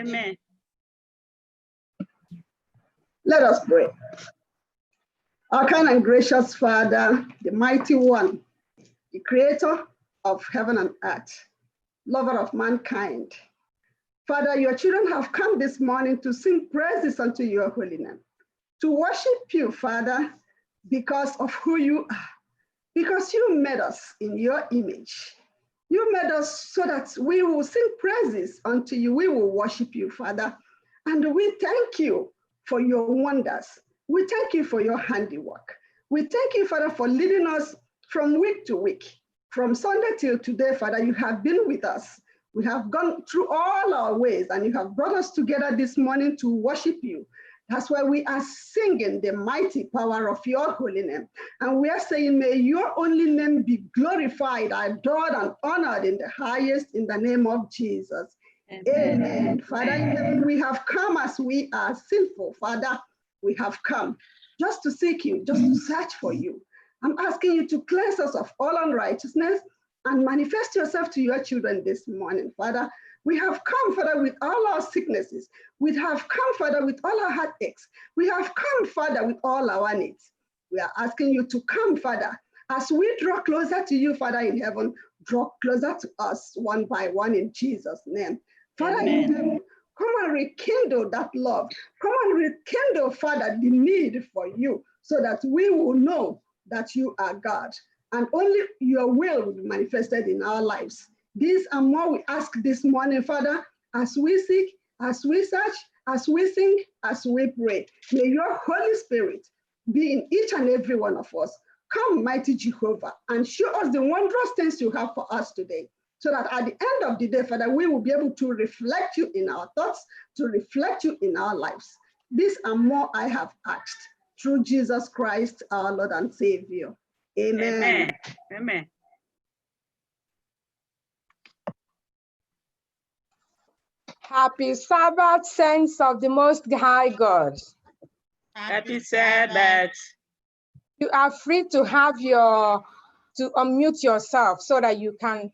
Amen. Let us pray. Our kind and gracious Father, the mighty one, the creator of heaven and earth, lover of mankind. Father, your children have come this morning to sing praises unto your holy name, to worship you, Father, because of who you are, because you made us in your image. You made us so that we will sing praises unto you. We will worship you, Father. And we thank you for your wonders. We thank you for your handiwork. We thank you, Father, for leading us from week to week. From Sunday till today, Father, you have been with us. We have gone through all our ways and you have brought us together this morning to worship you. That's why we are singing the mighty power of your holy name. And we are saying, may your only name be glorified, adored, and honored in the highest in the name of Jesus. Amen. Amen. Father in heaven, we have come as we are sinful. Father, we have come just to seek you, just to search for you. I'm asking you to cleanse us of all unrighteousness and manifest yourself to your children this morning, Father. We have come, Father, with all our sicknesses. We have come, Father, with all our heartaches. We have come, Father, with all our needs. We are asking you to come, Father, as we draw closer to you, Father in heaven, draw closer to us one by one in Jesus' name. Father in heaven, come and rekindle that love. Come and rekindle, Father, the need for you so that we will know that you are God and only your will be manifested in our lives. These and more we ask this morning, Father, as we seek, as we search, as we sing, as we pray. May your Holy Spirit be in each and every one of us. Come, mighty Jehovah, and show us the wondrous things you have for us today, so that at the end of the day, Father, we will be able to reflect you in our thoughts, to reflect you in our lives. This and more I have asked through Jesus Christ, our Lord and Savior. Amen. Amen. Amen. Happy Sabbath, saints of the Most High God. Happy Sabbath. You are free to to unmute yourself so that you can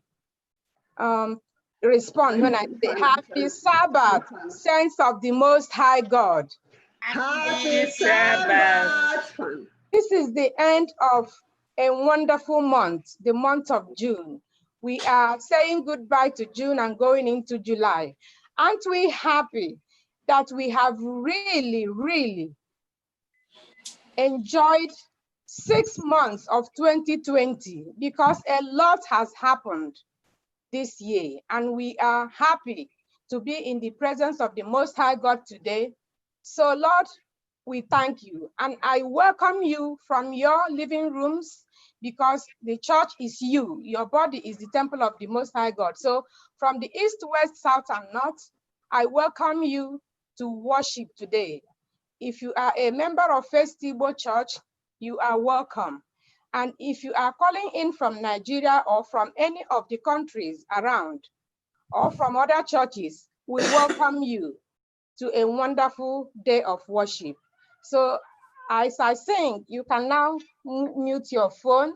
respond when I say Happy Sabbath, saints of the Most High God. Happy Sabbath. This is the end of a wonderful month, the month of June. We are saying goodbye to June and going into July. Aren't we happy that we have really enjoyed 6 months of 2020, because a lot has happened this year, and we are happy to be in the presence of the Most High God today. So Lord, we thank you, and I welcome you from your living rooms, because the church is you. Your body is the temple of the Most High God. So from the east, west, south, and north, I welcome you to worship today. If you are a member of First Igbo Church, you are welcome. And if you are calling in from Nigeria or from any of the countries around, or from other churches, we welcome you to a wonderful day of worship. So as I sing, you can now mute your phone.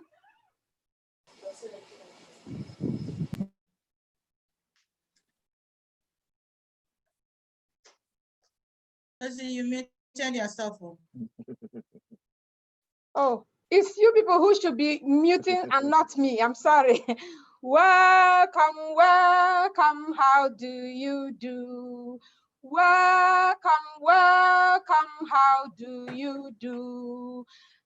You muted yourself. Oh, it's you people who should be muting and not me. I'm sorry. Welcome, welcome. How do you do? Welcome, welcome. How do you do?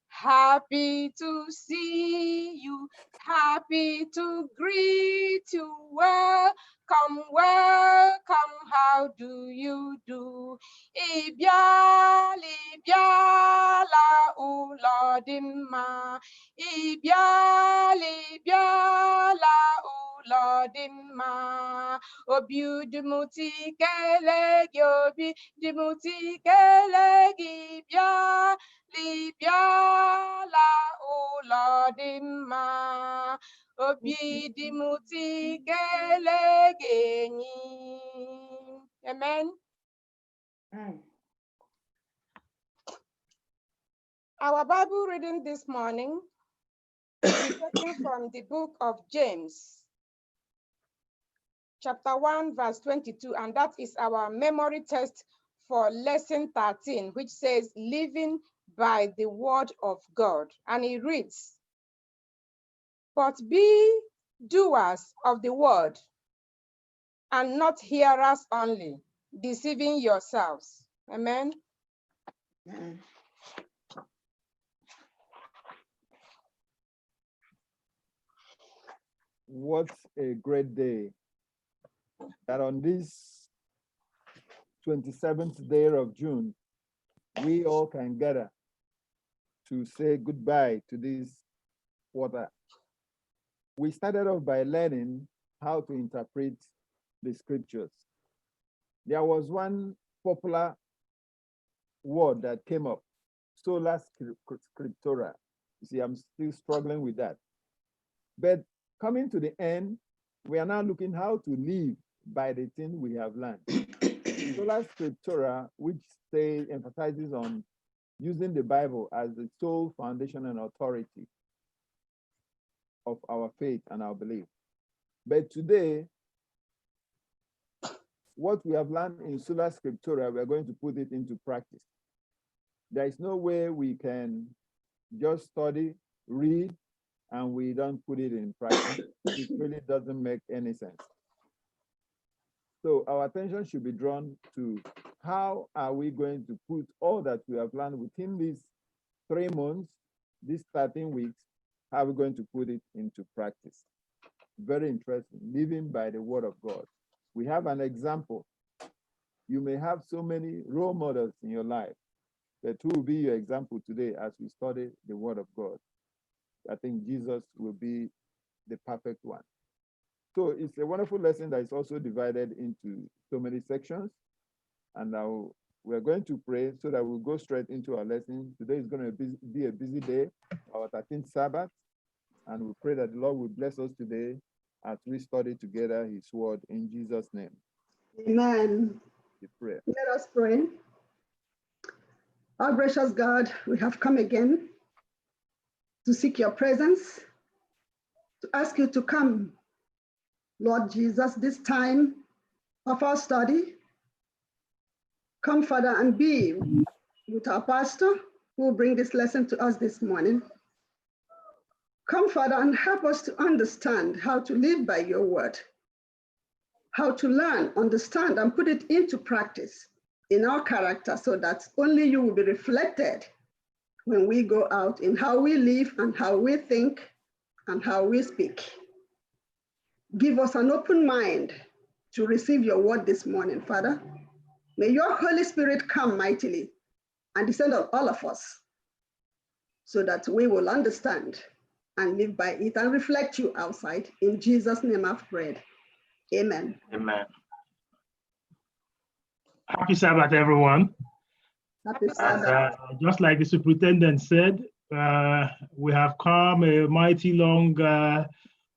Happy to see you. Happy to greet you. Welcome, welcome. How do you do? Ibiala, Ibiala, ụlọ dị mma. Ibiala, Ibiala, ụlọ dị mma. Obi dị m tikele gị, obi dị m tikele gị. Ibiala, Ibiala, ụlọ dị mma. Obi dị m tikele gị enyi. Amen. Our Bible reading this morning is taken from the book of James, chapter 1, verse 22, and that is our memory test for lesson 13, which says, living by the word of God. And it reads, but be doers of the word and not hearers only, deceiving yourselves. Amen. What a great day that on this 27th day of June, we all can gather to say goodbye to this quarter. We started off by learning how to interpret the scriptures. There was one popular word that came up, sola scriptura. You see, I'm still struggling with that. But coming to the end, we are now looking how to live by the thing we have learned. Sola scriptura, which emphasizes on using the Bible as the sole foundation and authority of our faith and our belief. But today, what we have learned in sola scriptura, we're going to put it into practice. There is no way we can just study, read, and we don't put it in practice. It really doesn't make any sense. So our attention should be drawn to how are we going to put all that we have learned within these 3 months, these 13 weeks, how are we going to put it into practice? Very interesting, living by the word of God. We have an example. You may have so many role models in your life, but who will be your example today as we study the word of God? I think Jesus will be the perfect one. So it's a wonderful lesson that is also divided into so many sections. And now we're going to pray so that we'll go straight into our lesson. Today is going to be a busy day, our 13th Sabbath. And we pray that the Lord will bless us today as we study together his word in Jesus' name. Amen. We pray. Let us pray. Our gracious God, we have come again to seek your presence, to ask you to come, Lord Jesus, this time of our study. Come, Father, and be with our pastor who will bring this lesson to us this morning. Come, Father, and help us to understand how to live by your word, how to learn, understand, and put it into practice in our character so that only you will be reflected when we go out in how we live and how we think and how we speak. Give us an open mind to receive your word this morning, Father. May your Holy Spirit come mightily and descend on all of us so that we will understand and live by it and reflect you outside. In Jesus' name I've prayed. Amen. Amen. Happy Sabbath, everyone. Happy And Sabbath. just like the superintendent said, we have come a mighty long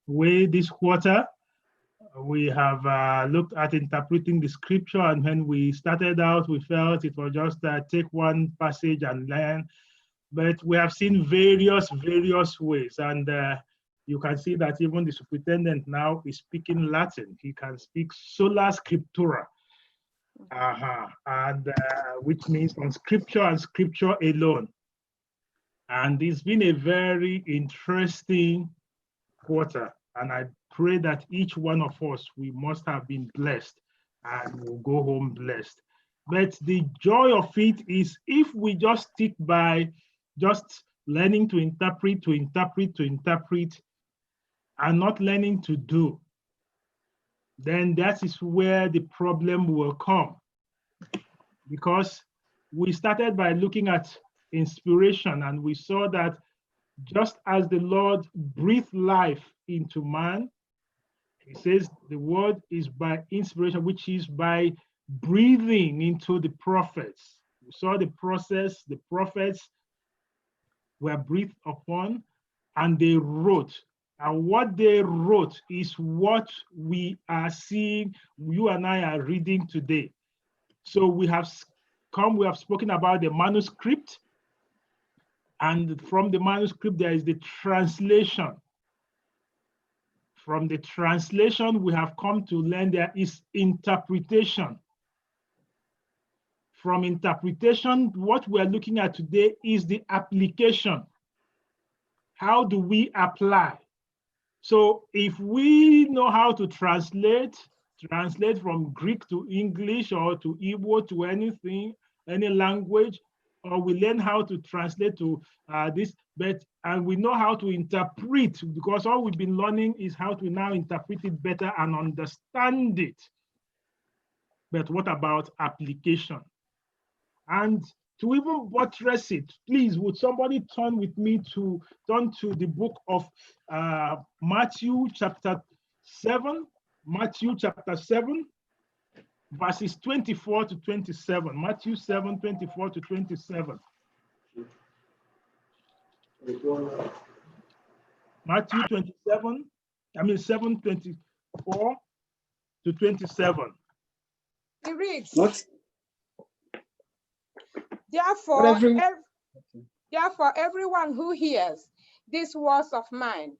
way this quarter. We have looked at interpreting the scripture, and when we started out, we felt it was just take one passage and learn. But we have seen various ways, and you can see that even the superintendent now is speaking Latin. He can speak sola scriptura, and which means on scripture and scripture alone. And it's been a very interesting quarter, and I pray that each one of us, we must have been blessed and will go home blessed. But the joy of it is if we just stick by just learning to interpret, and not learning to do, then that is where the problem will come. Because we started by looking at inspiration, and we saw that just as the Lord breathed life into man, he says the word is by inspiration, which is by breathing into the prophets. We saw the process, the prophets were breathed upon and they wrote. And what they wrote is what we are seeing, you and I are reading today. So we have spoken about the manuscript, and from the manuscript there is the translation From the translation, we have come to learn there is interpretation. From interpretation, what we're looking at today is the application. How do we apply? So if we know how to translate from Greek to English or to Igbo to anything, any language, or we learn how to translate to this, and we know how to interpret, because all we've been learning is how to now interpret it better and understand it. But what about application? And to even buttress it, please, would somebody turn to the book of Matthew chapter 7, Matthew chapter 7, verses 24 to 27. Matthew 7, 24 to 27. Matthew 7, 24 to 27. It reads, What? Therefore, everyone who hears these words of mine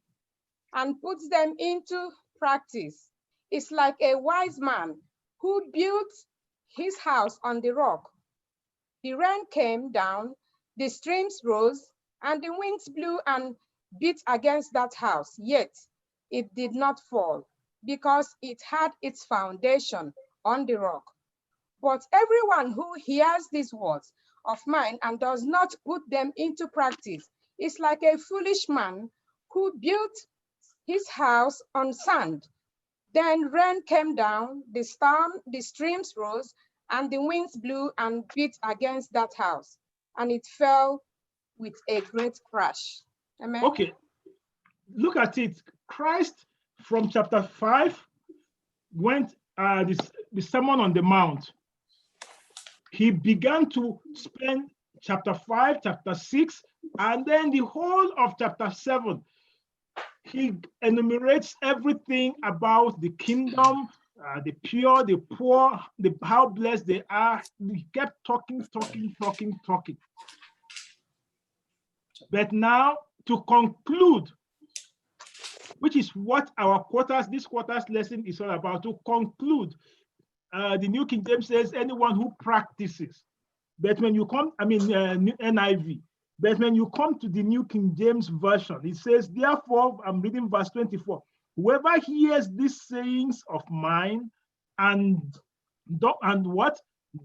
and puts them into practice is like a wise man who built his house on the rock. The rain came down, the streams rose, and the winds blew and beat against that house, yet it did not fall, because it had its foundation on the rock. But everyone who hears these words of mine and does not put them into practice is like a foolish man who built his house on sand. Then rain came down, the streams rose, and the winds blew and beat against that house, and it fell with a great crash. Amen. Okay, look at it. Christ from chapter 5 went the Sermon on the Mount. He began to spend chapter 5, chapter 6, and then the whole of chapter 7. He enumerates everything about the kingdom, the pure, the poor, how blessed they are. He kept talking. But now, to conclude, which is what this quarter's lesson is all about, to conclude, the New King James says, anyone who practices. But when you come, NIV, but when you come to the New King James Version, it says, therefore, I'm reading verse 24, whoever hears these sayings of mine and what?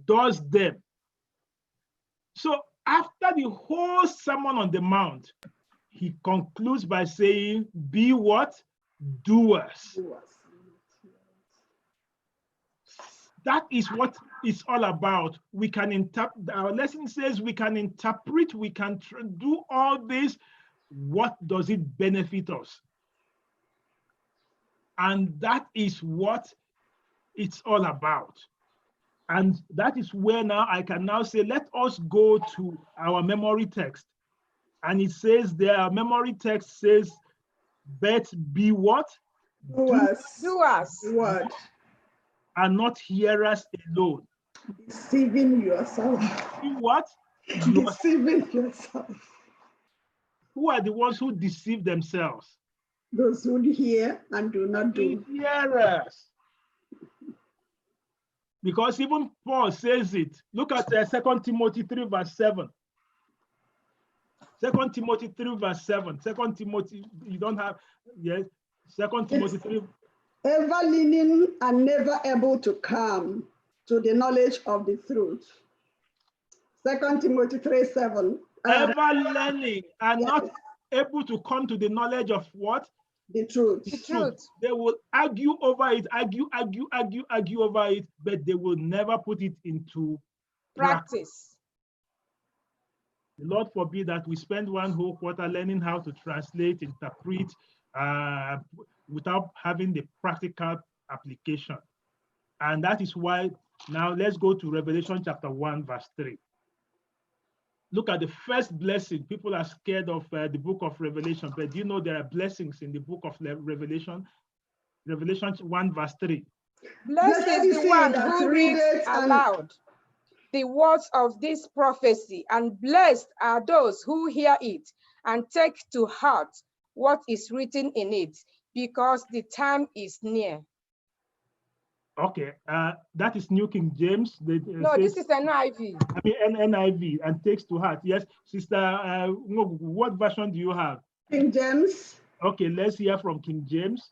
Does them. So after the whole Sermon on the Mount, he concludes by saying, be what? Doers. That is what it's all about. We can interpret, our lesson says we can interpret, we can do all this. What does it benefit us? And that is what it's all about. And that is where now I can now say, let us go to our memory text. And it says there, our memory text says, but be what? Doers. Word. And not hearers alone. Deceiving yourself. Be what? Deceiving yourself. Who are the ones who deceive themselves? Those who hear and do not do. Hearers. Because even Paul says it. Look at 2 Timothy 3 verse 7. 2 Timothy 3 verse 7. 2 Timothy, you don't have, yes. 2 Timothy 3. Ever leaning and never able to come to the knowledge of the truth. 2 Timothy 3:7. Ever learning and not able to come to the knowledge of what? The truth. The truth. They will argue over it, argue over it, but they will never put it into practice. The Lord forbid that we spend one whole quarter learning how to translate, interpret, without having the practical application. And that is why now let's go to Revelation chapter 1 verse 3. Look at the first blessing. People are scared of the book of Revelation, but do you know there are blessings in the book of Revelation? Revelation 1 verse 3. Blessed is the one who reads aloud the words of this prophecy, and blessed are those who hear it and take to heart what is written in it, because the time is near. Okay, that is New King James. No, this is NIV. I mean NIV, and takes to heart. Yes, Sister Ngogu, what version do you have? King James. Okay, let's hear from King James.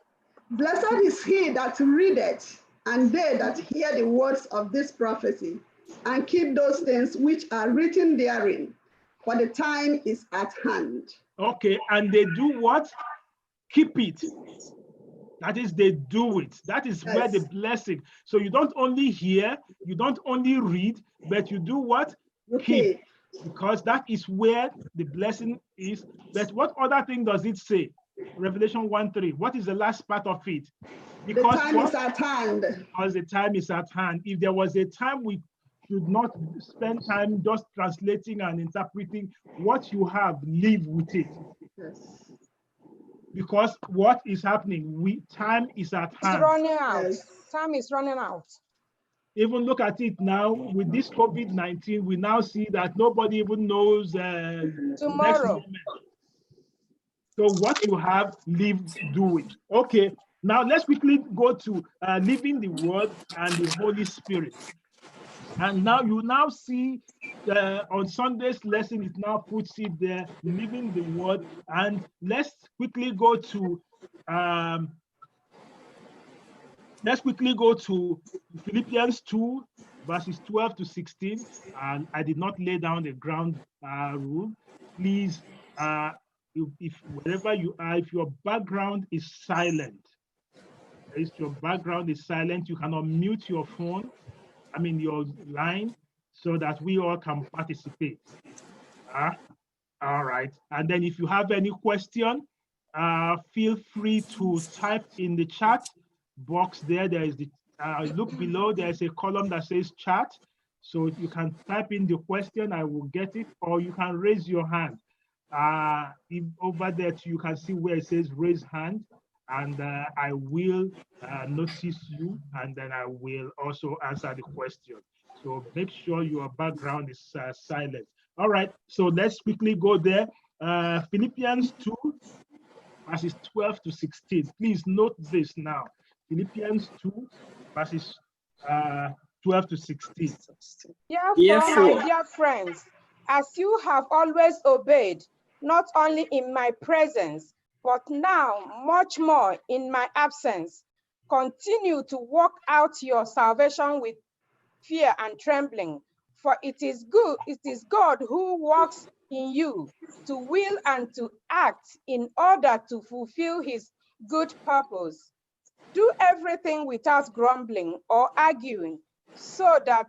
Blessed is he that readeth, and they that hear the words of this prophecy, and keep those things which are written therein, for the time is at hand. Okay, and they do what? Keep it. That is, they do it. That is where the blessing. So you don't only hear, you don't only read, but you do what? Okay. Keep. Because that is where the blessing is. But what other thing does it say? Revelation 1:3. What is the last part of it? Because the time is at hand. Because the time is at hand. If there was a time we should not spend time just translating and interpreting what you have, live with it. Yes. Because what is happening? Time is at hand. It's running out. Yes. Time is running out. Even look at it now with this COVID-19, we now see that nobody even knows Tomorrow. So what you have, live, do it. Okay, now let's quickly go to living the word and the Holy Spirit. And now you now see on Sunday's lesson, it now puts it there, living the word. And let's quickly go to Philippians 2, verses 12 to 16. And I did not lay down the ground rule. Please, if wherever you are, if your background is silent, if your background is silent, you cannot mute your phone, your line, so that we all can participate. All right. And then if you have any question, feel free to type in the chat box there. There is the, look below, there's a column that says chat. So you can type in the question, I will get it, or you can raise your hand. If over there, you can see where it says raise hand, and I will notice you, and then I will also answer the question. So make sure your background is silent. All right, so let's quickly go there. Philippians 2, verses 12 to 16. Please note this now. Philippians 2, verses 12 to 16. Therefore, my dear friends, as you have always obeyed, not only in my presence, but now much more in my absence, continue to work out your salvation with fear and trembling, for it is God who works in you to will and to act in order to fulfill his good purpose. Do everything without grumbling or arguing, so that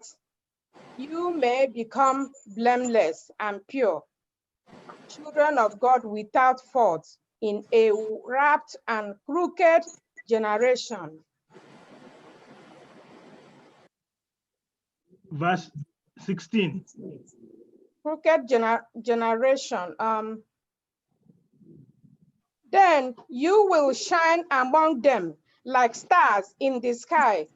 you may become blameless and pure, children of God without fault in a warped and crooked generation. Verse 16. Crooked generation. Then you will shine among them like stars in the sky,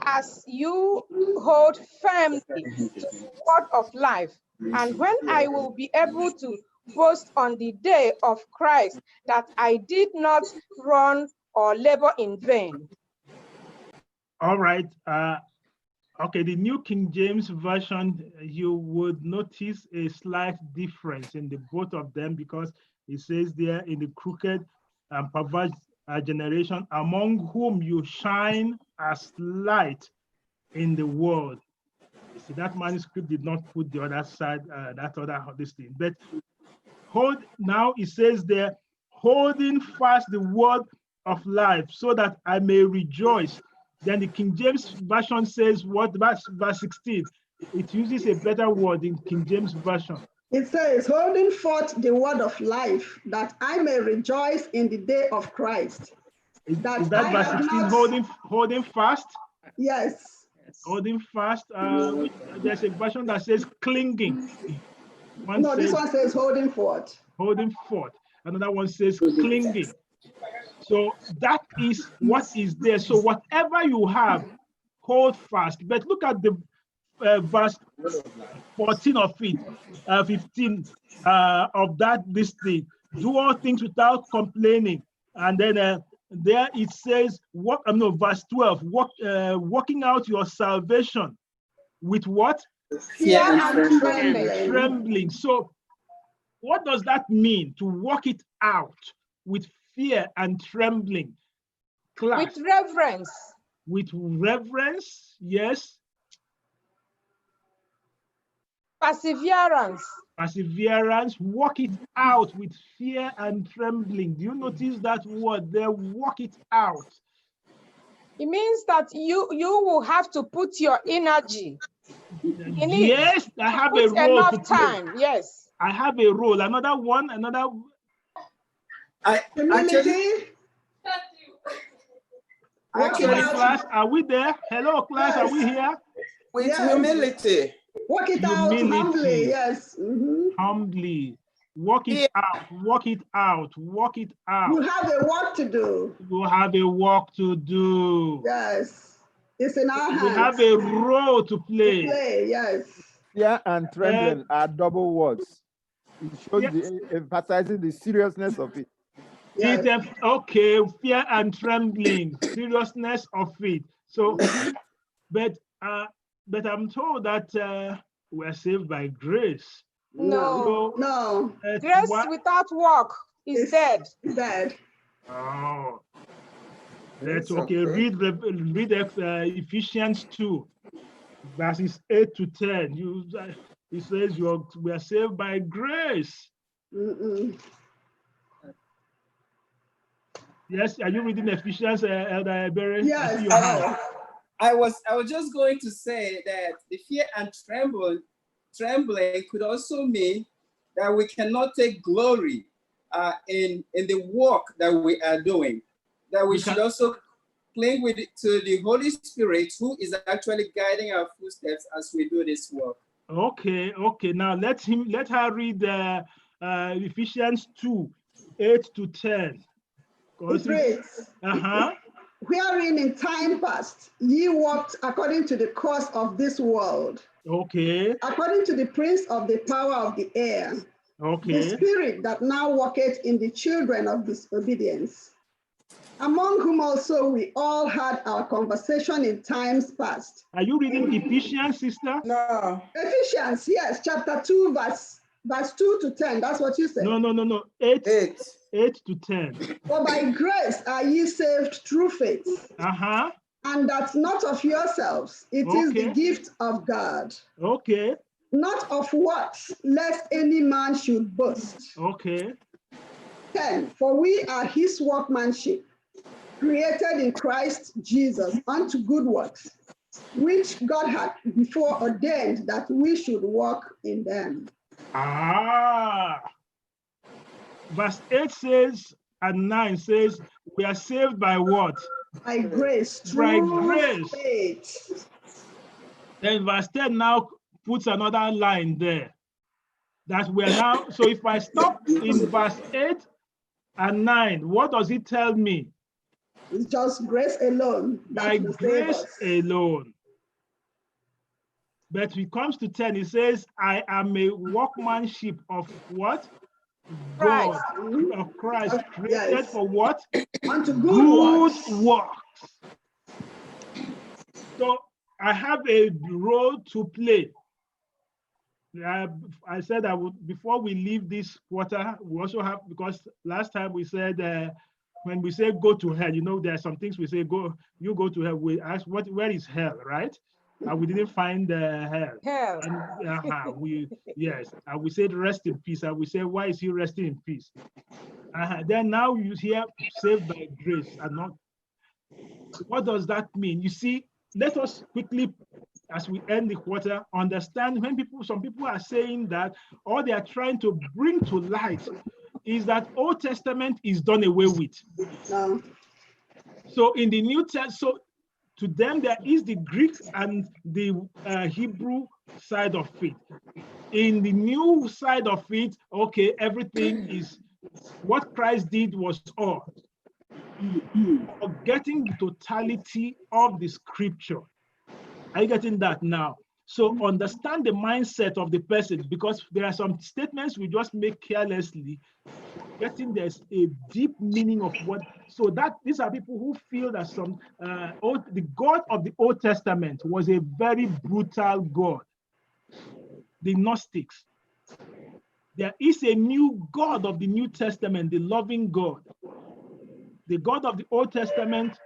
as you hold firmly to the word of life. And when I will be able to boast on the day of Christ that I did not run or labor in vain. All right. Okay, the New King James Version, you would notice a slight difference in the both of them, because it says there, in the crooked and perverse generation, among whom you shine as light in the world. You see, that manuscript did not put the other side, this thing. But now it says there, holding fast the word of life, so that I may rejoice. Then the King James Version says what? Verse 16. It uses a better word in King James Version. It says, holding forth the word of life, that I may rejoice in the day of Christ. Is that verse 16, holding fast? Yes. Holding fast. There's a version that says clinging. This one says holding forth. Holding forth. Another one says clinging. So that is what is there. So whatever you have, hold fast. But look at the verse 14 of it, 15 of this thing. Do all things without complaining And then there it says, verse 12, working out your salvation with what? Fear and and trembling. Trembling. So what does that mean, to work it out with fear and trembling? Class. With reverence. With reverence, yes. Perseverance. Perseverance, work it out with fear and trembling. Do you notice that word there, work it out? It means that you will have to put your energy in it. Yes, I have a Put role to enough play. time. Yes. I have a role. Another one, Humility. Okay, class, are we there? Hello, class, are we here? With Yes. humility. Work it out Humility. humbly. Yes. Mhm. Humbly. Work it out, work it out, work it out. You have a work to do. You have a work to do. Yes. It's in our hands. We have a role to play. Yes. Fear and trembling are double words. It shows emphasizing the seriousness of it. Yes. Okay, fear and trembling, seriousness of it. So, but I'm told that we're saved by grace. No. No. Grace without work is dead. Dead. Oh. That's Okay. Read Ephesians 2, verses 8 to 10. It says we are saved by grace. Mm-mm. Yes, are you reading Ephesians, Elder Ebere? Yes. I was just going to say that the fear and trembling could also mean that we cannot take glory in the work that we are doing. That we should also cling to the Holy Spirit, who is actually guiding our footsteps as we do this work. Okay. Now let her read Ephesians 2, 8 to 10. It reads, wherein in time past ye walked according to the course of this world. Okay. According to the prince of the power of the air. Okay. The spirit that now walketh in the children of disobedience. Among whom also we all had our conversation in times past. Are you reading Ephesians, sister? No. Ephesians, yes, chapter 2, verse 2 to 10. That's what you said. No. 8 to 10. For by grace are ye saved through faith. And that not of yourselves, it is the gift of God. Okay. Not of works, lest any man should boast. Okay. 10. For we are his workmanship, created in Christ Jesus unto good works, which God had before ordained that we should walk in them. Verse 8 says, and 9 says, we are saved by what? By grace, through faith. Then verse 10 now puts another line there. That we are now, so if I stop in verse 8 and 9, what does it tell me? It's just grace alone. By grace alone. But when it comes to 10, it says, I am a workmanship of what? God, of Christ, created for what? Unto good works. So I have a role to play. I said I would, before we leave this quarter, we also have, because last time we said, when we say go to hell, there are some things we say, you go to hell. We ask, where is hell, right? And we didn't find hell. And we said rest in peace. And we said, why is he resting in peace? Then now you hear saved by grace and not. What does that mean? You see, let us quickly, as we end the quarter, understand when some people are saying that all they are trying to bring to light is that Old Testament is done away with. No. So in the New Testament, so to them, there is the Greek and the Hebrew side of it. In the new side of it, okay, everything is what Christ did was all. Forgetting the totality of the scripture. Are you getting that now? So understand the mindset of the person, because there are some statements we just make carelessly, getting there's a deep meaning of what. So that these are people who feel that the God of the Old Testament was a very brutal God. The Gnostics. There is a new God of the New Testament, the loving God. The God of the Old Testament,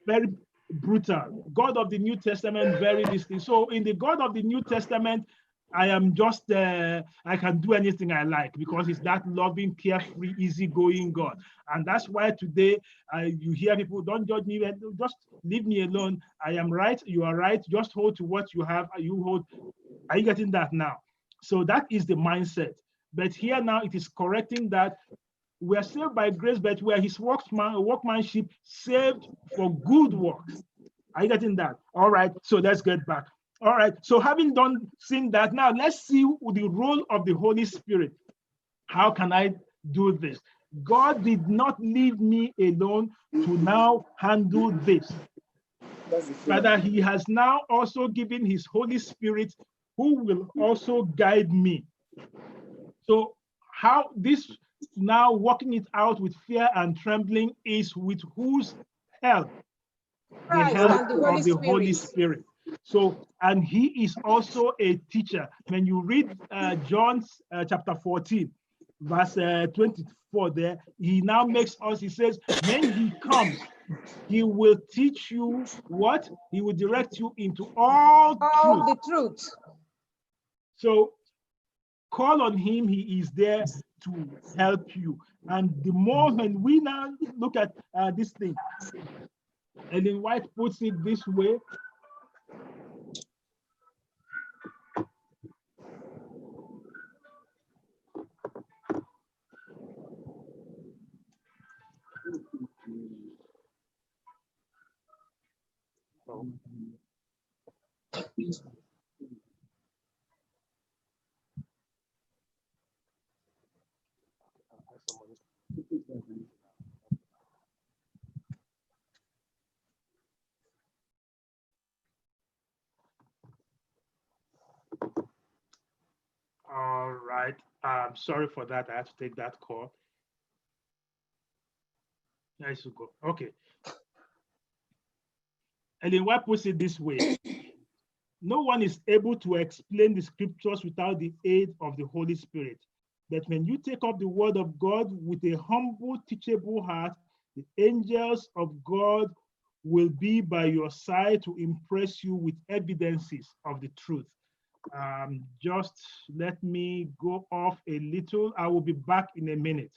very brutal. God of the New Testament, very distinct. So in the God of the New Testament, I am just, I can do anything I like, because it's that loving, carefree, easygoing God. And that's why today you hear people, don't judge me, just leave me alone. I am right, you are right, just hold to what you have, you hold. Are you getting that now? So that is the mindset. But here now it is correcting that we are saved by grace, but we are his workmanship, saved for good works. Are you getting that? All right, so let's get back. All right, so having seen that, now let's see the role of the Holy Spirit. How can I do this? God did not leave me alone to now handle this. Rather, he has now also given his Holy Spirit, who will also guide me. So how this now working it out with fear and trembling is with whose help? The help of the Holy Spirit. So, and he is also a teacher. When you read John chapter 14, verse 24 there, he now makes us, he says, when he comes, he will teach you what? He will direct you into all truth. The truth. So call on him, he is there to help you. And the more when we now look at this thing, Ellen White puts it this way. All right. Sorry for that. I have to take that call. Nice to go. Okay. Ellen White puts it this way. No one is able to explain the scriptures without the aid of the Holy Spirit. But when you take up the word of God with a humble, teachable heart, the angels of God will be by your side to impress you with evidences of the truth. Just let me go off a little. I will be back in a minute.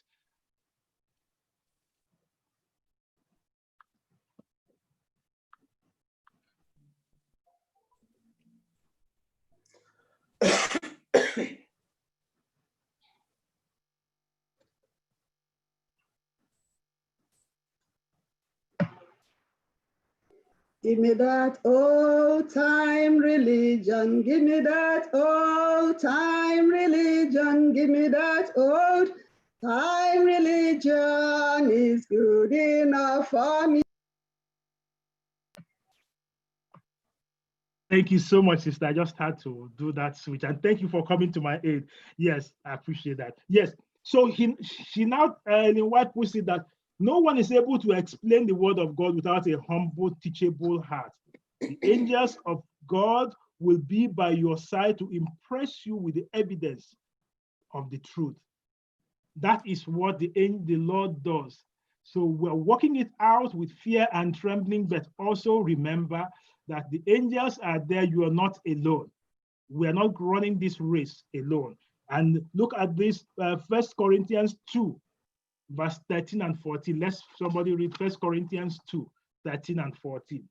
Give me that old time religion. Give me that old time religion. Give me that old time religion is good enough for me. Thank you so much, sister. I just had to do that switch. And thank you for coming to my aid. Yes, I appreciate that. Yes. So she now, in White puts it that no one is able to explain the word of God without a humble, teachable heart. The angels of God will be by your side to impress you with the evidence of the truth. That is what the Lord does. So we're working it out with fear and trembling, but also remember that the angels are there. You are not alone. We are not running this race alone. And look at this, 1 Corinthians 2, verse 13 and 14. Let's somebody read 1 Corinthians 2, 13 and 14.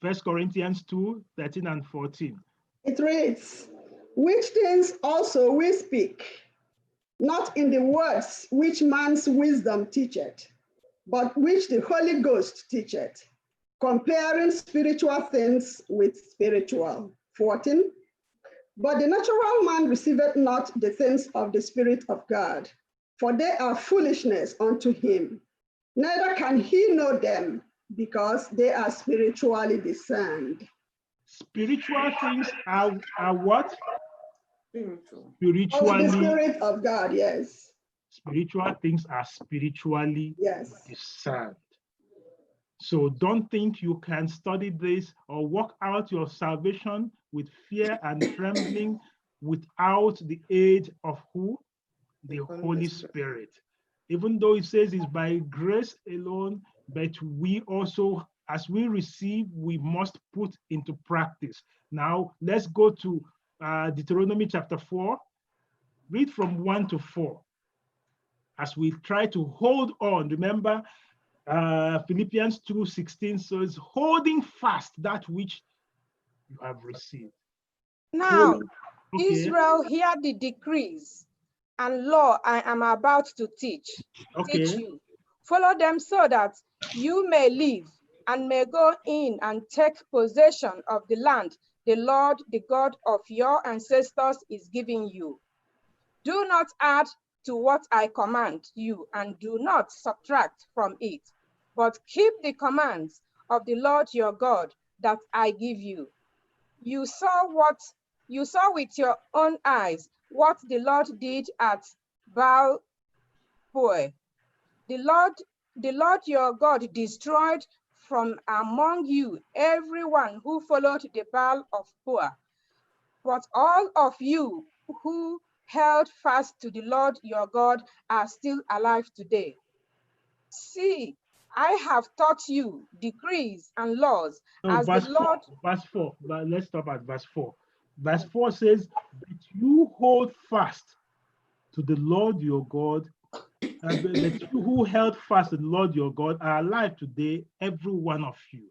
First Corinthians 2, 13 and 14. It reads, which things also we speak, not in the words which man's wisdom teacheth, but which the Holy Ghost teacheth, comparing spiritual things with spiritual. 14. But the natural man receiveth not the things of the Spirit of God, for they are foolishness unto him. Neither can he know them, because they are spiritually discerned. Spiritual things are what? Spiritual. Of the Spiritually, Spirit of God, yes. spiritual things are spiritually Yes. discerned. So don't think you can study this or work out your salvation with fear and trembling without the aid of who? The Holy Spirit. Even though it says it's by grace alone, but we also, as we receive, we must put into practice. Now, let's go to Deuteronomy chapter 4. Read from 1 to 4. As we try to hold on, remember Philippians 2:16 says, holding fast that which you have received. Now, Okay. Israel, hear the decrees and law I am about to teach Okay. you. Follow them so that you may live and may go in and take possession of the land the Lord, the God of your ancestors, is giving you. Do not add to what I command you, and do not subtract from it, but keep the commands of the Lord your God that I give you. You saw with your own eyes what the Lord did at Baal Peor. The Lord your God destroyed from among you everyone who followed the Baal of Peor. But all of you who held fast to the Lord your God are still alive today. See, I have taught you decrees and laws No, as the Lord. verse 4. But let's stop at verse 4. Verse 4 says, but you hold fast to the Lord your God, but you who held fast to the Lord your God are alive today, every one of you.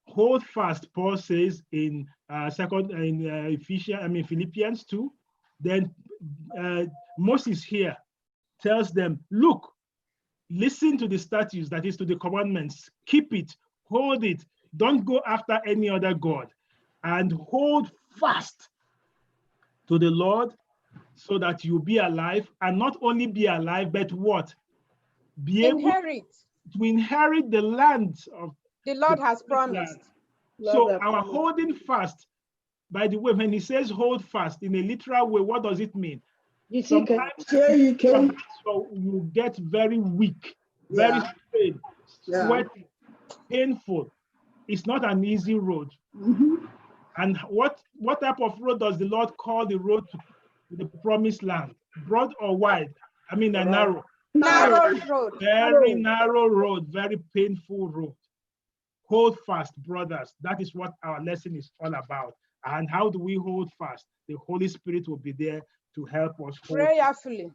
Hold fast, Paul says in Philippians 2. Then Moses here tells them, look, listen to the statutes, that is to the commandments, keep it, hold it, don't go after any other God, and hold fast to the Lord so that you be alive, and not only be alive, but what? Be able to inherit the land of the Lord has promised. So our holding fast, by the way, when he says hold fast in a literal way, what does it mean? Sometimes so you get very weak, very strained, sweaty, painful. It's not an easy road. And what type of road does the Lord call the road to the promised land? Broad or wide? I mean, a narrow. Narrow road. Very narrow road, very painful road. Hold fast, brothers. That is what our lesson is all about. And how do we hold fast? The Holy Spirit will be there to help us hold prayerfully.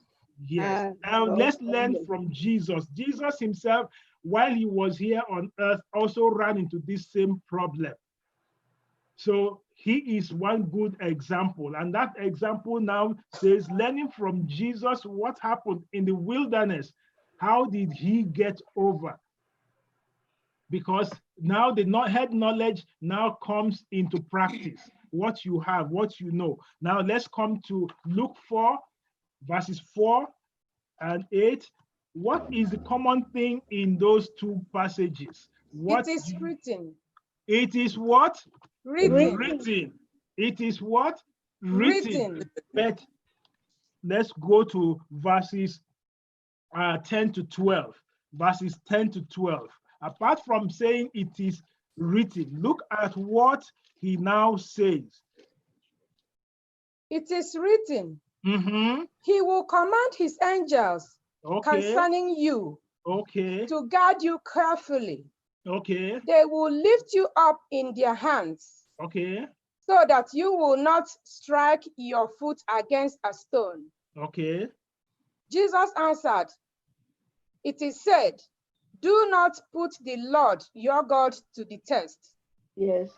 Yes. Now let's learn from Jesus. Jesus himself, while he was here on earth, also ran into this same problem. So he is one good example. And that example now says, learning from Jesus, what happened in the wilderness? How did he get over? Because now the head knowledge now comes into practice. What you have, what you know. Now let's come to Luke 4, verses 4 and 8. What is the common thing in those two passages? It is written. It is what? Written. It is what? Written. But let's go to verses 10 to 12. Verses 10 to 12. Apart from saying it is written, look at what he now says. It is written. He will command his angels concerning you to guard you carefully. They will lift you up in their hands so that you will not strike your foot against a stone. Jesus answered, it is said, do not put the Lord your God to the test. Yes.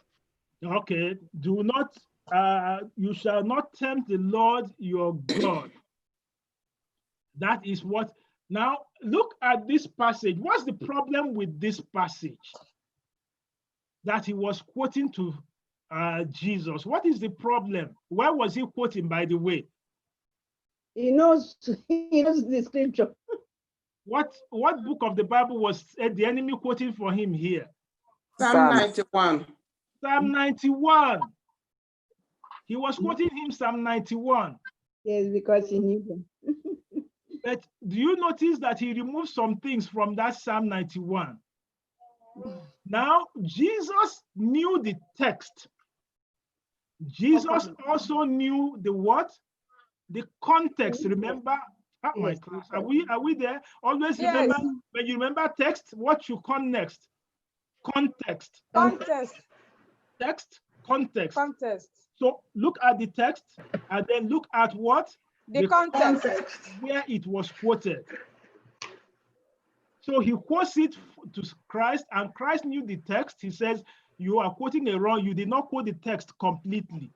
Okay. Do not, you shall not tempt the Lord your God. That is what. Now, look at this passage. What's the problem with this passage that he was quoting to Jesus? What is the problem? Where was he quoting, by the way? He knows the scripture. What book of the Bible was the enemy quoting for him here? Psalm 91. Psalm 91. He was quoting him Psalm 91. Yes, because he knew them. But do you notice that he removed some things from that Psalm 91? Now, Jesus knew the text. Jesus also knew the what? The context. Remember? Oh my class. Are we there? Always remember, Yes. when you remember text, what you come next? Context. Context. Text, context. Context. So look at the text and then look at what? The context. Where it was quoted. So he quotes it to Christ, and Christ knew the text. He says, you are quoting a wrong, you did not quote the text completely.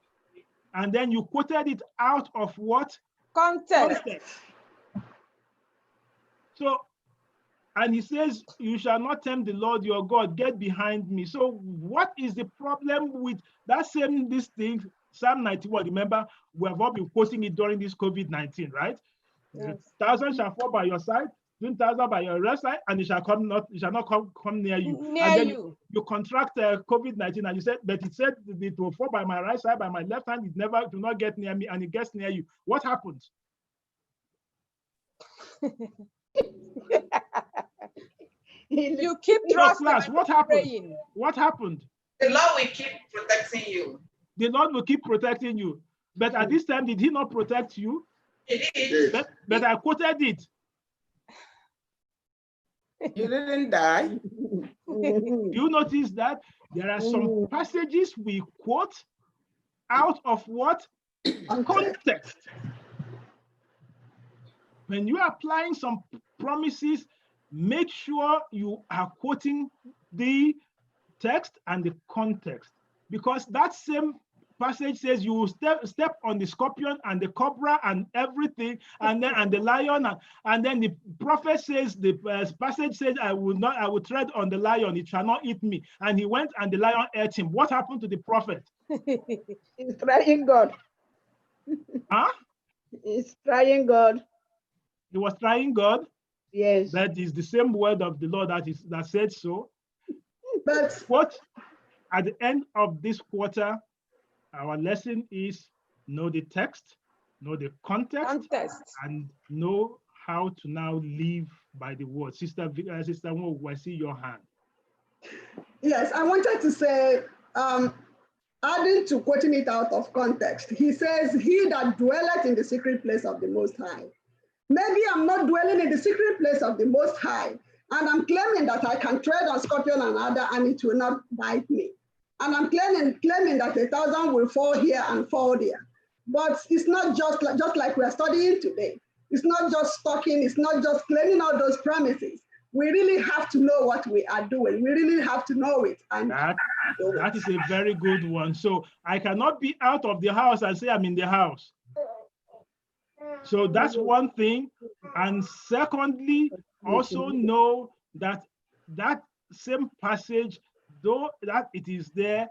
And then you quoted it out of what? Context. So, and he says, you shall not tempt the Lord your God, get behind me. So what is the problem with that same, this thing, Psalm 91, remember, we have all been quoting it during this COVID-19, right? Yes. 1,000 shall fall by your side, 10,000 by your left side, and it shall not come near you. Near and then you. You contract COVID-19, and you said, but it said it will fall by my right side, by my left hand, it never do not get near me, and it gets near you. What happens? You keep trusting. Class, what happened? Praying. What happened? The Lord will keep protecting you. The Lord will keep protecting you. But at this time, did he not protect you? He did. But I quoted it. You didn't die. You notice that there are some passages we quote out of what? Context. When you are applying some promises, make sure you are quoting the text and the context, because that same passage says you will step on the scorpion and the cobra and everything, and the lion, and then the prophet says, the passage says, I will tread on the lion, it shall not eat me. And he went and the lion ate him. What happened to the prophet? He's trying God. Huh? He's trying God. He was trying God. Yes. That is the same word of the Lord that said so. But what at the end of this quarter, our lesson is know the text, know the context, and know how to now live by the word. Sister Mo, I see your hand. Yes, I wanted to say, adding to quoting it out of context, he says, he that dwelleth in the secret place of the Most High. Maybe I'm not dwelling in the secret place of the Most High, and I'm claiming that I can tread on scorpion and adder and it will not bite me. And I'm claiming that 1,000 will fall here and fall there. But it's not just like we're studying today. It's not just talking, it's not just claiming all those promises. We really have to know what we are doing. We really have to know it. And that is a very good one. So I cannot be out of the house and say I'm in the house. So that's one thing. And secondly, also know that that same passage, though that it is there,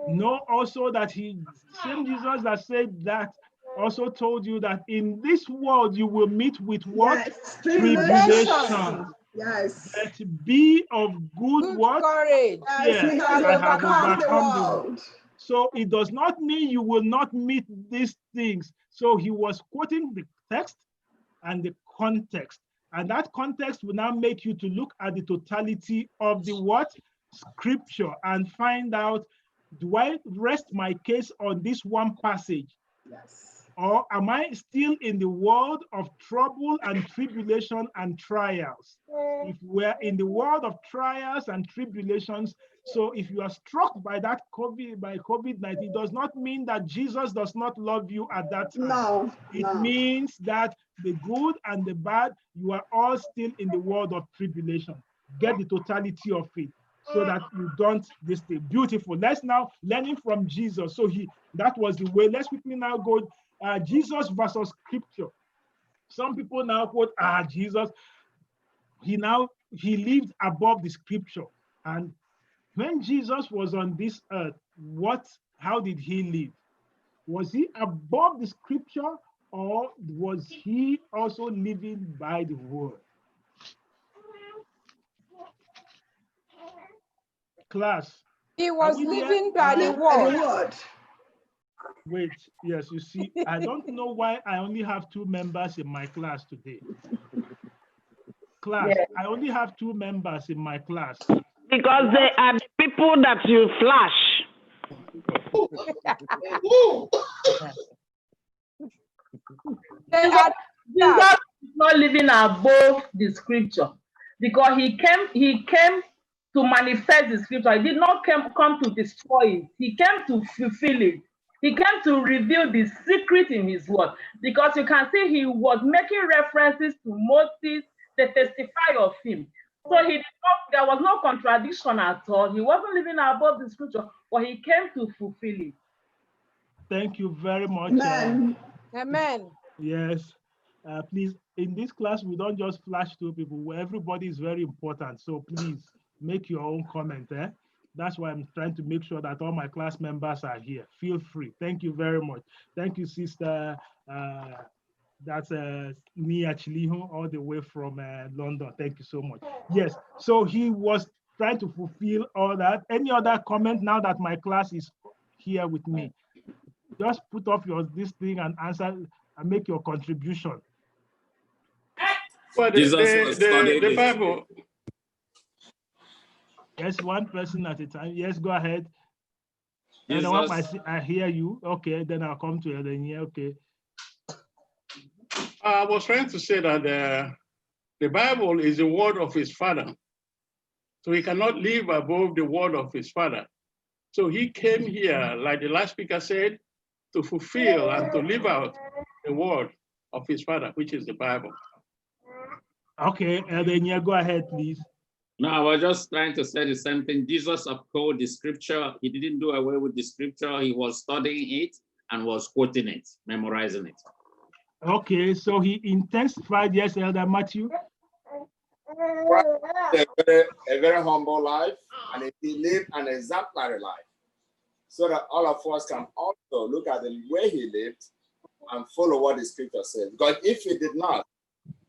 know also that same Jesus that said that also told you that in this world you will meet with what? Yes, tribulation. Yes. But be of good what? Courage. Yes, I have overcome the world. So it does not mean you will not meet these things. So he was quoting the text and the context. And that context will now make you to look at the totality of the what? Scripture, and find out, do I rest my case on this one passage? Yes. Or am I still in the world of trouble and tribulation and trials? If we're in the world of trials and tribulations, so if you are struck by that COVID-19, it does not mean that Jesus does not love you at that time. No, it means that the good and the bad, you are all still in the world of tribulation. Get the totality of it so that you don't this thing. Beautiful. Let's now learning from Jesus. So that was the way. Let's quickly now go Jesus versus scripture. Some people now quote, Jesus, he lived above the scripture. And when Jesus was on this earth, how did he live? Was he above the scripture, or was he also living by the word? Class. He was we there? living by the And the word. word. Wait, yes, you see, I don't know why I only have 2 members in my class today. Class, Yeah. I only have 2 members in my class. Because they are the people that you flash. They are Jesus is not living above the scripture because he came to manifest the scripture. He did not come to destroy it. He came to fulfill it. He came to reveal the secret in his word, because you can see he was making references to Moses, they testify of him. So there was no contradiction at all. He wasn't living above the scripture, but he came to fulfill it. Thank you very much. Amen. Amen. Yes. Please, in this class, we don't just flash 2 people. Everybody is very important. So please make your own comment. That's why I'm trying to make sure that all my class members are here. Feel free. Thank you very much. Thank you, sister. That's Nia Chiliho, all the way from London. Thank you so much. Yes, so he was trying to fulfill all that. Any other comment now that my class is here with me? Just put off this thing and answer and make your contribution. Well, the Bible. Yes, one person at a time. Yes, go ahead. And I hear you. Okay, then I'll come to Elenia. Okay. I was trying to say that the Bible is the word of his father. So he cannot live above the word of his father. So he came here, like the last speaker said, to fulfill and to live out the word of his father, which is the Bible. Okay, Elenia, go ahead, please. No, I was just trying to say the same thing. Jesus upheld the scripture. He didn't do away with the scripture. He was studying it and was quoting it, memorizing it. Okay, so he intensified, yes, Elder Matthew. A very humble life, and he lived an exemplary life, so that all of us can also look at the way he lived and follow what the scripture says. Because if he did not,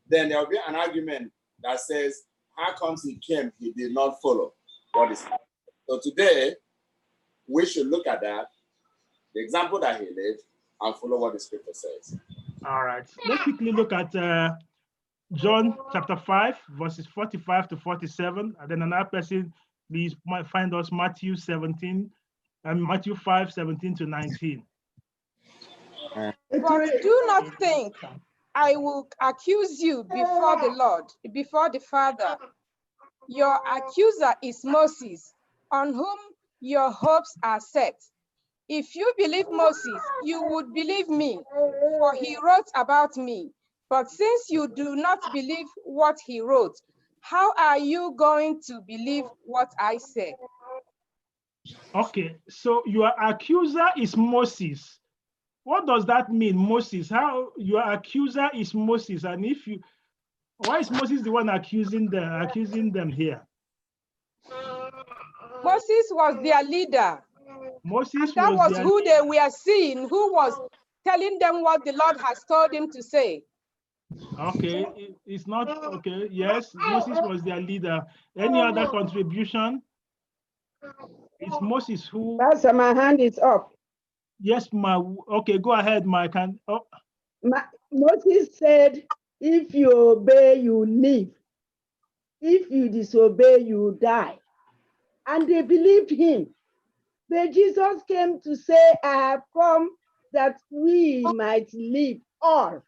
then there will be an argument that says, how comes he came, he did not follow what is. So today, we should look at that, the example that he lived, and follow what the scripture says. All right, let's quickly look at John chapter 5, verses 45 to 47. And then another person, please find us Matthew 17 and Matthew 5, 17 to 19. But do not think I will accuse you before the Lord, before the Father. Your accuser is Moses, on whom your hopes are set. If you believe Moses, you would believe me, for he wrote about me. But since you do not believe what he wrote, how are you going to believe what I say? Okay, so your accuser is Moses. What does that mean, Moses? How your accuser is Moses, and why is Moses the one accusing them here? Moses was their leader. Moses, and that was who they were seeing, who was telling them what the Lord has told him to say. Okay, it's not okay. Yes, Moses was their leader. Any other contribution? It's Moses who. Pastor, my hand is up. Yes, okay, go ahead, Mike. Moses said, if you obey, you live. If you disobey, you die. And they believed him. But Jesus came to say, I have come that we might live all.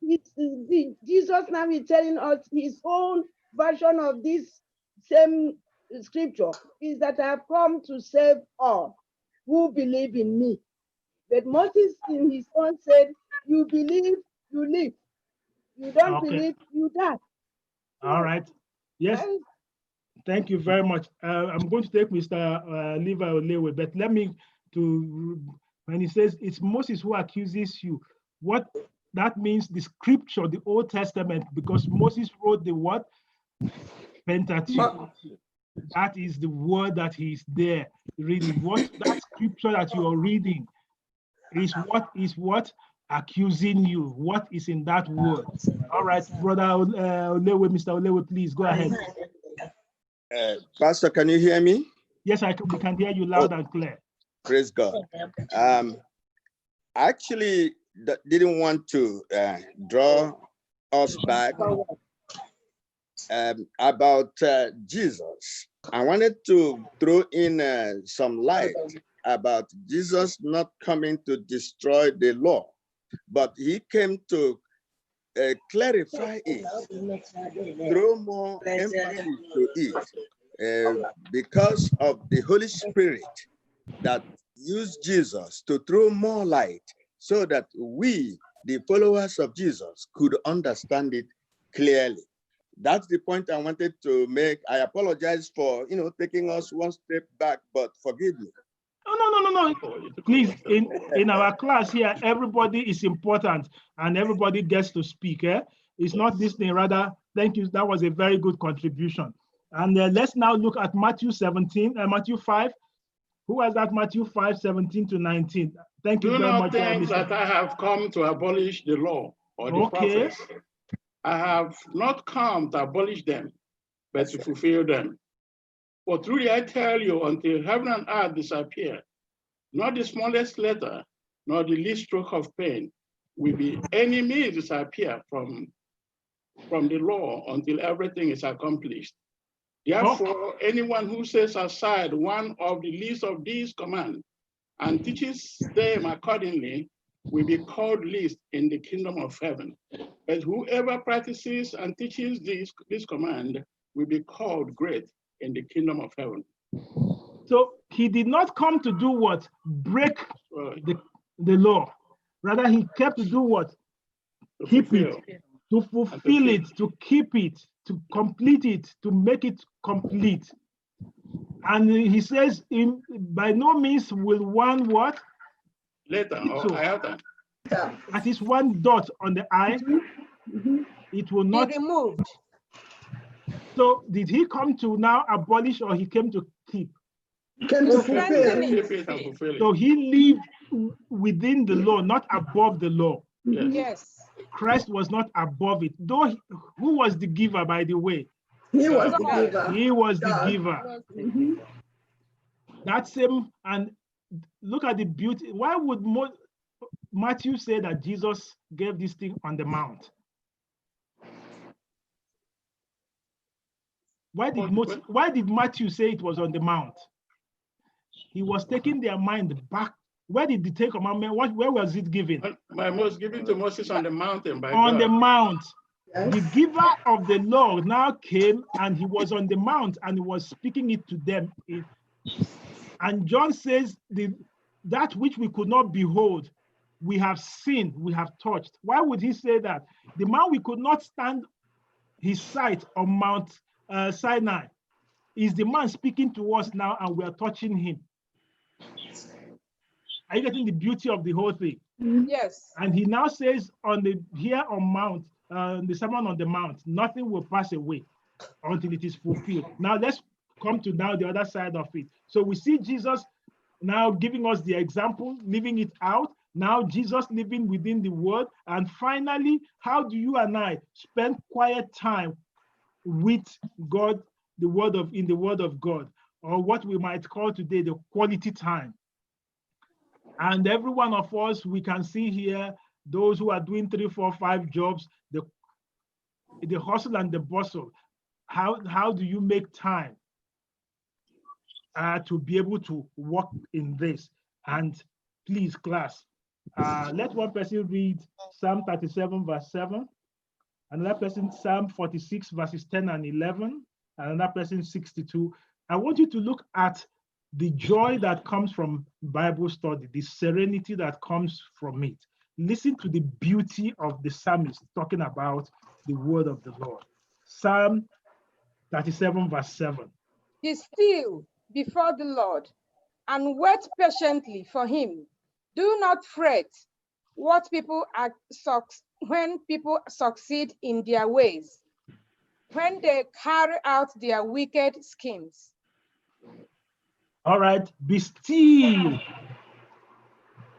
Jesus now is telling us his own version of this same scripture, is that I have come to save all who believe in me. But Moses in his own said, you believe, you live. You don't believe, you die. All right. Yes. Thank you very much. I'm going to take Mr. Levi Olewe, but let me when he says it's Moses who accuses you, what that means, the scripture, the Old Testament, because Moses wrote the what? Pentateuch. That is the word that he's there reading. What that scripture that you are reading is what accusing you. What is in that word? All right, brother Olewe, Mr. Olewe, please go ahead. Pastor, can you hear me? Yes, we can hear you loud and clear. Praise God. Actually, didn't want to draw us back about Jesus. I wanted to throw in some light about Jesus not coming to destroy the law, but he came to clarify it, throw more emphasis to it, because of the Holy Spirit that used Jesus to throw more light so that we, the followers of Jesus, could understand it clearly. That's the point I wanted to make. I apologize for, taking us one step back, but forgive me. No. Please, in our class here, everybody is important and everybody gets to speak. It's not this thing, rather, thank you. That was a very good contribution. And let's now look at Matthew 5. Who has that? Matthew 5:17 to 19. Thank you very much. Do not think that I have come to abolish the law or the prophets. I have not come to abolish them, but to fulfill them. For truly I tell you, until heaven and earth disappear, not the smallest letter, nor the least stroke of pen will be any means disappear from the law until everything is accomplished. Therefore, anyone who sets aside one of the least of these commands and teaches them accordingly will be called least in the kingdom of heaven. But whoever practices and teaches this command will be called great in the kingdom of heaven. So he did not come to do what? Break the law. Rather, he kept to do what? Keep it, to fulfill it, to keep it, to complete it, to make it complete. And he says, by no means will one what? Letter or iota. That is one dot on the I. It will not be removed. So did he come to now abolish, or he came to keep? Came to fulfill. So he lived within the law, not above the law. Yes. Christ was not above it. Though who was the giver, by the way? He was the giver. He was the giver. That's him. And look at the beauty. Why would Matthew say that Jesus gave this thing on the mount? Why did Matthew say it was on the mount? He was taking their mind back. Where did the Ten Commandments, where was it given? Given to Moses on the mountain by on God. The mount. Yes. The giver of the law now came, and he was on the mount and he was speaking it to them. And John says, that which we could not behold, we have seen, we have touched. Why would he say that? The man we could not stand his sight on Mount Sinai is the man speaking to us now, and we are touching him. Are you getting the beauty of the whole thing? Yes. And he now says here on Mount, the Sermon on the Mount, nothing will pass away until it is fulfilled. Now let's come to now the other side of it. So we see Jesus now giving us the example, living it out. Now Jesus living within the word. And finally, how do you and I spend quiet time with God, in the word of God, or what we might call today the quality time? And every one of us, we can see here, those who are doing 3, 4, 5 jobs, the hustle and the bustle. How do you make time to be able to work in this? And please, class, let one person read Psalm 37, verse 7. Another person, Psalm 46, verses 10 and 11. And another person, 62. I want you to look at the joy that comes from Bible study, the serenity that comes from it. Listen to the beauty of the psalmist talking about the word of the Lord. Psalm 37, verse 7. Be still before the Lord and wait patiently for him. Do not fret when people succeed in their ways, when they carry out their wicked schemes. All right, be still.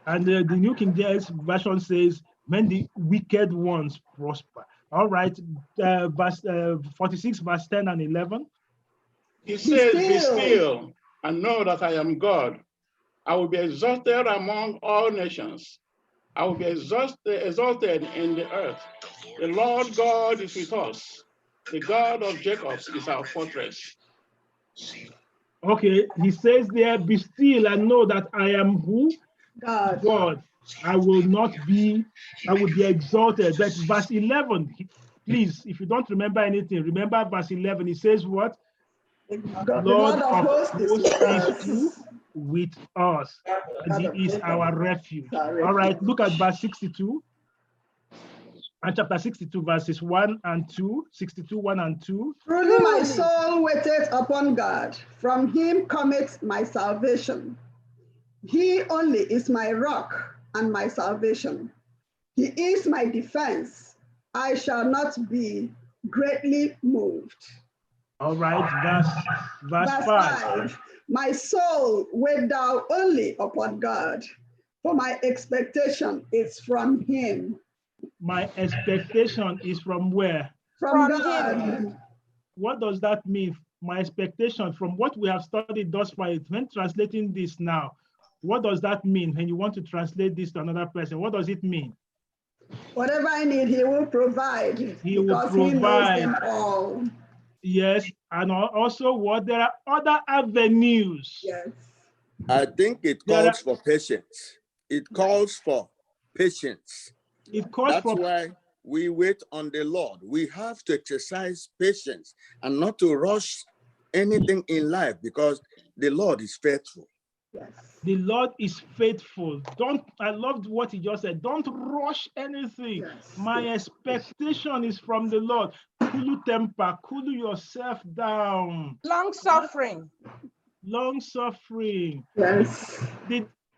And the New King James Version says, when the wicked ones prosper. All right, verse 46, verse 10 and 11. He says, be still and know that I am God. I will be exalted among all nations. I will be exalted in the earth. The Lord God is with us. The God of Jacob is our fortress. Okay, he says there, be still and know that I am who? God. God. I will be exalted. But verse 11, please, if you don't remember anything, remember verse 11, he says what? God, the Lord Lord of hosts is with us. who? With us. And God he of is Jacob, our refuge. our All right, refuge. look at verse 62. And chapter 62, verses 1 and 2. 62, 1 and 2. Truly my soul waiteth upon God. From him cometh my salvation. He only is my rock and my salvation. He is my defense. I shall not be greatly moved. All right, verse 5. My soul wait thou only upon God, for my expectation is from him. My expectation is from where? From God. What does that mean? My expectation from what we have studied thus far, when translating this now, what does that mean when you want to translate this to another person? What does it mean? Whatever I need, he will provide. He will provide. He knows them all. Yes, and also what? There are other avenues. Yes. I think it calls for patience. It calls for patience. It calls That's why we wait on the Lord. We have to exercise patience and not to rush anything in life because the Lord is faithful. Yes. The Lord is faithful. I loved what he just said. Don't rush anything. Yes. My expectation is from the Lord. Cool temper, cool yourself down. Long suffering. Long suffering. Yes.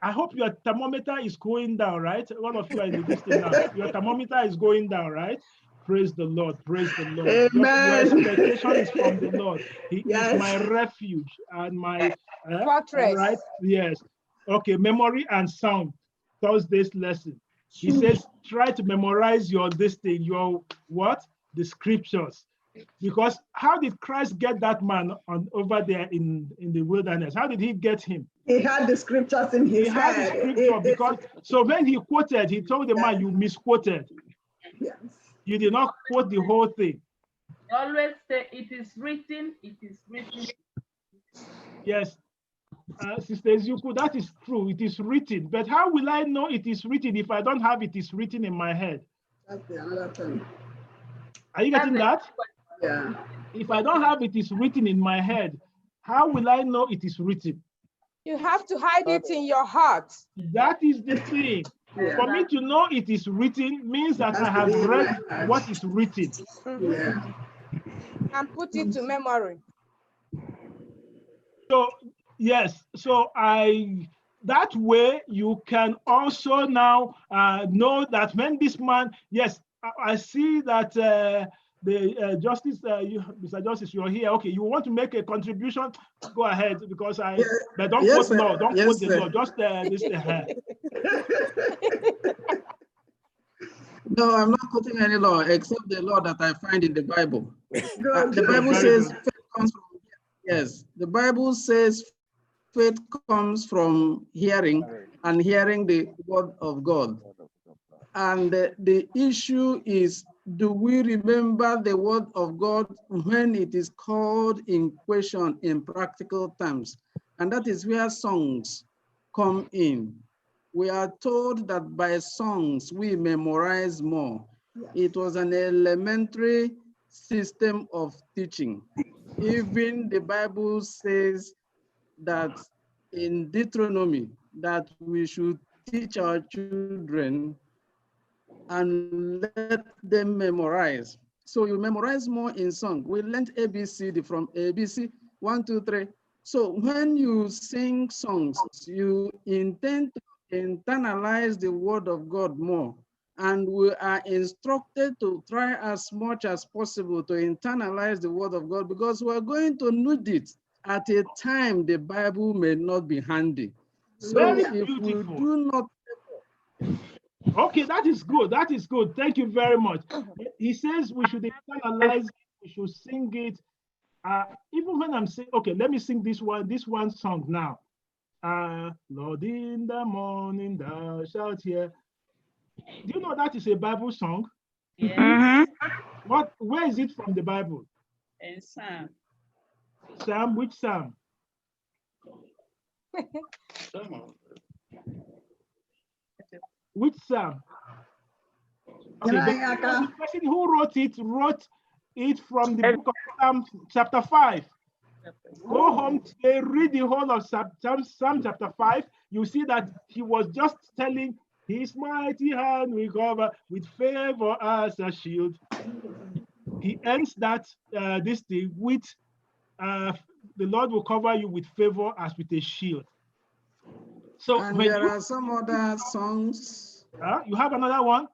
I hope your thermometer is going down, right? One of you are in the distance now. Your thermometer is going down, right? Praise the Lord. Praise the Lord. Amen. Your expectation is from the Lord. He Yes. is my refuge and my fortress. Right? Yes. Okay. Memory and sound. Thursday's lesson. He says, try to memorize your what? The scriptures. Because how did Christ get that man over there in the wilderness? How did he get him? He had the scriptures in his head. He had the scripture because, so when he quoted, he told the man, you misquoted. Yes. You did not quote the whole thing. Always say, it is written, it is written. Yes. Sister Ezuku, that is true. It is written. But how will I know it is written if I don't have it is written in my head? That's the another thing. Are you getting that? Yeah. If I don't have it is written in my head, how will I know it is written? You have to hide it in your heart. That is the thing. Yeah. For me to know it is written means that I have read what is written. Yeah. And put it to memory. So, yes, so that way you can also now know that when this man, yes, I see that the Justice, Mr. Justice, you're here. Okay, you want to make a contribution? Go ahead, because but don't quote law, don't quote the law, just this. No, I'm not quoting any law except the law that I find in the Bible. The Bible says faith comes from, yes, the Bible says faith comes from hearing and hearing the word of God. And the issue is, do we remember the word of God when it is called in question in practical terms? And that is where songs come in. We are told that by songs we memorize more. It was an elementary system of teaching. Even the Bible says that in Deuteronomy that we should teach our children and let them memorize. So you memorize more in song. We learned ABCD from ABC, 1, 2, 3. So when you sing songs, you intend to internalize the word of God more. And we are instructed to try as much as possible to internalize the word of God because we are going to need it at a time the Bible may not be handy. So if we do not. Okay, that is good. That is good. Thank you very much. He says we should internalize, we should sing it even when I'm saying, okay, let me sing this one song now. Lord, in the morning thou shalt hear. Do you know that is a Bible song? Yeah. Where is it from the Bible? And Psalm. Psalm, which Psalm? Which Psalm? Okay, the person who wrote it from the book of Psalm chapter 5. Go home today, read the whole of Psalm chapter 5. You see that he was just telling his mighty hand will cover with favor as a shield. He ends that this thing with the Lord will cover you with favor as with a shield. So and there are some other songs. You have another one?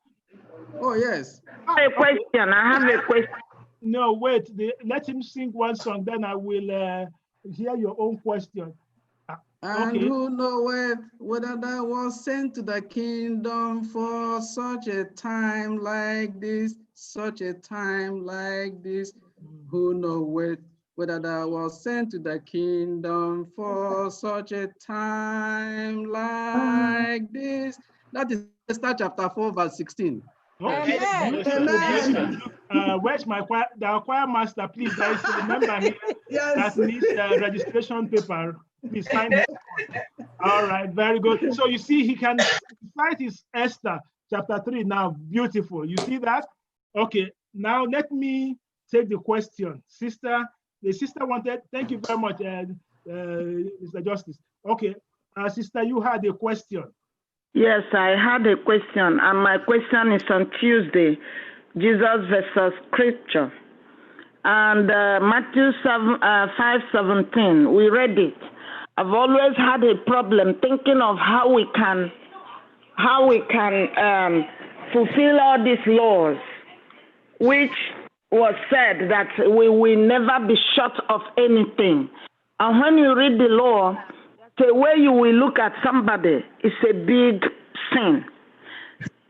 Oh, yes. I have a question. I have a question. No, wait. Let him sing one song, then I will hear your own question. And who knoweth whether thou was sent to the kingdom for such a time like this, such a time like this? Who knoweth whether thou was sent to the kingdom for such a time like this? That is Esther chapter 4, verse 16. Amen. Where's my choir master? Please, there is a member here that needs registration paper. Please sign it. All right, very good. So you see, he can cite his Esther chapter 3 now. Beautiful. You see that? Okay, now let me take the question. The sister wanted, thank you very much, Mr. Justice. Okay, sister, you had a question. Yes, I had a question, and my question is on Tuesday, Jesus versus Scripture. And Matthew 5:17, we read it. I've always had a problem thinking of how we can fulfill all these laws, which was said that we will never be short of anything. And when you read the law, the way you will look at somebody is a big sin.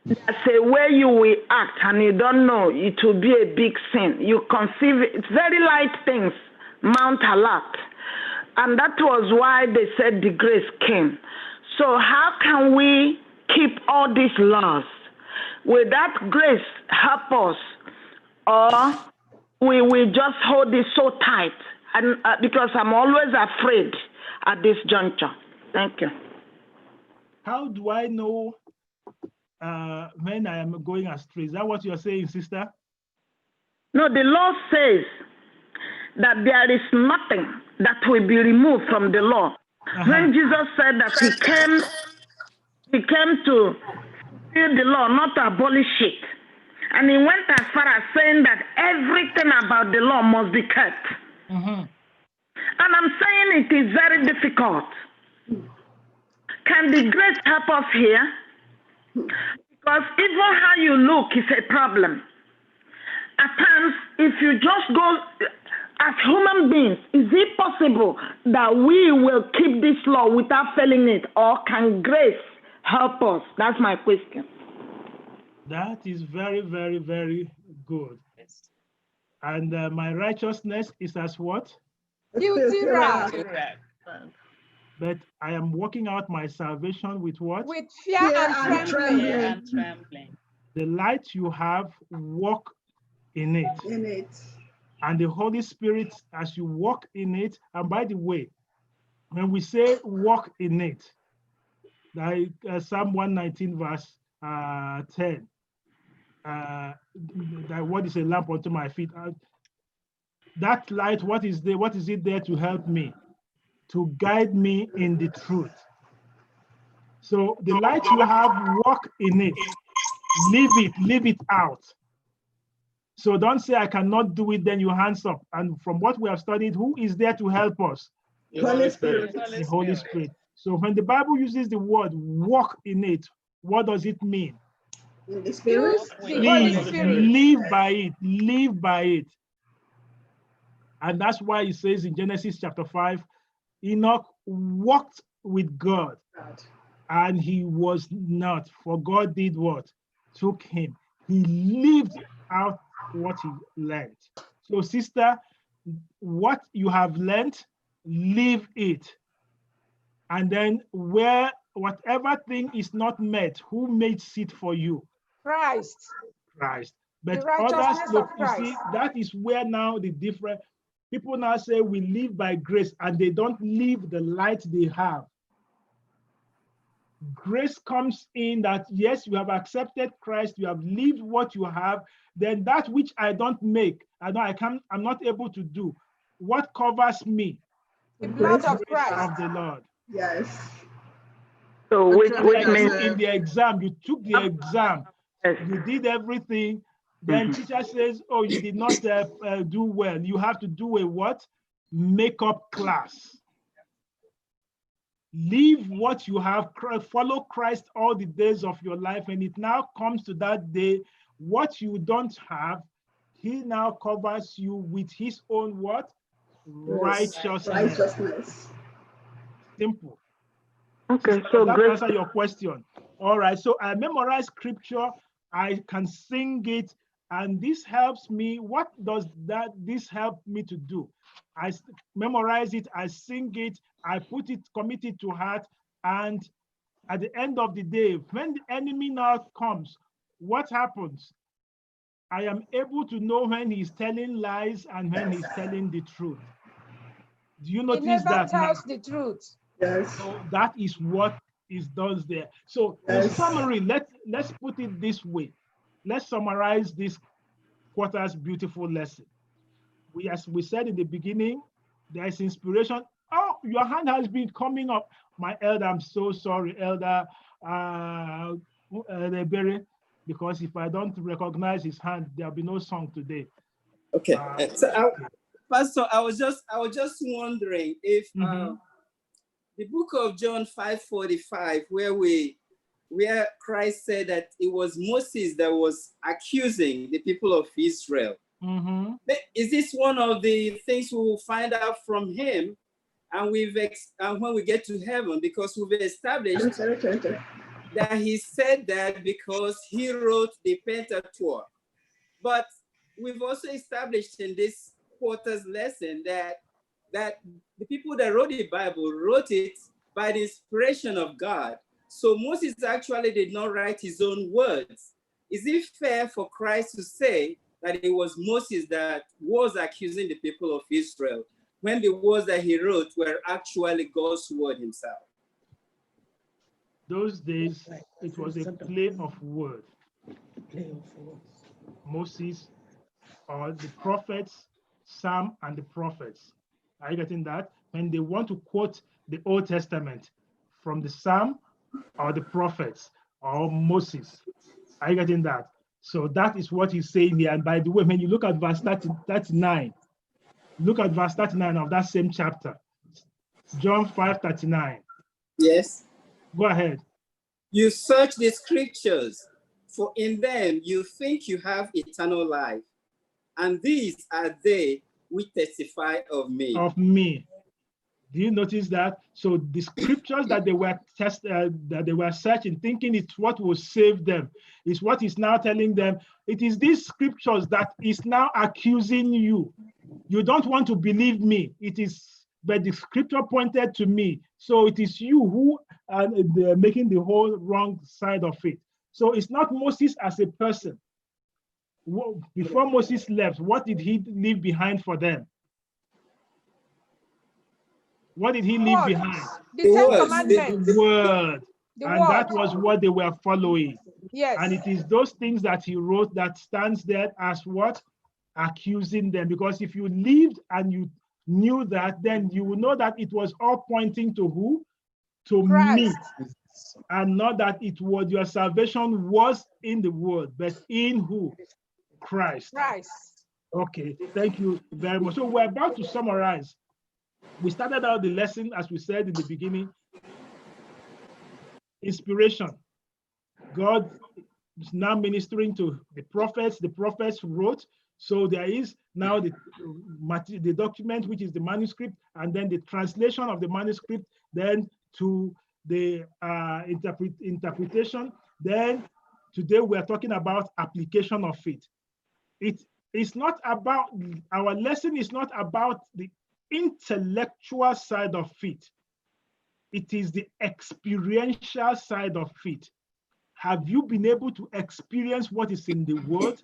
That's a way you will act and you don't know, it will be a big sin. You conceive it, it's very light things, mount a lot. And that was why they said the grace came. So how can we keep all these laws? Will that grace help us? Or we will just hold it so tight? And because I'm always afraid at this juncture. Thank you. How do I know when I am going astray? Is that what you're saying, sister? No, the law says that there is nothing that will be removed from the law. When Jesus said that he came to fulfill the law, not to abolish it. And he went as far as saying that everything about the law must be kept. And I'm saying it is very difficult. Can the grace help us here? Because even how you look is a problem. At times, if you just go as human beings, is it possible that we will keep this law without failing it? Or can grace help us? That's my question. That is very, very, very good. And my righteousness is as what? Guilty wrath. But I am working out my salvation with what? With fear and trembling. The light you have, walk in it. And the Holy Spirit, as you walk in it, and by the way, when we say walk in it, like Psalm 119 verse 10, that what is a lamp unto my feet? That light, what is it there to help me? To guide me in the truth. So the light you have, walk in it. Leave it out. So don't say I cannot do it, then you hands up. And from what we have studied, who is there to help us? The Holy Spirit. The Holy Spirit. So when the Bible uses the word walk in it, what does it mean? In the Spirit. Live by it. Live by it. And that's why it says in Genesis chapter 5, Enoch walked with God and he was not, for God did what? Took him. He lived out what he learned. So sister, what you have learned, leave it. And then whatever thing is not met, who makes it for you? Christ. Christ. But The righteousness others, look, of you Christ. see, that is where now the different people now say we live by grace, and they don't live the light they have. Grace comes in that, yes, you have accepted Christ, you have lived what you have, then that which I don't make, I'm not able to do, what covers me? The blood of Grace Christ. of the Lord. Yes. So which Like means in the exam, you took the exam, you did everything, then teacher says, oh, you did not do well. You have to do a what? Makeup class. Leave what you have, follow Christ all the days of your life, and it now comes to that day, what you don't have, he now covers you with his own what? Righteousness. Righteousness. Simple. Okay, Does so that grace. answer your question? All right, so I memorize scripture, I can sing it, and this helps me. What does this help me to do? I memorize it, I sing it, I put it, commit it to heart, and at the end of the day, when the enemy now comes, what happens? I am able to know when he's telling lies and when he's telling the truth. Do you notice He never that now? tells the truth. Yes. So that is what is done there. So in summary, let's put it this way. Let's summarize this quarter's beautiful lesson. As we said in the beginning, there is inspiration. Oh, your hand has been coming up. My elder, I'm so sorry, Elder Berry, because if I don't recognize his hand, there'll be no song today. Okay. Pastor, I was just wondering if the book of John 5:45, where Christ said that it was Moses that was accusing the people of Israel. Is this one of the things we will find out from him, and when we get to heaven, because we've established that he said that because he wrote the Pentateuch. But we've also established in this quarter's lesson that the people that wrote the Bible wrote it by the inspiration of God. So Moses actually did not write his own words. Is it fair for Christ to say that it was Moses that was accusing the people of Israel when the words that he wrote were actually God's word himself? Those days, it was a play of words. Moses, or the prophets, Sam and the prophets. Are you getting that? When they want to quote the Old Testament from the Psalm or the prophets or Moses. Are you getting that? So that is what he's saying here. And by the way, when you look at verse 39, look at verse 39 of that same chapter, John 5:39. Yes. Go ahead. You search the scriptures, for in them you think you have eternal life, and these are they which testify of me. Of me. Do you notice that? So the scriptures that they were searching, thinking it's what will save them, is what is now telling them. It is these scriptures that is now accusing you. You don't want to believe me. It is, but the scripture pointed to me. So it is you who are making the whole wrong side of it. So it's not Moses as a person. Before Moses left, what did he leave behind for them? What did he leave behind? The Ten Commandments. The word. And that was what they were following. Yes. And it is those things that he wrote that stands there as what? Accusing them. Because if you lived and you knew that, then you will know that it was all pointing to who? To me. And not that it was your salvation was in the word, but in who? Christ. Christ. Okay, thank you very much. So we're about to summarize. We started out the lesson, as we said in the beginning, inspiration. God is now ministering to the prophets wrote. So there is now the document, which is the manuscript, and then the translation of the manuscript, then to the interpretation. Then today we are talking about application of it. it's not about, our lesson is not about the intellectual side of faith. It is the experiential side of faith. Have you been able to experience what is in the word?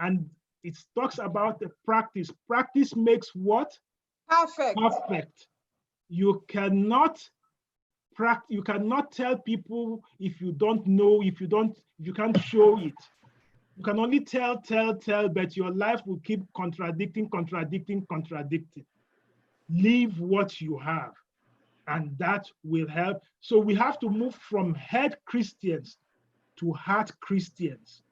And it talks about the practice. Practice makes what? Perfect. Perfect. You cannot tell people if you don't know, if you can't show it. You can only tell, but your life will keep contradicting. Leave what you have, and that will help. So we have to move from head Christians to heart Christians.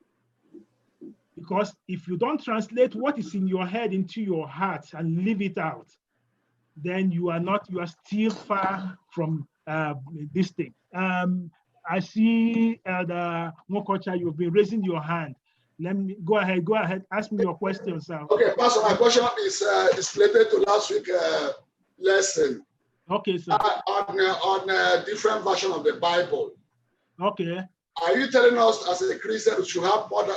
Because if you don't translate what is in your head into your heart and leave it out, then you are still far from this thing. I see Mokocha, you've been raising your hand. Let me go ahead, ask me your question, sir. Okay, Pastor, my question is related to last week's lesson. Okay, sir. On a different version of the Bible. Okay. Are you telling us as a Christian we should have more than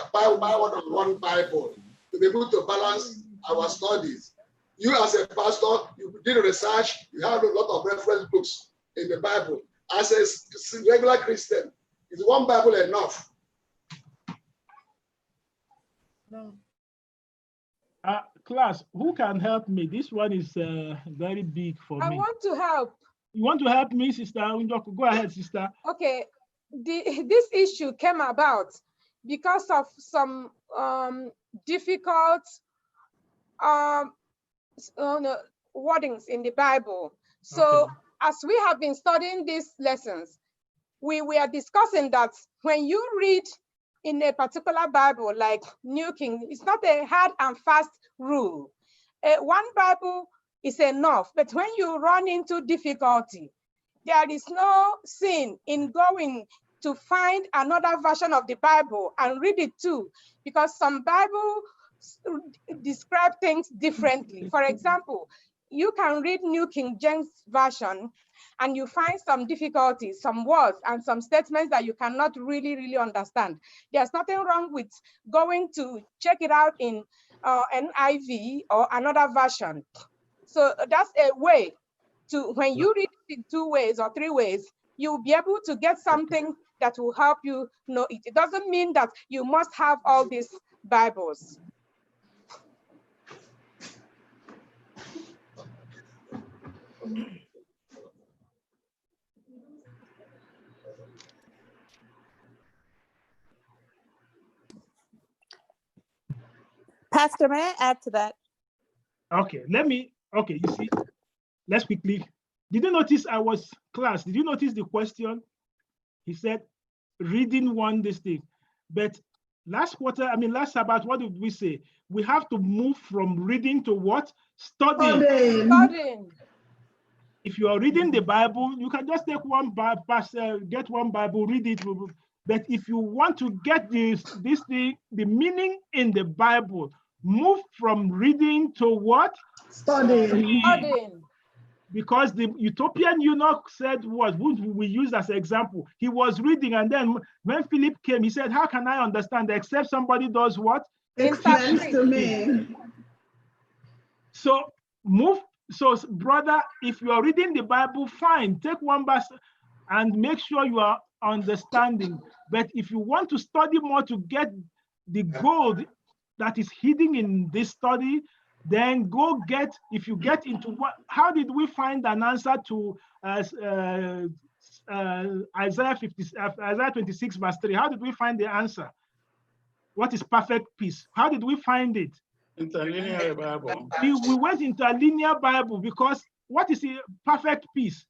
one Bible to be able to balance our studies? You as a pastor, you did research, you have a lot of reference books in the Bible. As a regular Christian, is one Bible enough? No. Class, who can help me? This one is very big for me. I want to help. You want to help me, Sister Unjoku? Go ahead, sister. Okay, this issue came about because of some difficult wordings in the Bible. So okay, as we have been studying these lessons, we were discussing that when you read in a particular Bible, like New King, it's not a hard and fast rule. One Bible is enough, but when you run into difficulty, there is no sin in going to find another version of the Bible and read it too, because some Bibles describe things differently. For example, you can read New King James Version and you find some difficulties, some words and some statements that you cannot really understand. There's nothing wrong with going to check it out in NIV or another version. So that's a way to, when you read it 2 ways or 3 ways, you'll be able to get something that will help you know it. It doesn't mean that you must have all these Bibles. Pastor, may I add to that? Okay, you see, let's quickly. Did you notice did you notice the question? He said, reading one this thing. But last Sabbath, what did we say? We have to move from reading to what? Studying. Studying. If you are reading the Bible, you can just take one Bible, get one Bible, read it. But if you want to get this thing, the meaning in the Bible, move from reading to what? Studying. Because the Ethiopian eunuch said, what we use as an example, he was reading, and then when Philip came, he said, how can I understand except somebody does what? Explains to me. So brother, if you are reading the Bible, fine, take one verse and make sure you are understanding. But if you want to study more to get the gold that is hidden in this study, then go get, if you get into what, how did we find an answer to Isaiah 26 verse 3? How did we find the answer? What is perfect peace? How did we find it? Interlinear Bible. We went into a linear Bible, because what is the perfect peace?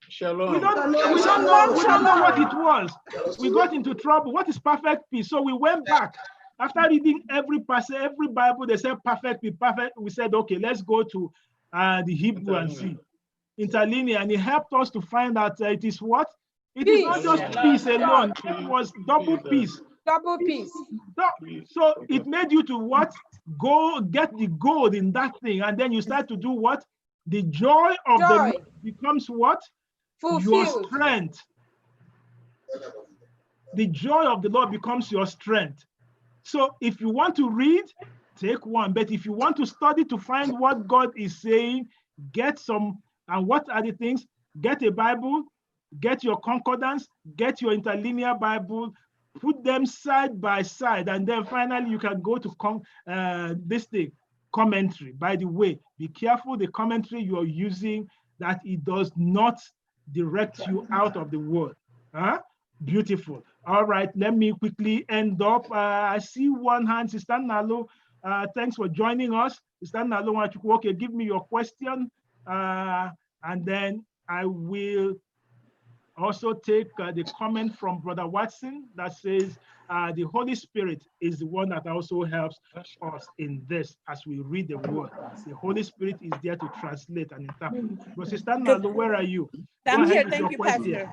Shalom. We don't know what it was. We got into trouble. What is perfect peace? So we went back. After reading every passage, every Bible, they said perfect, be perfect. We said, okay, let's go to the Hebrew and see. Interlinear, and it helped us to find out it is what? It is not just peace alone. It was double peace. Double peace. So it made you to what? Go get the gold in that thing, and then you start to do what? The joy of the Lord becomes what? Fulfilled. Your strength. The joy of the Lord becomes your strength. So if you want to read, take one. But if you want to study to find what God is saying, get some, and what are the things? Get a Bible, get your concordance, get your interlinear Bible, put them side by side, and then finally you can go to this thing, commentary. By the way, be careful the commentary you are using, that it does not direct you out of the word. Huh? Beautiful. All right, let me quickly end up. I see one hand, Sister Nalo. Thanks for joining us. Sister Nalo, okay, give me your question, and then I will also take the comment from Brother Watson that says the Holy Spirit is the one that also helps us in this as we read the word. The Holy Spirit is there to translate and interpret. But Sister Nalo, where are you? I'm here. Thank you, Pastor. Yes.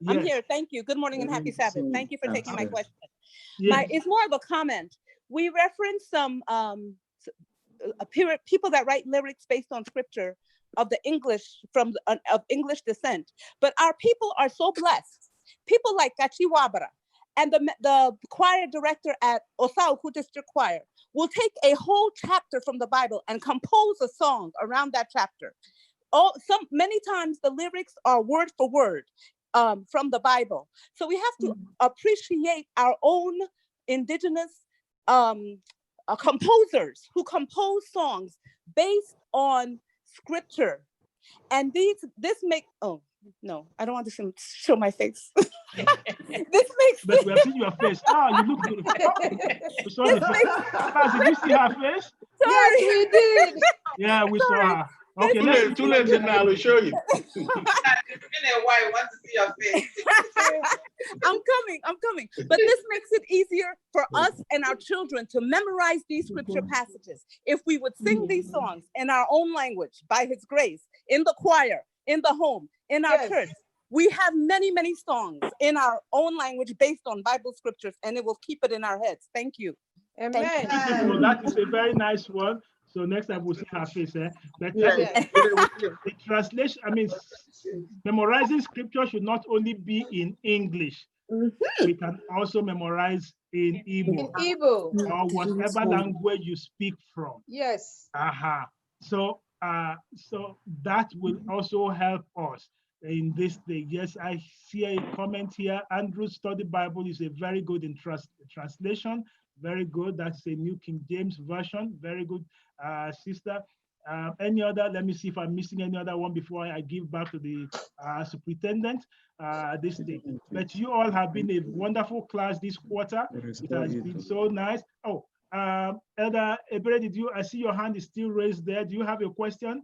I'm here. Thank you. Good morning and happy Sabbath. Thank you for taking my question. Yes. It's more of a comment. We reference some people that write lyrics based on scripture of the English of English descent, but our people are so blessed. People like Gachiwabara and the choir director at Osauku District Choir will take a whole chapter from the Bible and compose a song around that chapter. Many times the lyrics are word for word from the Bible. So we have to appreciate our own indigenous composers who compose songs based on scripture. And this makes, oh no, I don't want to show my face. This makes But we have seen your face. You look beautiful. Oh, sorry. Did you see her face? Yes, we did. Yeah, we saw her. Okay, too late now. I'll show you. It's been a while. I want to see your face. I'm coming. But this makes it easier for us and our children to memorize these scripture passages. If we would sing these songs in our own language, by His grace, in the choir, in the home, in our church, we have many, many songs in our own language based on Bible scriptures, and it will keep it in our heads. Thank you. Amen. Beautiful. That is a very nice one. So next time we'll see her face. But the translation, I mean, memorizing scripture should not only be in English. We can also memorize in Igbo, or whatever language you speak from. Yes. So that will also help us in this day. Yes, I see a comment here. Andrew's Study Bible is a very good in translation. Very good. That's a New King James Version. Very good, sister. Any other? Let me see if I'm missing any other one before I give back to the superintendent this day. But you all have been a wonderful class this quarter. It has been so nice. Oh, Elder Ebere, I see your hand is still raised there. Do you have a question?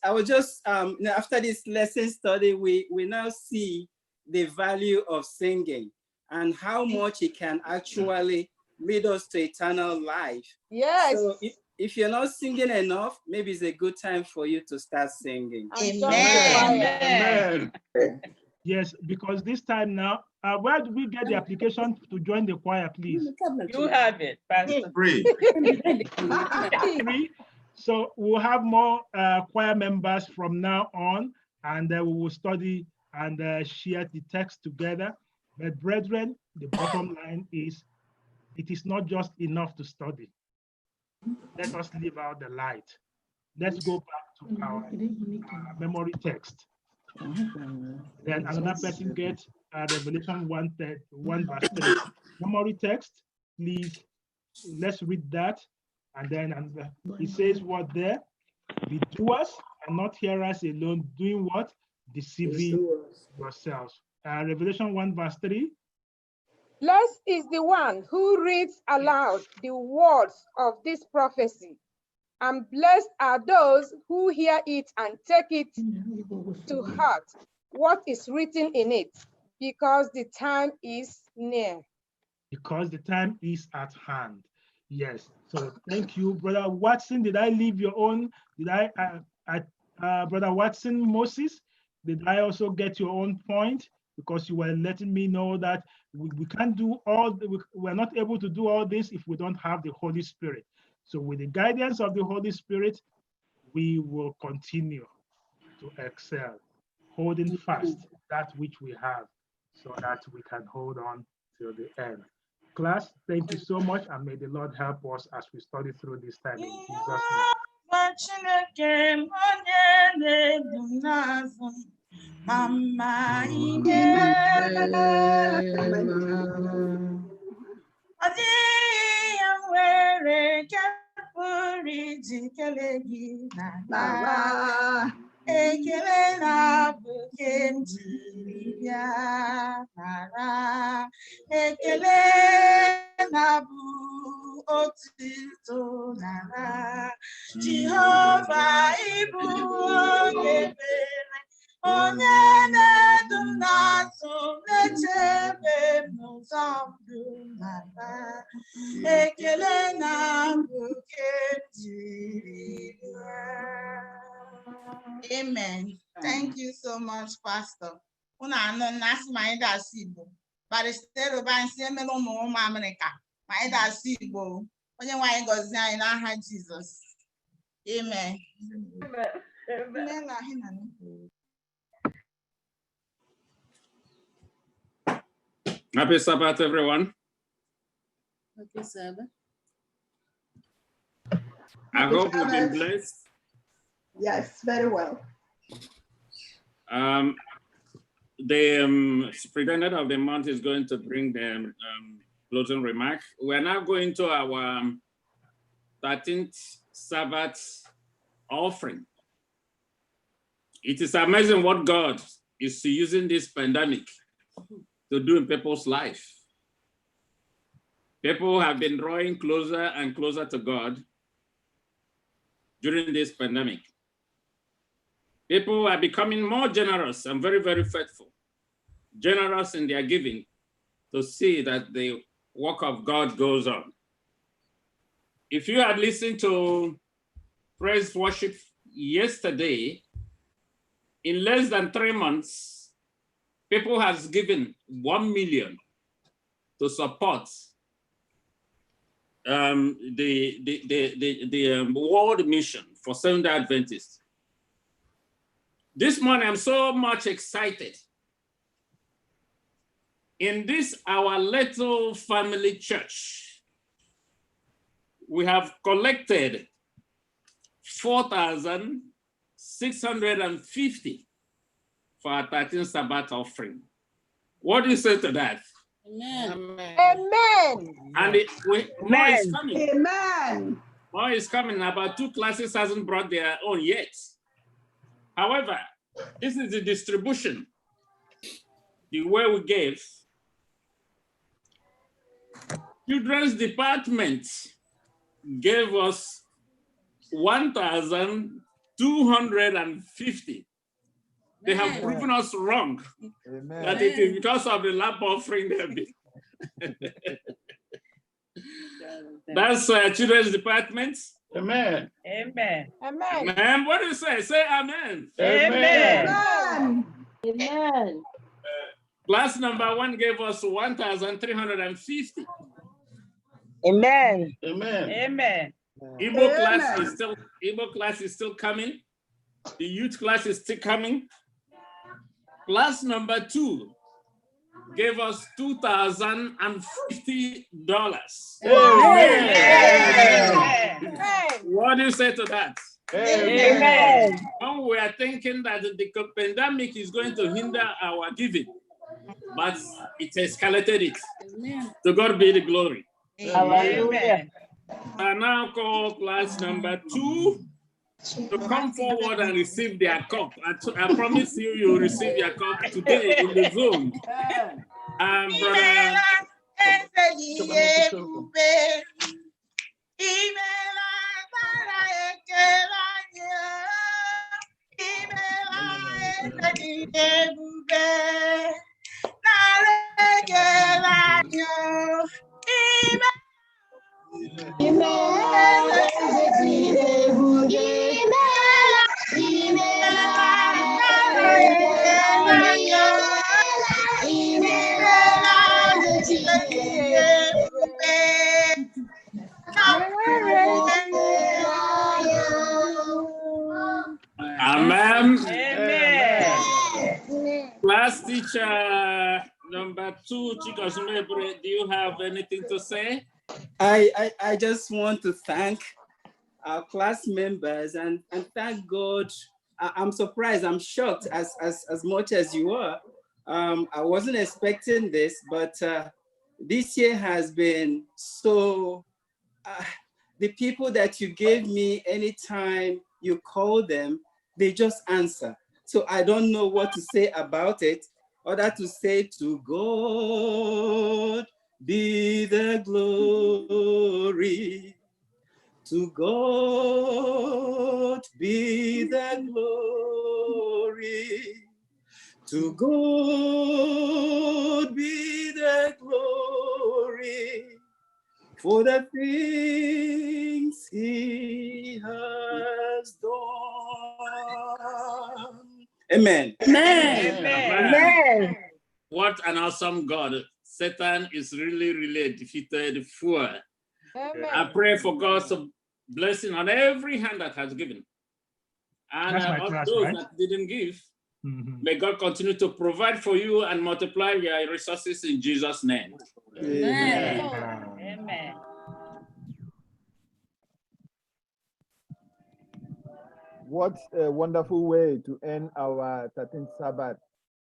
I was just, after this lesson study, we now see the value of singing and how much it can actually lead us to eternal life. Yes. So if you're not singing enough, maybe it's a good time for you to start singing. Amen. Yes, because this time now, where do we get the application to join the choir, please? You have it, Pastor. Free. Free. So we'll have more choir members from now on, and we will study and share the text together. But brethren, the bottom line is, it is not just enough to study. Let us live out the light. Let's go back to our memory text. Then another person gets Revelation 1 verse 3. Memory text, please, let's read that. And then it says what there? Be doers and not hearers alone, doing what? Deceiving yourselves. Revelation 1 verse 3. Blessed is the one who reads aloud the words of this prophecy, and blessed are those who hear it and take it to heart what is written in it, because the time is near. Because the time is at hand. Yes. So thank you, Brother Watson. Did I leave your own? Did Brother Watson, Moses, did I also get your own point? Because you were letting me know that we can't do we're not able to do all this if we don't have the Holy Spirit. So with the guidance of the Holy Spirit, we will continue to excel, holding fast that which we have so that we can hold on till the end. Class, thank you so much, and may the Lord help us as we study through this time in Jesus' Ekele na bukem jibia nara. Ekele na bu otito nara. Jehovah ibu ongebere. Onye na-edum n'azụ na-echebe m n'ụzọ ndụ nara. Ekele na bukem jibia. Amen. Thank you so much, Pastor. Una no nasi maida sibo. Baristero ba nsi emelo mo ma America. Maida sibo. Onye nwa anyị gozi anyị n'aha Jesus. Amen. Happy Sabbath, everyone. Happy Sabbath. I hope you've been blessed. Yes, very well. The superintendent of the month is going to bring the closing remark. We're now going to our 13th Sabbath offering. It is amazing what God is using this pandemic to do in people's life. People have been drawing closer and closer to God during this pandemic. People are becoming more generous and very, very faithful, generous in their giving to see that the work of God goes on. If you had listened to praise worship yesterday, in less than 3 months, people has given 1 million to support the world mission for Seventh-day Adventists. This morning, I'm so much excited. In this, our little family church, we have collected 4,650 for our 13th Sabbath offering. What do you say to that? Amen. Amen. And more is coming. Amen. More is coming. About 2 classes hasn't brought their own yet. However, this is the distribution, the way we gave. Children's department gave us 1,250. They have proven us wrong. Amen. That it is because of the lamp offering there. That's children's department. Amen. Amen. Amen. Amen. What do you say? Say amen. Amen. Amen. Amen. Class number 1 gave us 1,350. Amen. Amen. Amen. Igbo class is still coming. The youth class is still coming. Class number 2 gave us $2,050. Amen. What do you say to that? Amen. When we are thinking that the pandemic is going to hinder our giving, but it escalated it. To God be the glory. Amen. I now call class number 2 to come forward and receive their cup. I promise you, you'll receive your cup today in the Zoom. Brother. Amen. Amen. Class teacher Number 2, Chikasumebre, do you have anything to say? I just want to thank our class members and thank God. I'm surprised, I'm shocked as much as you are. I wasn't expecting this, but this year has been so, the people that you gave me anytime you call them, they just answer. So I don't know what to say about it, other to say to God be the glory. To God be the glory. To God be the glory for the things he has done. Amen. Amen. What an awesome God. Satan is really defeated fool. I pray for God's blessing on every hand that has given. And That's my all class, those right? that didn't give, may God continue to provide for you and multiply your resources in Jesus' name. Amen. Amen. What a wonderful way to end our 13th Sabbath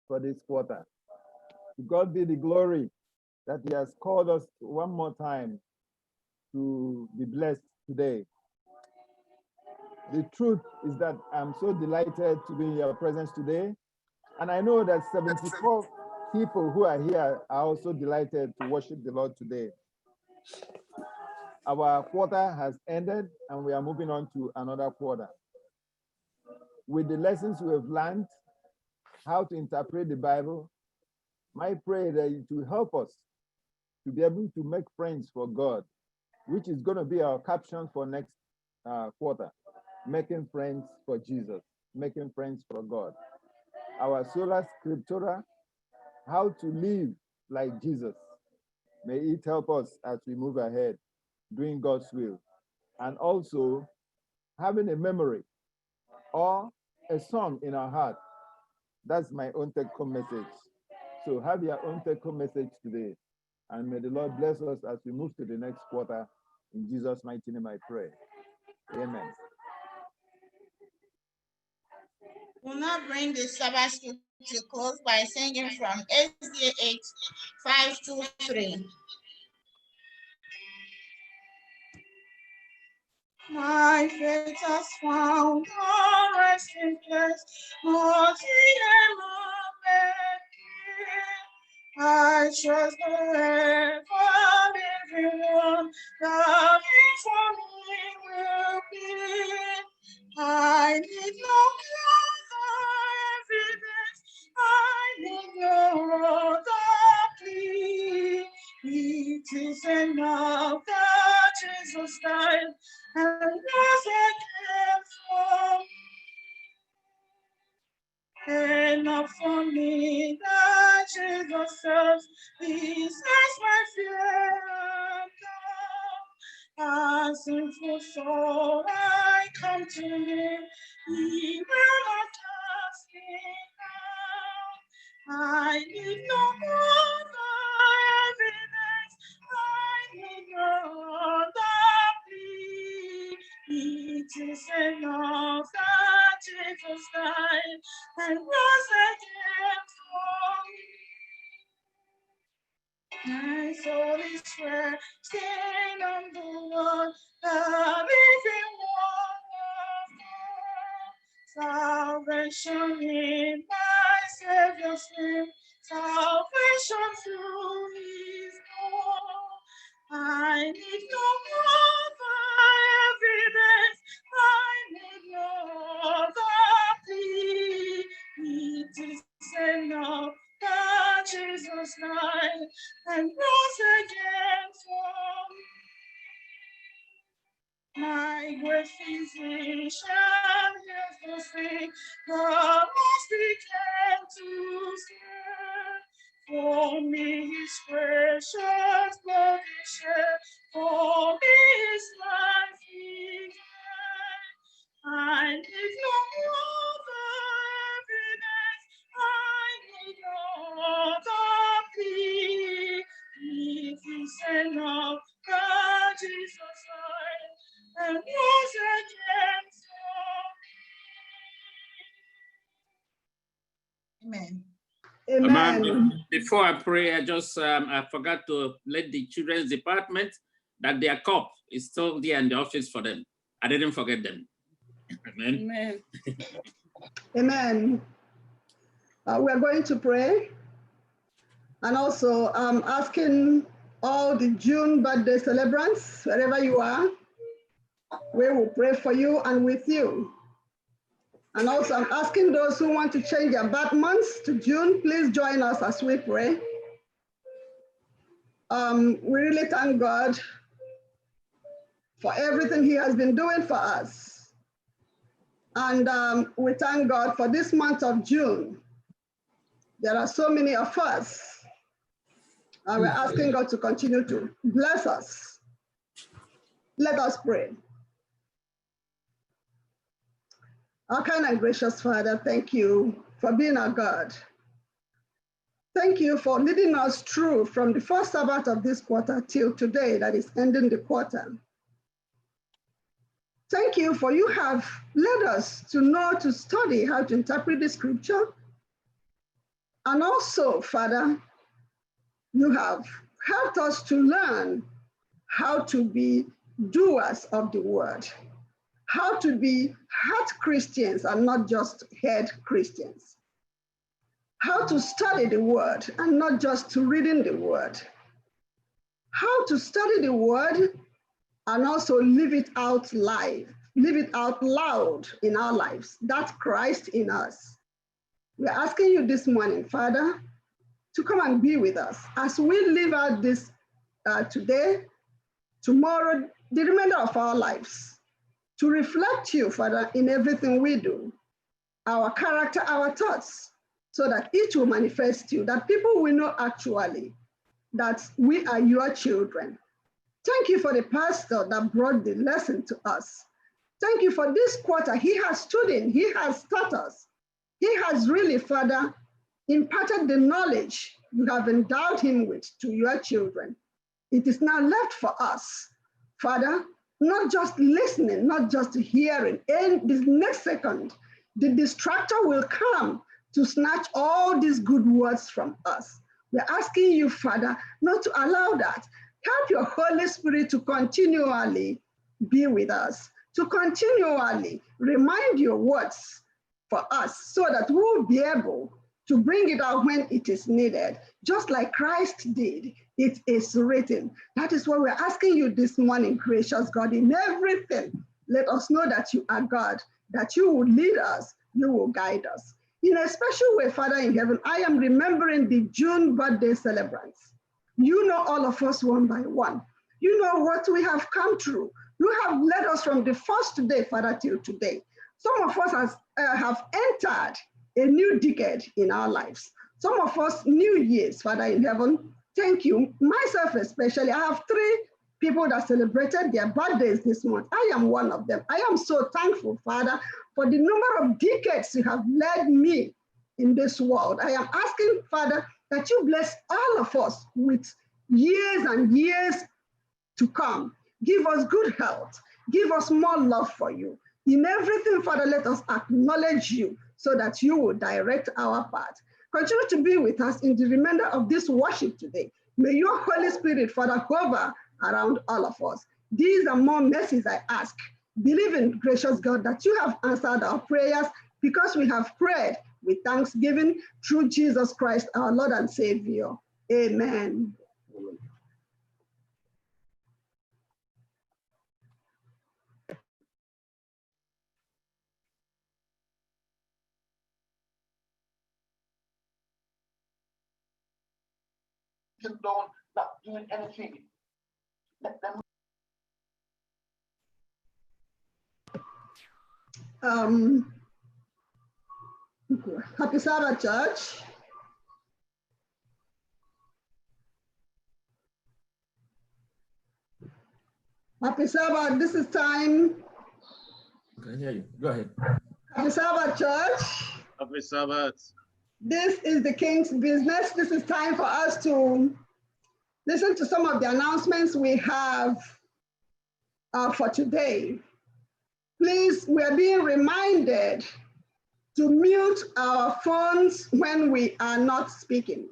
for this quarter. To God be the glory that he has called us one more time to be blessed today. The truth is that I'm so delighted to be in your presence today. And I know that 74 people who are here are also delighted to worship the Lord today. Our quarter has ended and we are moving on to another quarter. With the lessons we have learned, how to interpret the Bible, my prayer that it will help us to be able to make friends for God, which is going to be our caption for next quarter. Making friends for Jesus, making friends for God. Our sola scriptura, how to live like Jesus. May it help us as we move ahead, doing God's will. And also having a memory or a song in our heart. That's my own take-home message. So have your own take-home message today. And may the Lord bless us as we move to the next quarter. In Jesus' mighty name I pray. Amen. We'll now bring the Sabbath school to close by singing from SDA 8, 523. My faith has found a resting place, not in I trust the ever living one, the victory will be. I need no other evidence, I need no other plea. It is enough that Jesus died and rose again for me. Enough for me that Jesus serves, He sets my fear down. A sinful soul, I come to Him, He will not cast me down. I need no other evidence, I need no other plea. It is enough that Jesus died and rose again for me. My soul is resting on the Lord, the living one of God. Salvation in my Savior's name, salvation through His blood. I need no other evidence, I need no other plea. It is enough that Jesus died and rose again for me. My great physician, hears the sick, the lost began to sing. For me His precious blood He shed, for me His life He gave. I need no other evidence, I need no other Amen. Amen. Before I pray, I forgot to let the children's department that their cup is still there in the office for them. I didn't forget them. Amen. Amen. Amen. We are going to pray. And also asking all the June birthday celebrants, wherever you are, we will pray for you and with you. And also I'm asking those who want to change their birth months to June, please join us as we pray. We really thank God for everything he has been doing for us. And we thank God for this month of June. There are so many of us. And we're asking God to continue to bless us. Let us pray. Our kind and gracious Father, thank you for being our God. Thank you for leading us through from the first Sabbath of this quarter till today that is ending the quarter. Thank you for you have led us to know to study how to interpret the scripture. And also, Father, you have helped us to learn how to be doers of the word, how to be heart Christians and not just head Christians, how to study the word and not just to reading the word, how to study the word and also live it out live, live it out loud in our lives. That's Christ in us. We're asking you this morning, Father, to come and be with us as we live out this today, tomorrow, the remainder of our lives, to reflect you, Father, in everything we do, our character, our thoughts, so that it will manifest you, that people will know actually that we are your children. Thank you for the pastor that brought the lesson to us. Thank you for this quarter. He has stood in, he has taught us. He has really, Father, imparted the knowledge you have endowed him with to your children. It is now left for us, Father, not just listening, not just hearing. In this next second, the distractor will come to snatch all these good words from us. We're asking you, Father, not to allow that. Help your Holy Spirit to continually be with us, to continually remind your words for us so that we'll be able to bring it out when it is needed, just like Christ did. It is written. That is what we're asking you this morning, gracious God. In everything, let us know that you are God, that you will lead us, you will guide us. In a special way, Father in heaven, I am remembering the June birthday celebrants. You know all of us one by one. You know what we have come through. You have led us from the first day, Father, till today. Some of us have entered a new decade in our lives. Some of us new years, Father in heaven. Thank you. Myself especially, I have 3 people that celebrated their birthdays this month. I am one of them. I am so thankful, Father, for the number of decades you have led me in this world. I am asking, Father, that you bless all of us with years and years to come. Give us good health. Give us more love for you. In everything, Father, let us acknowledge you so that you will direct our path. Continue to be with us in the remainder of this worship today. May your Holy Spirit, Father, hover around all of us. These are more mercies I ask. Believing, gracious God, that you have answered our prayers because we have prayed with thanksgiving through Jesus Christ, our Lord and Savior. Amen. Don't stop doing anything. Let them. Happy Sabbath, church. Happy Sabbath. This is time. I can hear you. Go ahead. Happy Sabbath, church. Happy Sabbath. This is the King's business. This is time for us to listen to some of the announcements we have for today. Please, we are being reminded to mute our phones when we are not speaking.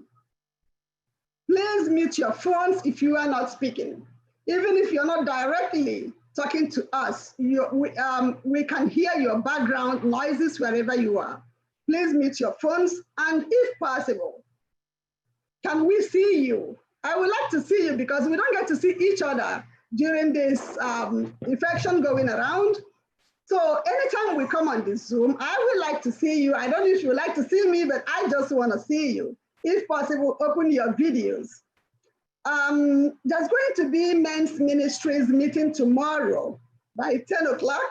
Please mute your phones if you are not speaking. Even if you're not directly talking to us, we can hear your background noises wherever you are. Please mute your phones, and if possible, can we see you? I would like to see you because we don't get to see each other during this infection going around. So anytime we come on this Zoom, I would like to see you. I don't know if you would like to see me, but I just want to see you. If possible, open your videos. There's going to be men's ministries meeting tomorrow by 10 o'clock.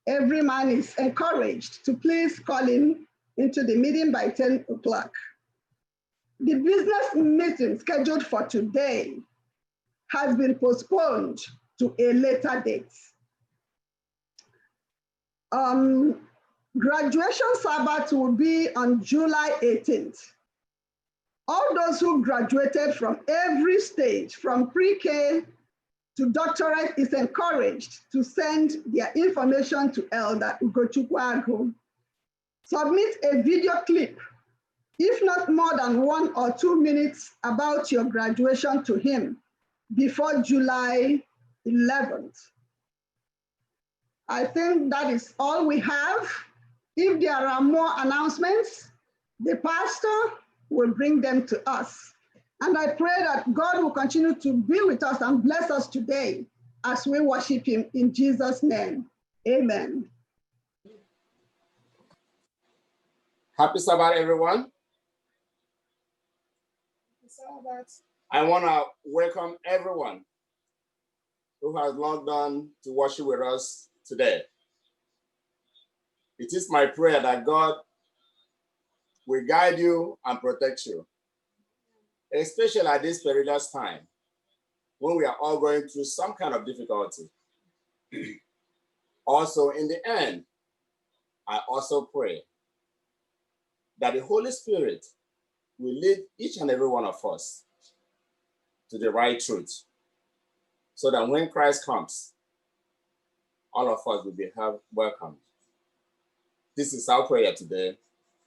Every man is encouraged to please call in into the meeting by 10 o'clock. The business meeting scheduled for today has been postponed to a later date. Graduation Sabbath will be on July 18th. All those who graduated from every stage, from pre-K to doctorate, is encouraged to send their information to Elder Ugochukwu. Submit a video clip, if not more than 1 or 2 minutes, about your graduation to him before July 11th. I think that is all we have. If there are more announcements, the pastor will bring them to us. And I pray that God will continue to be with us and bless us today as we worship him in Jesus' name. Amen. Happy Sabbath, everyone. Happy Sabbath. I want to welcome everyone who has logged on to worship with us today. It is my prayer that God will guide you and protect you, especially at this perilous time when we are all going through some kind of difficulty. Also, in the end, I also pray that the Holy Spirit will lead each and every one of us to the right truth, so that when Christ comes, all of us will be welcomed. This is our prayer today,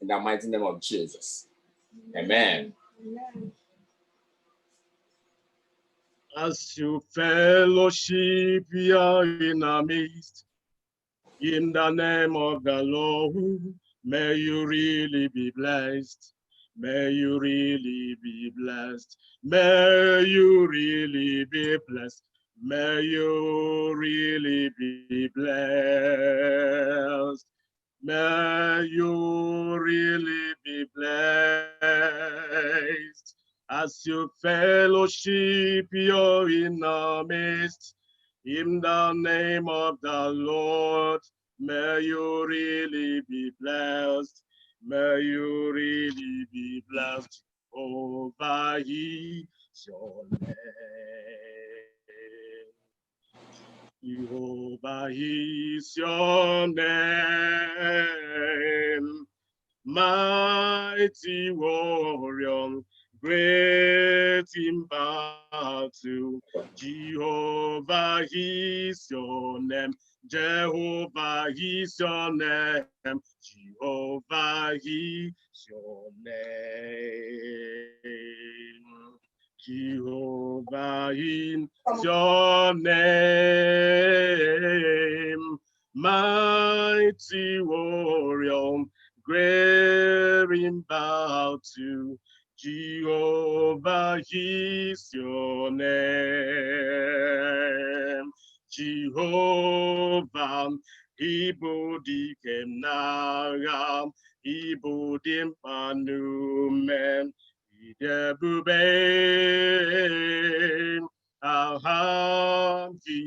in the mighty name of Jesus. Amen. Amen. As you fellowship here in our midst, in the name of the Lord, may you really be blessed. May you really be blessed. May you really be blessed. May you really be blessed. May you really be blessed. As you fellowship here in our midst, in the name of the Lord, may you really be blessed. May you really be blessed. Over is your name. Jehovah is your name. Mighty warrior, great in battle. Jehovah is your name. Jehovah is your name. Jehovah is your name. Jehovah is your name. Mighty warrior, great in battle. Jehovah is your name. Jehovah, Ibudikem Nagam, Ibudim Panumen, Idebube, Ahamki,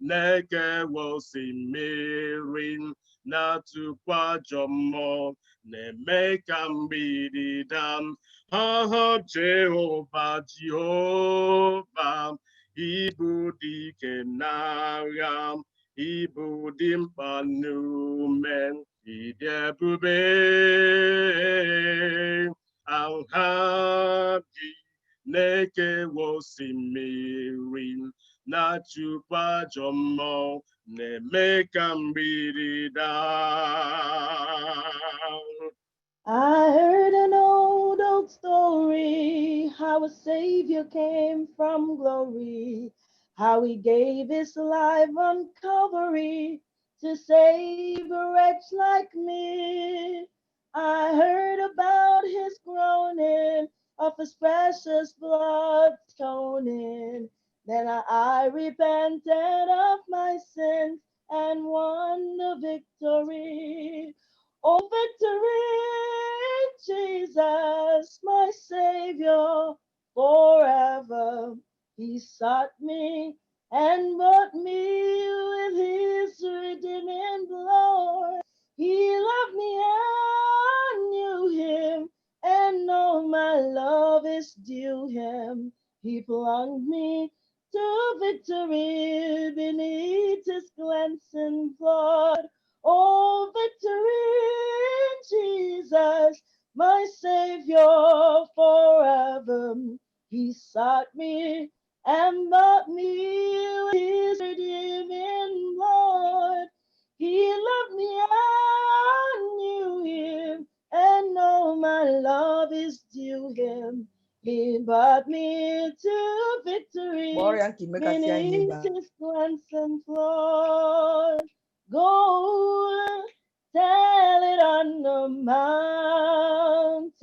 Neke was in Mirin, Natukwa Jomo, Nemekam Bididam, Jehovah, Jehovah, Ibudikem Nagam, Ibudim Panumen, Idebube, Alhaji, Neke Wosimirin, Nachupa Jomo, Nemekambirida. I heard an old story, how a Savior came from glory, how he gave his life on Calvary to save a wretch like me. I heard about his groaning, of his precious blood stoning. Then I repented of my sins and won the victory. Oh, victory, Jesus, my Savior, forever. He sought me and bought me with his redeeming blood. He loved me, I knew him, and all my love is due him. He plunged me to victory beneath his cleansing flood. Oh, victory, Jesus, my Savior forever. He sought me and bought me with his redeeming blood. He loved me, I knew him, and all my love is due him. He brought me to victory beneath his cleansing flood. Go tell it on the mountain,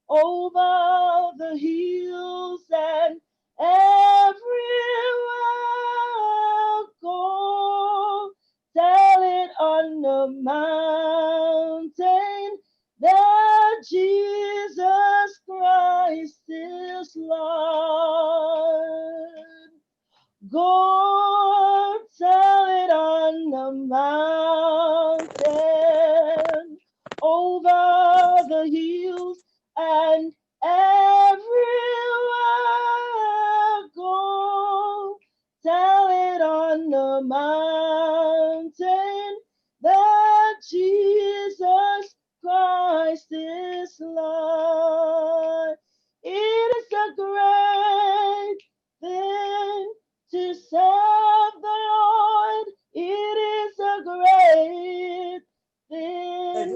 over the hills and everywhere. Go tell it on the mountain that Jesus Christ is Lord. Go tell it on the mountain, over the hills and everywhere. Go tell it on the mountain that Jesus Christ is Lord. It is a great thing to serve the Lord. It is a great thing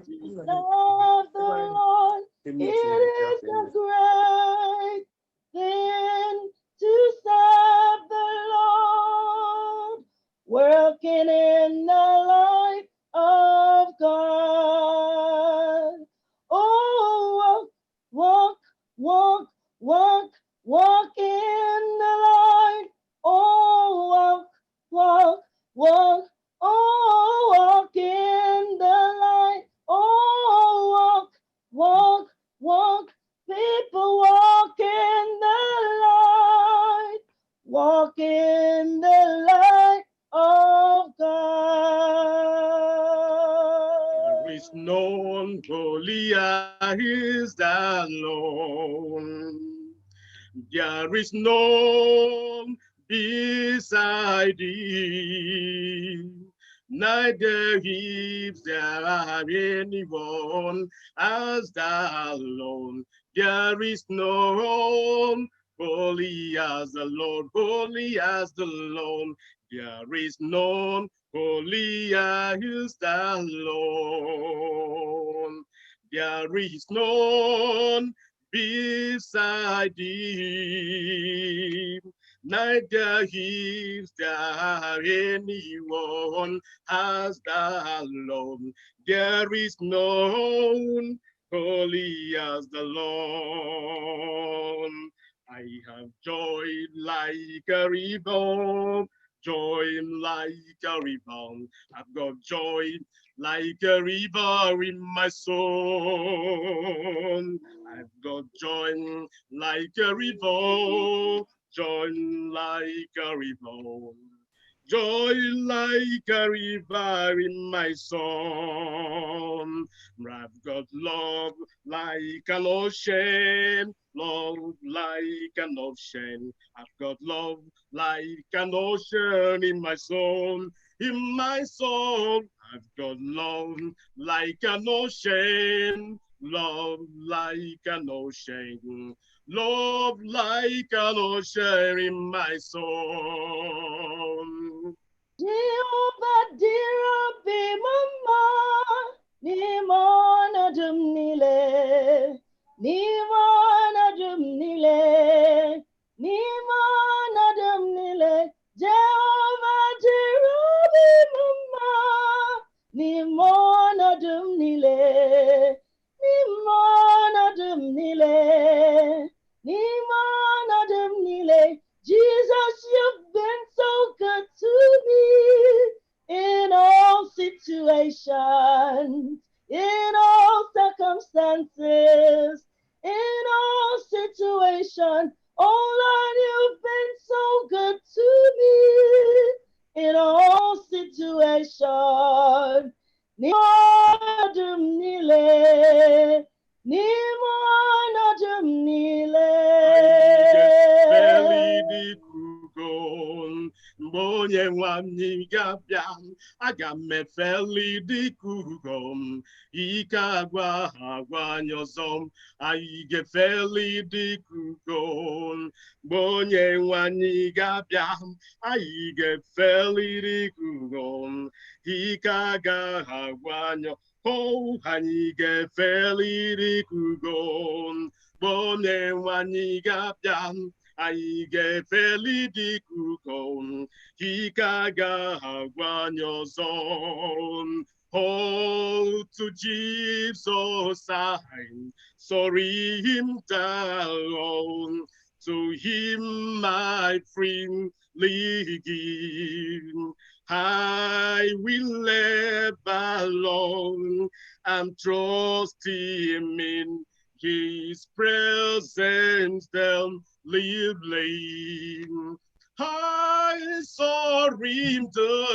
to serve the Lord. It is a great thing to serve the Lord. Working in the life of God. Oh, walk, walk, walk, walk in the light. Oh, walk, walk, walk, oh, walk in the light. Oh, walk, walk, walk, people walk in the light. Walk in the light of God. There is none holy as the Lord. There is none beside thee. Neither is there anyone as thou alone. There is none holy as the Lord, holy as the Lord. There is none holy as the Lord. There is none beside thee. Neither is there anyone as the Lord. There is none holy as the Lord. I have joy like a river, joy like a river. I've got joy like a river in my soul. I've got joy like a river, joy like a river. Joy like a river in my soul. I've got love like an ocean, love like an ocean. I've got love like an ocean in my soul. In my soul, I've got love like an ocean, love like an ocean. Love like an ocean in my soul. Jehovah, dear, be mama, situations, in all circumstances, in all situations. Oh Lord, you've been so good to me in all situations. Mbonye nwanyị ga-abịa, aga m efeli dịka ugo m, ike agwa agwa anyị ọzọ, anyị ga-efeli dịka ugo m. Mbonye nwanyị ga-abịa, anyị ga-efeli dịka ugo m, ike aga agwa anyị, oh, anyị ga-efeli dịka ugo m. Mbonye nwanyị ga-abịa, anyị ga-efeli dịka ugo, ike aga-agwa anyị ọzọ. Oh, to Jesus I sorry him down, to him my freely give. I will never alone and trust him in his presence then live lame. I surrender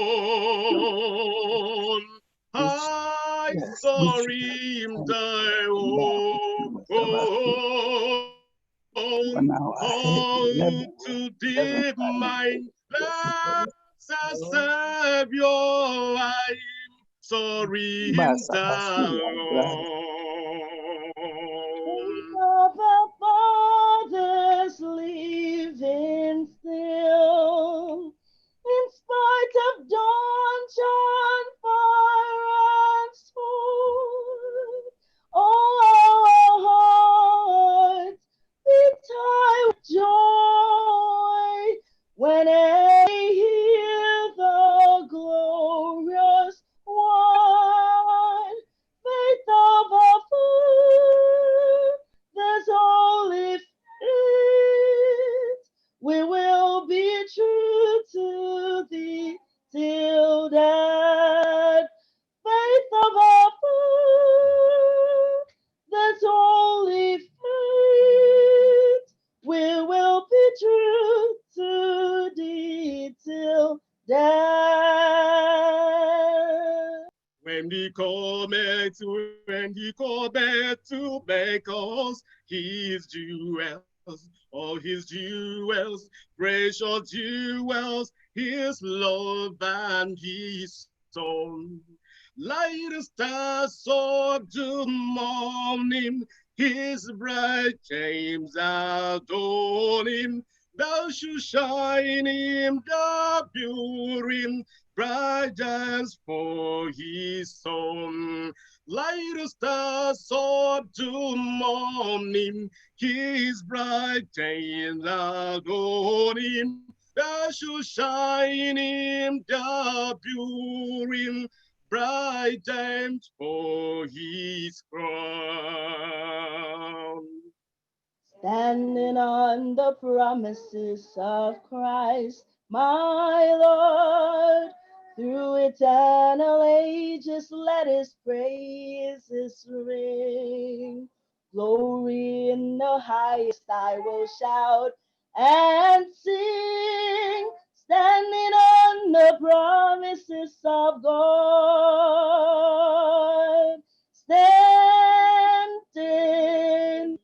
on. I surrender on to thee, my blessed Savior. I surrender of our fathers living still, in spite of dungeon, fire, and sword. Oh, our hearts beat high with joy when they hear the glorious one. Faith of our there's only faith. We will be true to thee till death. Faith of our there's only faith. We will be true to thee till death. When he cometh to make us his jewels, all his jewels, precious jewels, his love and his song. Light the stars of the morning, his bright james adorn him. Thou shalt shine him the beauty, bright as for his son. Light the stars of the morning, his bright james adorn him. Thou shalt shine him the beauty, bright james for his crown. Standing on the promises of Christ, my Lord, through eternal ages, let his praises ring. Glory in the highest I will shout and sing, standing on the promises of God. Standing,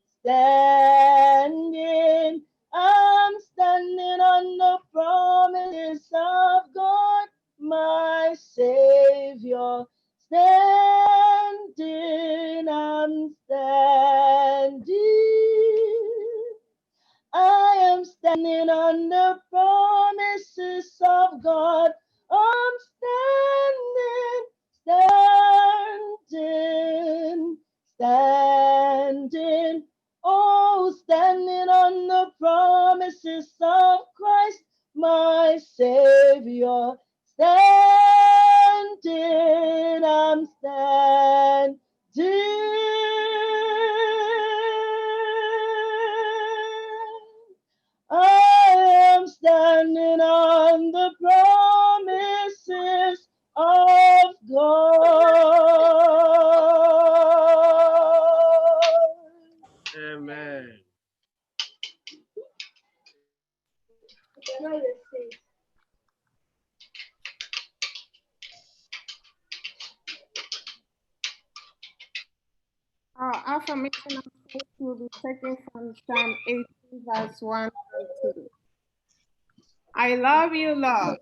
I'm standing on the promises of God, my Savior. Standing, I'm standing. I am standing on the promises of God. I'm standing. Oh, standing on the promises of Christ, my Savior. Standing, I'm standing. I am standing on the promises of affirmation of faith will be taken from Psalm 18, verse 1 and 2. I love you, Lord.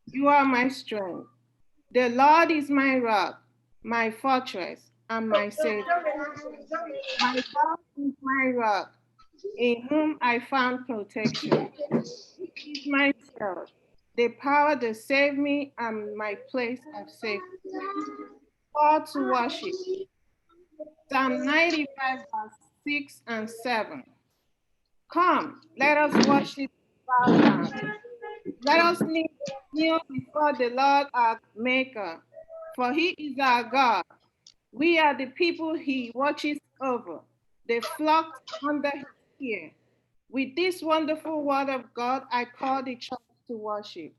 You are my strength. The Lord is my rock, my fortress, and my savior. My God is my rock, in whom I found protection. He is my shield, the power that saved me, and my place of safety. Call to worship. Psalm 95, verse 6 and 7. Come, let us worship, bow down. Let us kneel before the Lord our Maker, for he is our God. We are the people he watches over, the flock under his care. With this wonderful word of God, I call the church to worship.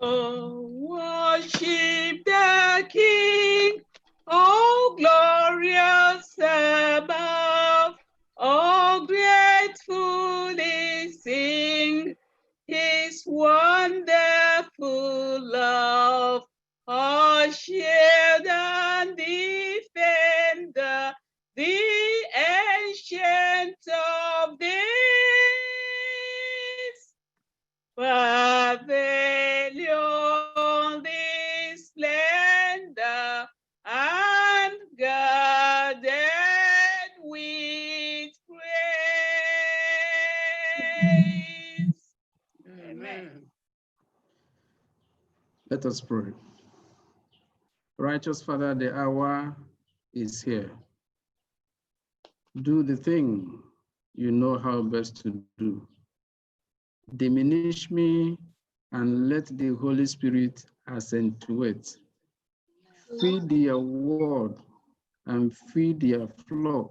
Oh, worship the King, oh glorious above, oh gratefully sing his wonderful love, oh shield and defender, the ancient of days. Pavilion, the splendor and guarded with praise. Amen. Let us pray. Righteous Father, the hour is here. Do the thing you know how best to do. Diminish me and let the Holy Spirit accentuate. Feed your word and feed your flock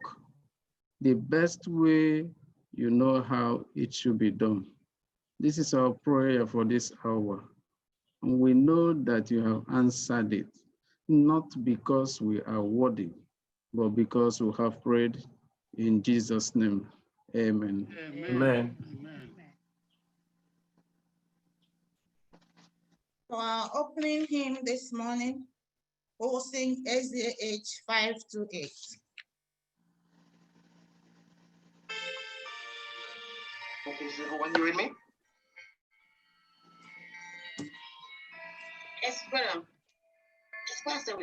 the best way you know how it should be done. This is our prayer for this hour. And we know that you have answered it, not because we are worthy, but because we have prayed in Jesus' name. Amen. Amen. For our opening hymn this morning, we will sing SDH 528. Okay, is everyone hearing me? Yes, brother. Yes, Pastor.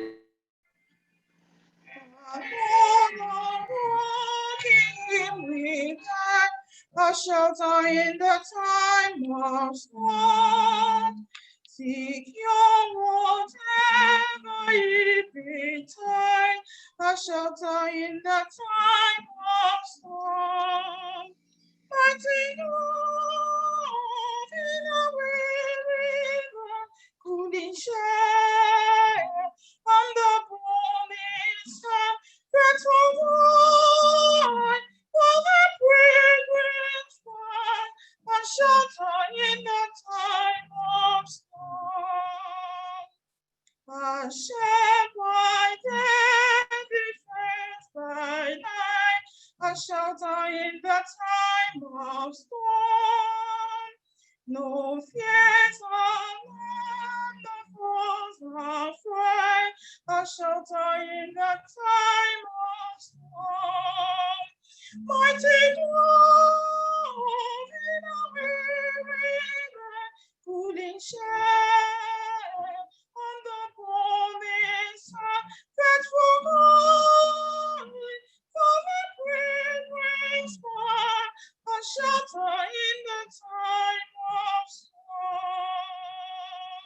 A shelter in the time of storm. Secure whatever it betide, a shelter in the time of storm. Mighty love in a river, couldn't share on the burning sun, dreadful one, for the fragrance one, a shelter in the time of storm. A shepherd and defense by night, a shelter in the time of storm. No fears alarm, no foes afraid, a shelter in the time of storm. Mighty dove in a weary land, cooling shade on the burning sun, faithful God, for the fragrance one, a shelter in the time of storm.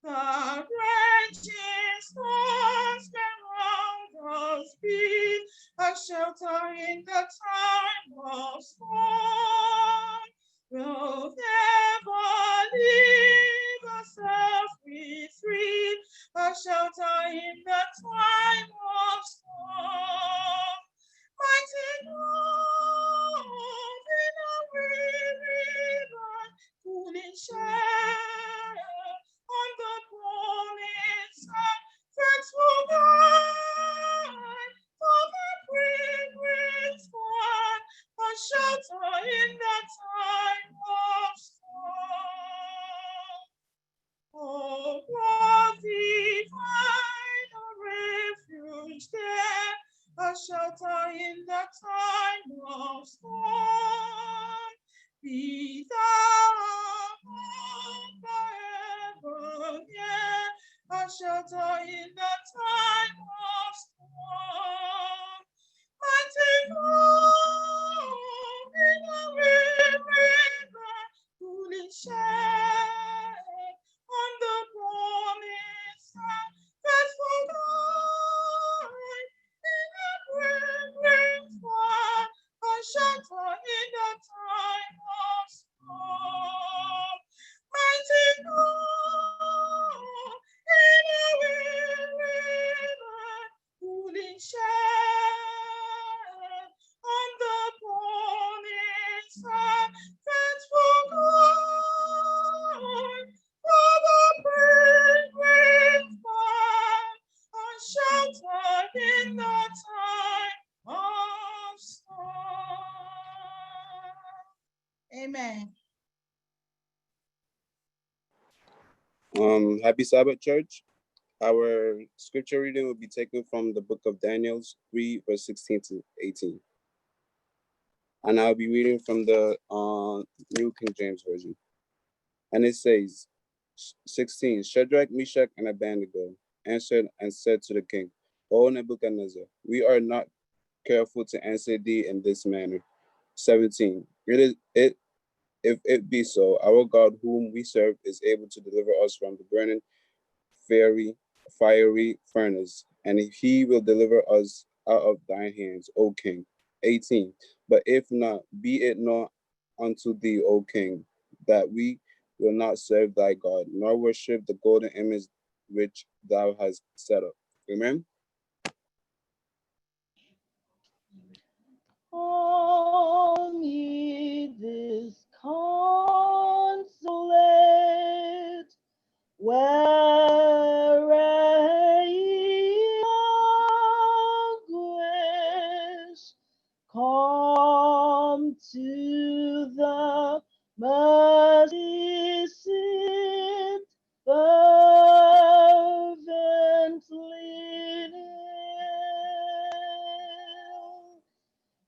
The raging storms around us be, a shelter in the time of storm. Will never leave us as we free, a shelter in the time of storm. Mighty love in a weary land, cooling shade on the burning sun, faithful God, for the fragrance one, in the time of storm. Be thou forever, yeah, a shelter in the time of storm. Mighty God, in the river, fully share on the promise and faithful God, in the great flood, a shelter in the time of storm. Mighty God, in the river, fully share on the promise and faithful God, for the great flood, a shelter in the time of storm. Amen. Happy Sabbath, church. Our scripture reading will be taken from the book of Daniel 3, verse 16 to 18. And I'll be reading from the New King James Version. And it says, 16, Shadrach, Meshach, and Abednego answered and said to the king, O Nebuchadnezzar, we are not careful to answer thee in this manner. 17, if it be so, our God whom we serve is able to deliver us from the burning fiery furnace, and he will deliver us out of thine hands, O king. 18, but if not, be it not unto thee, O king, that we will not serve thy God, nor worship the golden image which thou hast set up. Amen. Calm ye this consolate, where ye anguish, come to the mercy seat, fervently kneel.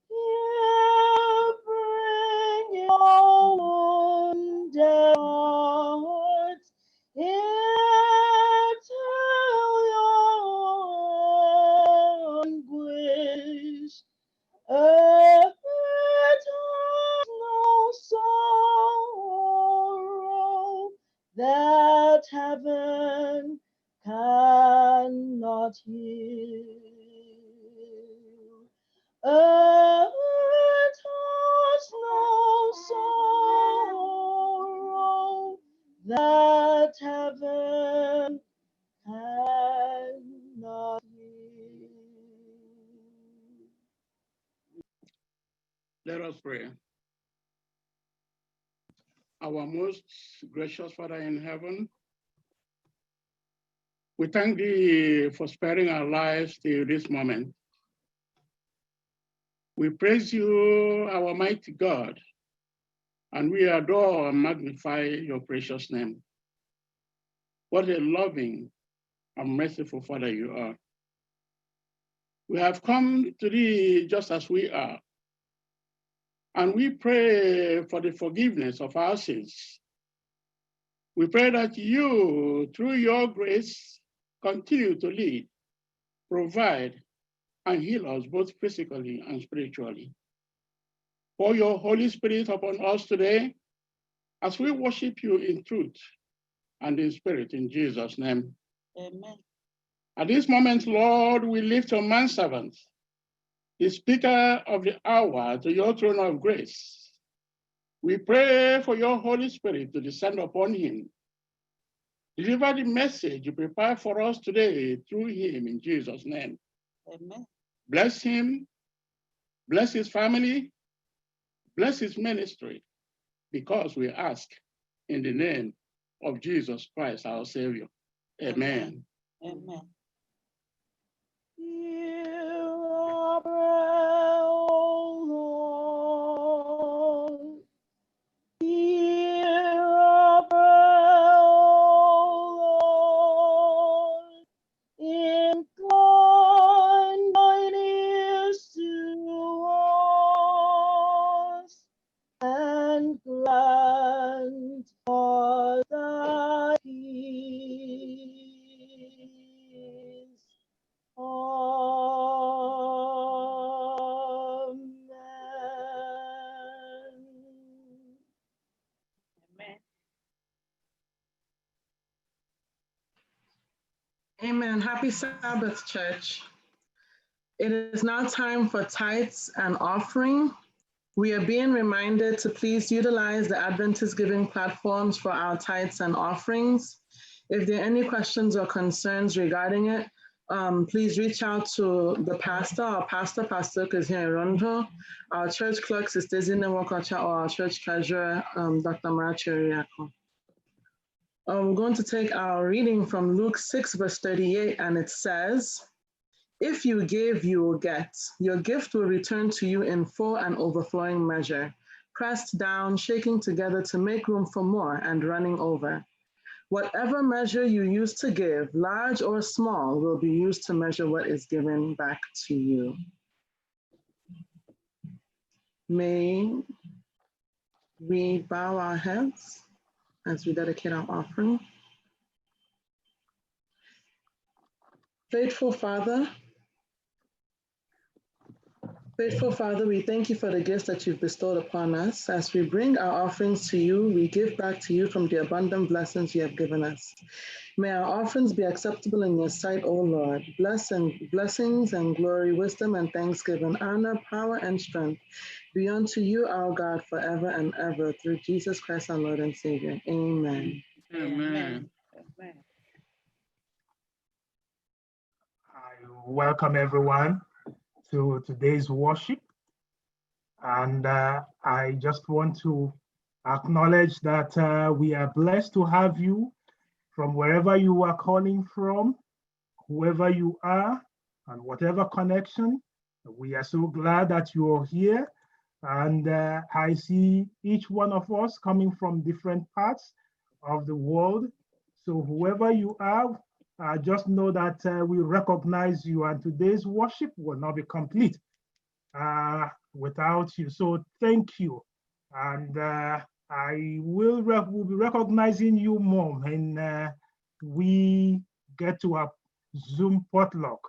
Here bring your wounded hearts, here tell your anguish. Earth has no sorrow that heaven cannot heal. Earth has no sorrow that heaven cannot heal. Let us pray. Our most gracious Father in heaven, we thank thee for sparing our lives till this moment. We praise you, our mighty God, and we adore and magnify your precious name. What a loving and merciful Father you are. We have come to thee just as we are, and we pray for the forgiveness of our sins. We pray that you, through your grace, continue to lead, provide, and heal us both physically and spiritually. Pour your Holy Spirit upon us today as we worship you in truth and in spirit, in Jesus' name. Amen. At this moment, Lord, we lift your manservant, the speaker of the hour, to your throne of grace. We pray for your Holy Spirit to descend upon him. Deliver the message you prepare for us today through him in Jesus' name. Amen. Bless him, bless his family, bless his ministry, because we ask in the name of Jesus Christ, our Savior. Amen. Amen. Hear our prayer, O Lord. Hear our prayer, O Lord. Incline thine ears to Amen. Happy Sabbath, church. It is now time for tithes and offering. We are being reminded to please utilize the Adventist giving platforms for our tithes and offerings. If there are any questions or concerns regarding it, please reach out to the pastor. Our pastor is here in Rondo. Our church clerk, Sister Zina Wakacha, or our church treasurer, Dr. Marachiriako. We're going to take our reading from Luke 6, verse 38, and it says, "If you give, you will get. Your gift will return to you in full and overflowing measure, pressed down, shaking together to make room for more, and running over. Whatever measure you use to give, large or small, will be used to measure what is given back to you." May we bow our heads as we dedicate our offering. Faithful Father, we thank you for the gifts that you've bestowed upon us. As we bring our offerings to you, we give back to you from the abundant blessings you have given us. May our offerings be acceptable in your sight, O Lord. Blessings and glory, wisdom and thanksgiving, honor, power and strength be unto you, our God, forever and ever, through Jesus Christ, our Lord and Savior. Amen. Amen. I welcome everyone to today's worship. And I just want to acknowledge that we are blessed to have you from wherever you are calling from, whoever you are, and whatever connection. We are so glad that you are here. And I see each one of us coming from different parts of the world. So whoever you are, just know that we recognize you, and today's worship will not be complete without you. So thank you. And I will be recognizing you more when we get to a Zoom potluck.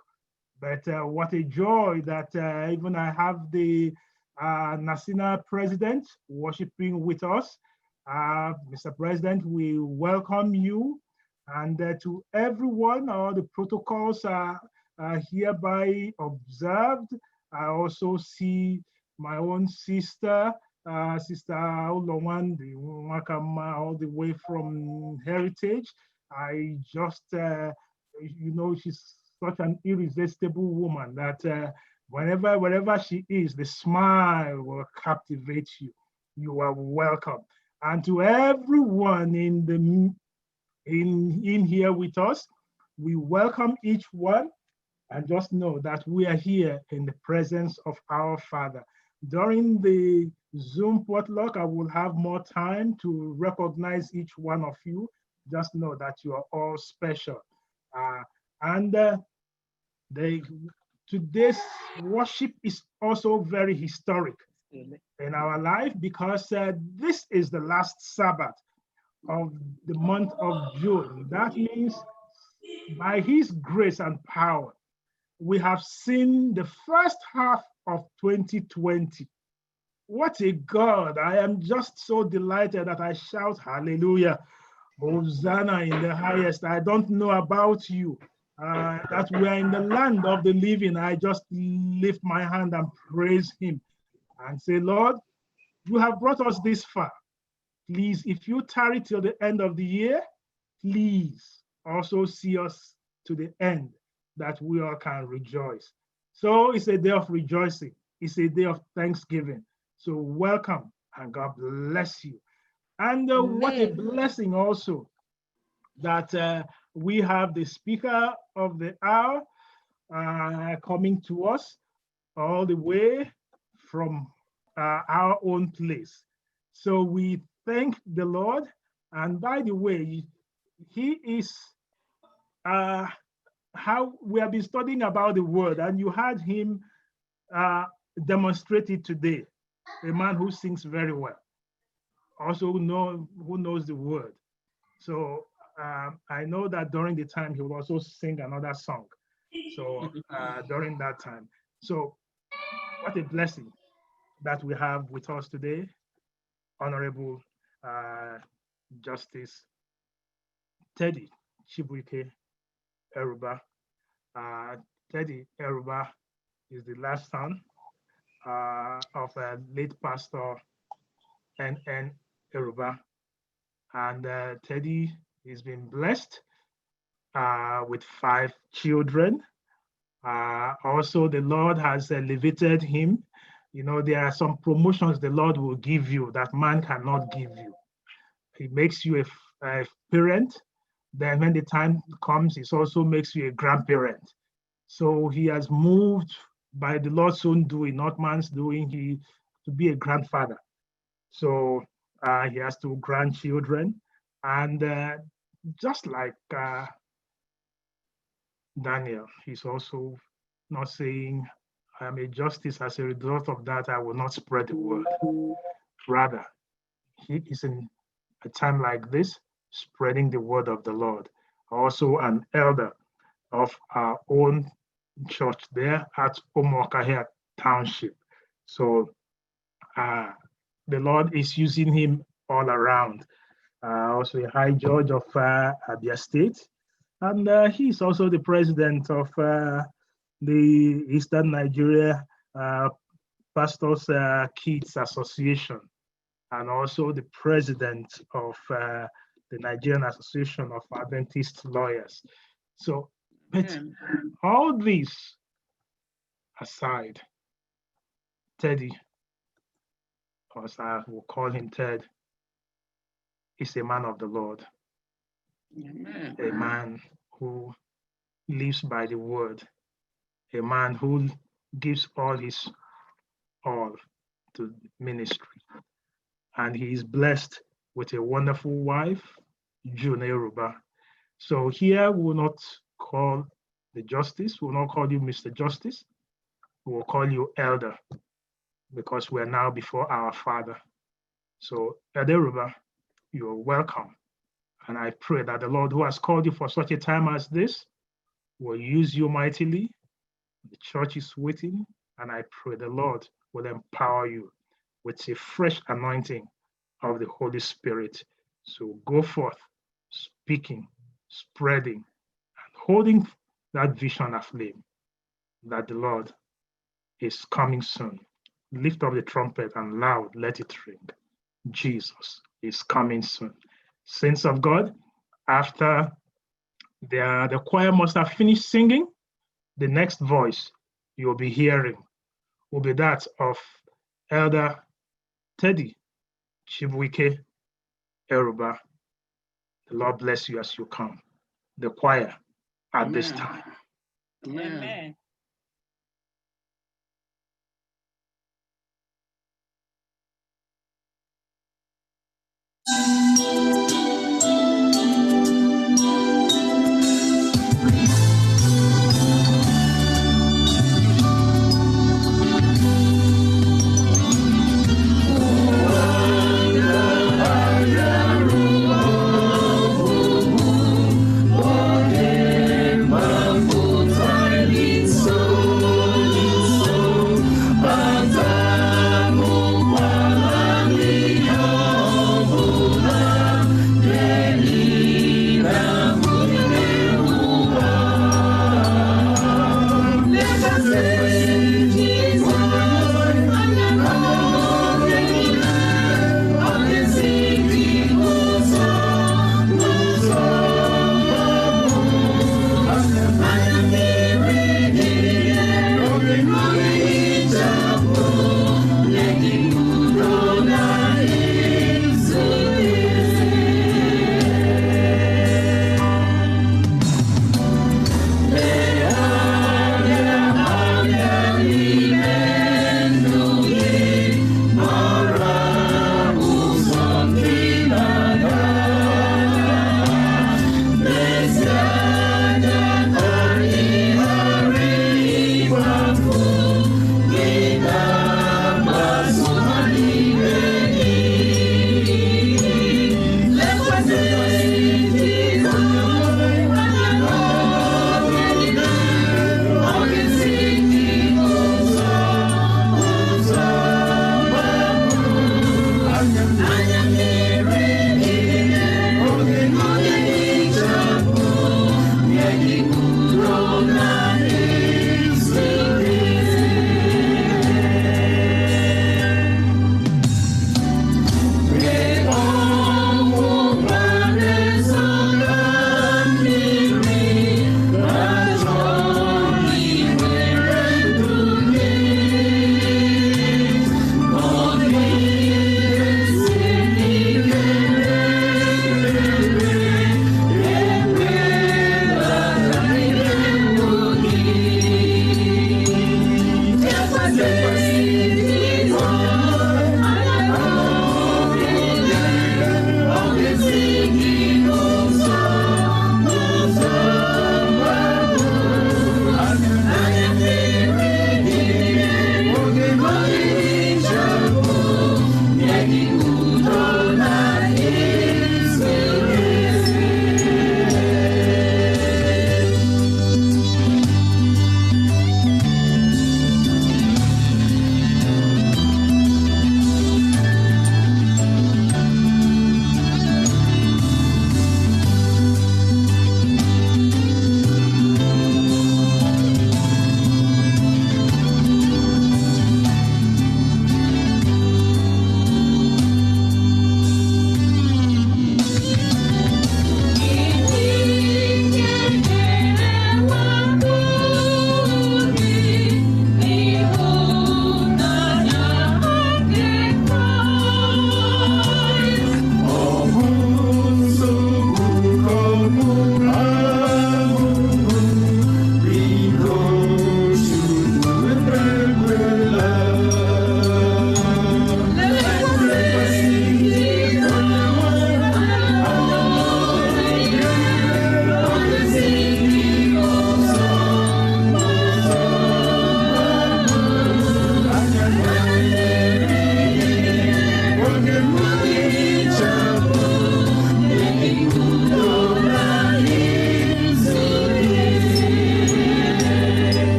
But what a joy that even I have the Nasina president worshiping with us. Mr. President, we welcome you. And to everyone, all the protocols are hereby observed. I also see my own sister, Sister Olowan, the Wakama, all the way from Heritage. I just, she's such an irresistible woman that wherever she is, the smile will captivate you. You are welcome. And to everyone in here with us, we welcome each one, and just know that we are here in the presence of our Father. During the Zoom potluck, I will have more time to recognize each one of you. Just know that you are all special. Today's worship is also very historic in our life, because this is the last Sabbath of the month of June. That means by His grace and power, we have seen the first half of 2020. What a God. I am just so delighted that I shout hallelujah, Hosanna in the highest. I don't know about you, that we are in the land of the living. I just lift my hand and praise Him and say, Lord, you have brought us this far. Please, if you tarry till the end of the year, please also see us to the end, that we all can rejoice. So it's a day of rejoicing. It's a day of thanksgiving. So welcome, and God bless you. And what a blessing also that we have the speaker of the hour coming to us all the way from our own place. So we thank the Lord. And by the way, he is how we have been studying about the word, and you had him demonstrate it today. A man who sings very well, also who knows the word. So I know that during the time he will also sing another song. So during that time. So what a blessing that we have with us today, Honorable Justice Teddy Chibuike Eruba. Teddy Eruba is the last son of a late pastor N.N. Eruba. And Teddy has been blessed with 5 children. Also, the Lord has elevated him. You know, there are some promotions the Lord will give you that man cannot give you. He makes you a parent. Then when the time comes, it also makes you a grandparent. So he has moved by the Lord's own doing, not man's doing, to be a grandfather. So he has 2 grandchildren. And just like Daniel, he's also not saying, I am a justice. As a result of that, I will not spread the word. Rather, he is in a time like this, spreading the word of the Lord. Also an elder of our own church there at Omokahia Township. So the Lord is using him all around. Also a high judge of Abia State. And he's also the president of the Eastern Nigeria Pastors Kids Association, and also the president of the Nigerian Association of Adventist Lawyers. So, but all this aside, Teddy, or as I will call him Ted, is a man of the Lord. Amen. A man who lives by the word, a man who gives all his all to ministry. And he is blessed with a wonderful wife, June Eruba. So here we will not call the justice, we will not call you Mr. Justice, we will call you Elder, because we are now before our Father. So Elder Eruba, you are welcome. And I pray that the Lord who has called you for such a time as this will use you mightily. The church is waiting, and I pray the Lord will empower you with a fresh anointing of the Holy Spirit. So go forth, speaking, spreading, and holding that vision aflame that the Lord is coming soon. Lift up the trumpet and loud, let it ring. Jesus is coming soon. Saints of God, after the choir must have finished singing, the next voice you'll be hearing will be that of Elder Teddy Chibuike Eruba. The Lord bless you as you come. The choir at this time. Amen. Batamu kwa nani ya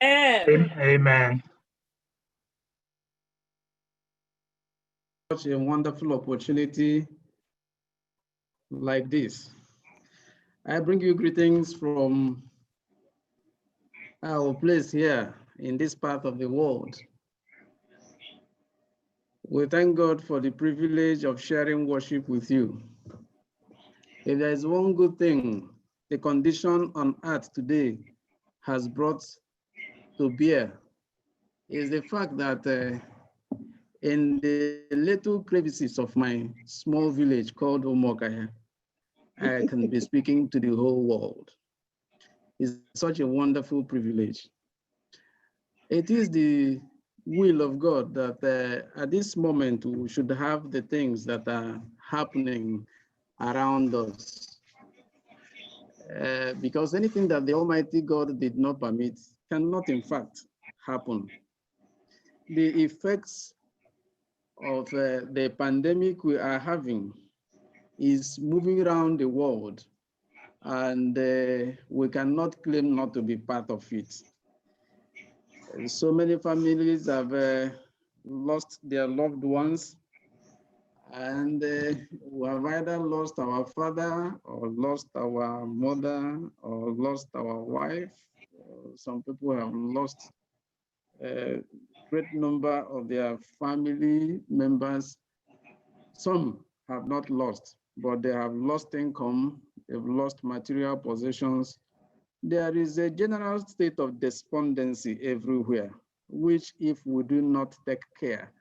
Amen. Such a wonderful opportunity like this. I bring you greetings from our place here in this part of the world. We thank God for the privilege of sharing worship with you. If there is one good thing the condition on earth today has brought to bear, is the fact that in the little crevices of my small village called Omokaya, I can be speaking to the whole world. It's such a wonderful privilege. It is the will of God that at this moment we should have the things that are happening around us. Because anything that the Almighty God did not permit cannot in fact happen. The effects of the pandemic we are having is moving around the world, and we cannot claim not to be part of it. So many families have lost their loved ones, and we have either lost our father or lost our mother or lost our wife. Some people have lost a great number of their family members. Some have not lost, but they have lost income, they've lost material possessions. There is a general state of despondency everywhere, which if we do not take care,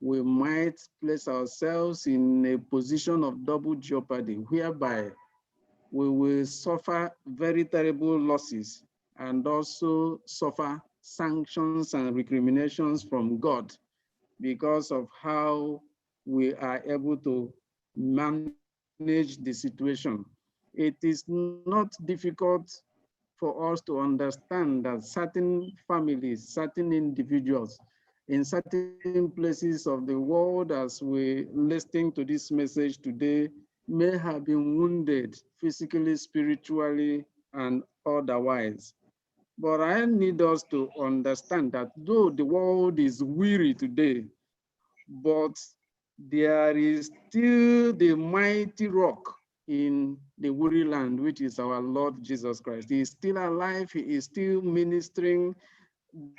we might place ourselves in a position of double jeopardy, whereby we will suffer very terrible losses and also suffer sanctions and recriminations from God because of how we are able to manage the situation. It is not difficult for us to understand that certain families, certain individuals in certain places of the world, as we listening to this message today, may have been wounded physically, spiritually, and otherwise. But I need us to understand that though the world is weary today, but there is still the mighty rock in the weary land, which is our Lord Jesus Christ. He is still alive. He is still ministering.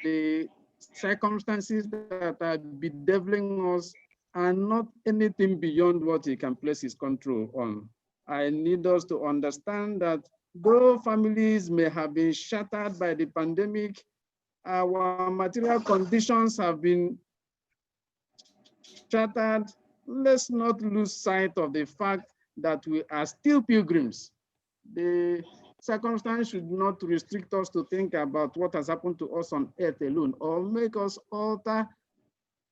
The circumstances that are bedeviling us are not anything beyond what he can place his control on. I need us to understand that though families may have been shattered by the pandemic, our material conditions have been shattered. Let's not lose sight of the fact that we are still pilgrims. The circumstance should not restrict us to think about what has happened to us on earth alone, or make us alter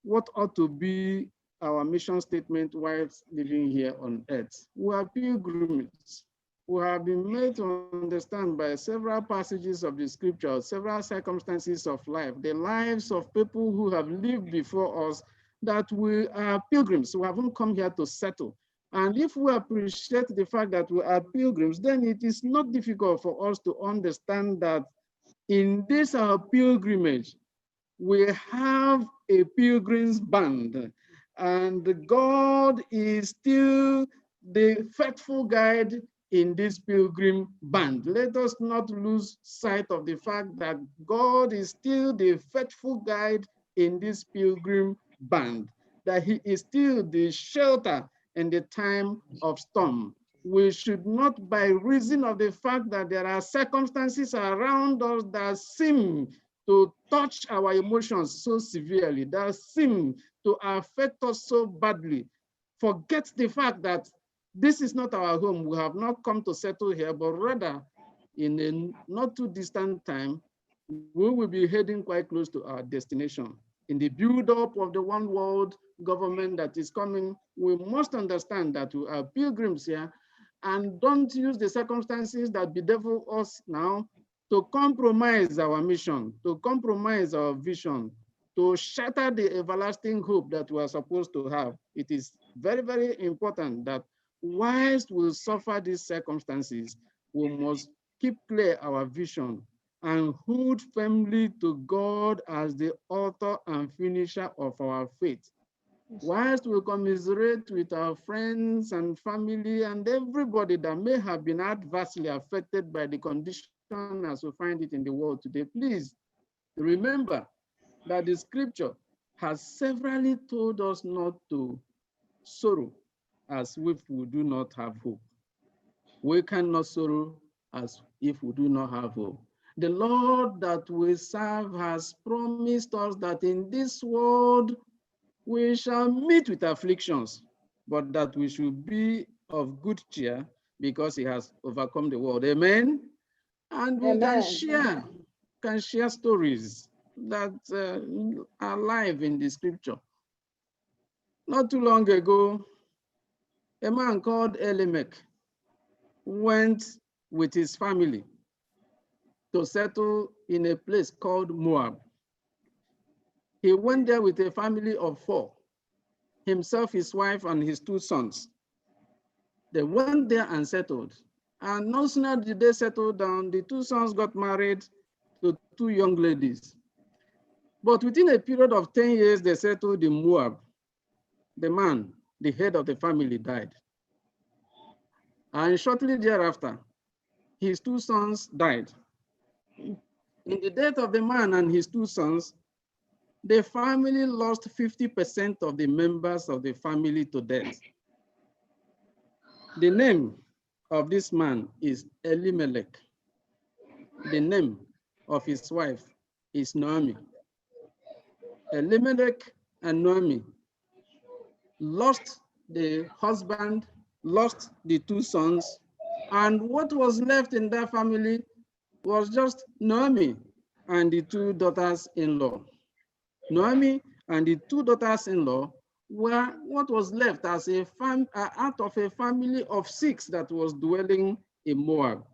what ought to be our mission statement while living here on earth. We are pilgrims. We have been made to understand by several passages of the scripture, several circumstances of life, the lives of people who have lived before us, that we are pilgrims. We haven't come here to settle. And if we appreciate the fact that we are pilgrims, then it is not difficult for us to understand that in this our pilgrimage, we have a pilgrims band, and God is still the faithful guide in this pilgrim band. Let us not lose sight of the fact that God is still the faithful guide in this pilgrim band, that he is still the shelter in the time of storm. We should not, by reason of the fact that there are circumstances around us that seem to touch our emotions so severely, that seem to affect us so badly, forget the fact that this is not our home. We have not come to settle here, but rather in a not too distant time, we will be heading quite close to our destination. In the build-up of the one world government that is coming, we must understand that we are pilgrims here, and don't use the circumstances that bedevil us now to compromise our mission, to compromise our vision, to shatter the everlasting hope that we are supposed to have. It is very, very important that whilst we suffer these circumstances, we must keep clear our vision and hold firmly to God as the author and finisher of our faith. Whilst we commiserate with our friends and family and everybody that may have been adversely affected by the condition as we find it in the world today, please remember that the scripture has severally told us not to sorrow as if we do not have hope. We cannot sorrow as if we do not have hope. The Lord that we serve has promised us that in this world we shall meet with afflictions, but that we should be of good cheer because he has overcome the world. Amen. And we can share stories that are live in the scripture. Not too long ago, a man called Elimelech went with his family to settle in a place called Moab. He went there with a family of 4, himself, his wife, and his 2 sons. They went there and settled. And no sooner did they settle down, the 2 sons got married to 2 young ladies. But within a period of 10 years, they settled in Moab. The man, the head of the family, died. And shortly thereafter, his 2 sons died. In the death of the man and his 2 sons, the family lost 50% of the members of the family to death. The name of this man is Elimelech. The name of his wife is Naomi. Elimelech and Naomi lost the husband, lost the 2 sons, and what was left in that family was just Naomi and the 2 daughters-in-law. Naomi and the 2 daughters-in-law were what was left as a out of a family of 6 that was dwelling in Moab.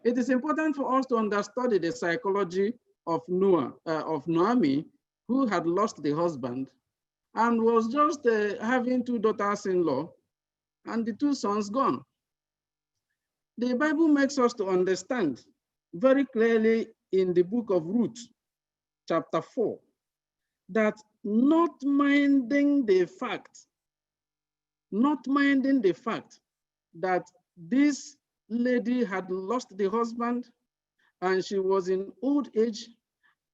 It is important for us to understudy the psychology of Naomi, who had lost the husband and was just having 2 daughters-in-law and the 2 sons gone. The Bible makes us to understand very clearly in the book of Ruth, chapter 4, that not minding the fact that this lady had lost the husband and she was in old age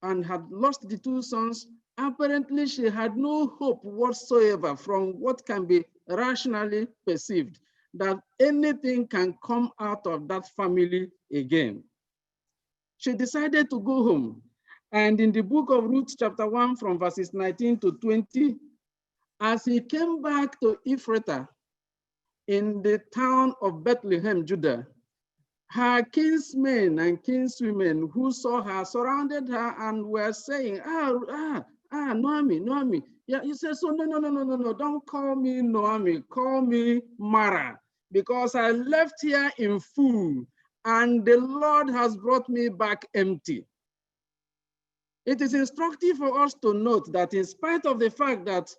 and had lost the 2 sons, apparently she had no hope whatsoever from what can be rationally perceived that anything can come out of that family again. She decided to go home. And in the book of Ruth, chapter 1, from verses 19 to 20, as he came back to Ephrathah in the town of Bethlehem, Judah, her kinsmen and kinswomen who saw her surrounded her and were saying, Naomi. Yeah, he says, so no, don't call me Naomi, call me Mara, because I left here in full and the Lord has brought me back empty. It is instructive for us to note that in spite of the fact that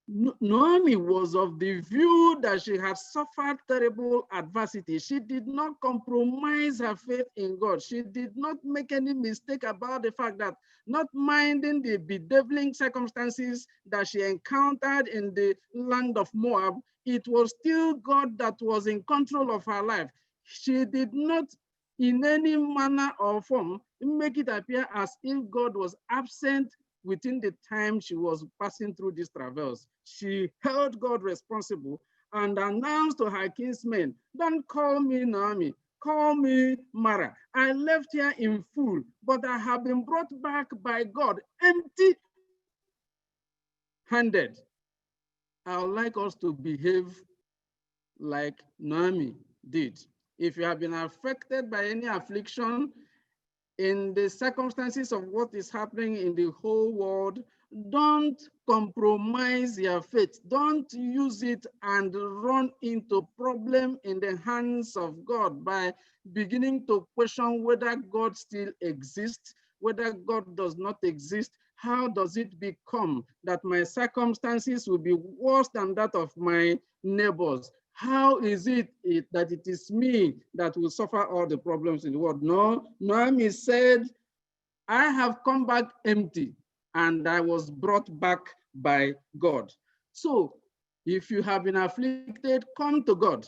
Naomi was of the view that she had suffered terrible adversity, she did not compromise her faith in God. She did not make any mistake about the fact that, not minding the bedeviling circumstances that she encountered in the land of Moab, it was still God that was in control of her life. She did not in any manner or form make it appear as if God was absent within the time she was passing through these travails. She held God responsible and announced to her kinsmen, don't call me Naomi, call me Mara. I left here in full, but I have been brought back by God empty-handed. I would like us to behave like Naomi did. If you have been affected by any affliction in the circumstances of what is happening in the whole world, don't compromise your faith. Don't use it and run into problem in the hands of God by beginning to question whether God still exists, whether God does not exist. How does it become that my circumstances will be worse than that of my neighbors? how is it that it is me that will suffer all the problems in the world? No, Naomi said, I have come back empty and I was brought back by God. So if you have been afflicted, come to God.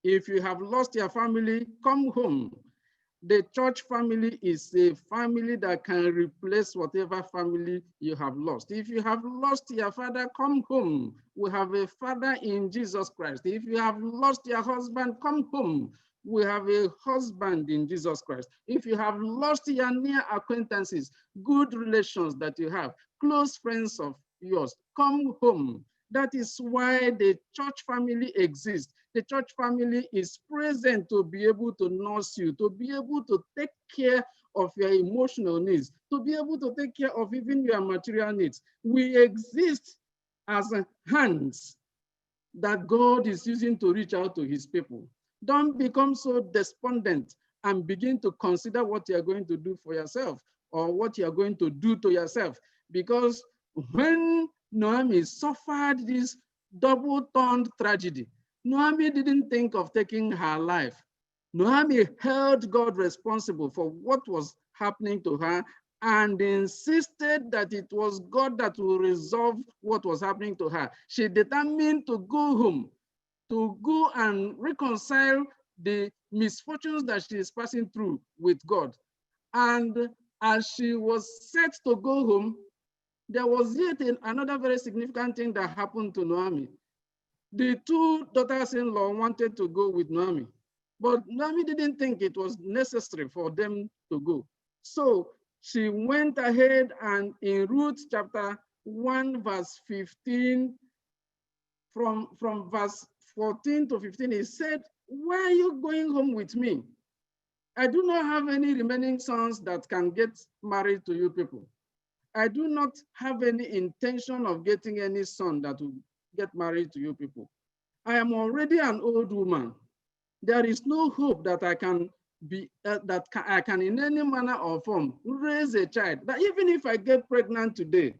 If you have lost your family, come home. The church family is a family that can replace whatever family you have lost. If you have lost your father, come home. We have a father in Jesus Christ. If you have lost your husband, come home. We have a husband in Jesus Christ. If you have lost your near acquaintances, good relations that you have, close friends of yours, come home. That is why the church family exists. The church family is present to be able to nurse you, to be able to take care of your emotional needs, to be able to take care of even your material needs. We exist as hands that God is using to reach out to his people. Don't become so despondent and begin to consider what you're going to do for yourself or what you're going to do to yourself. Because when Naomi suffered this double-toned tragedy, Naomi didn't think of taking her life. Naomi held God responsible for what was happening to her and insisted that it was God that will resolve what was happening to her. She determined to go home, to go and reconcile the misfortunes that she is passing through with God. And as she was set to go home, there was yet another very significant thing that happened to Naomi. The two daughters-in-law wanted to go with Naomi, but Naomi didn't think it was necessary for them to go. So she went ahead and in Ruth chapter 1, verse 15, from verse 14 to 15, he said, why are you going home with me? I do not have any remaining sons that can get married to you people. I do not have any intention of getting any son that will get married to you people. I am already an old woman. There is no hope that I can be, I can in any manner or form raise a child. That even if I get pregnant today,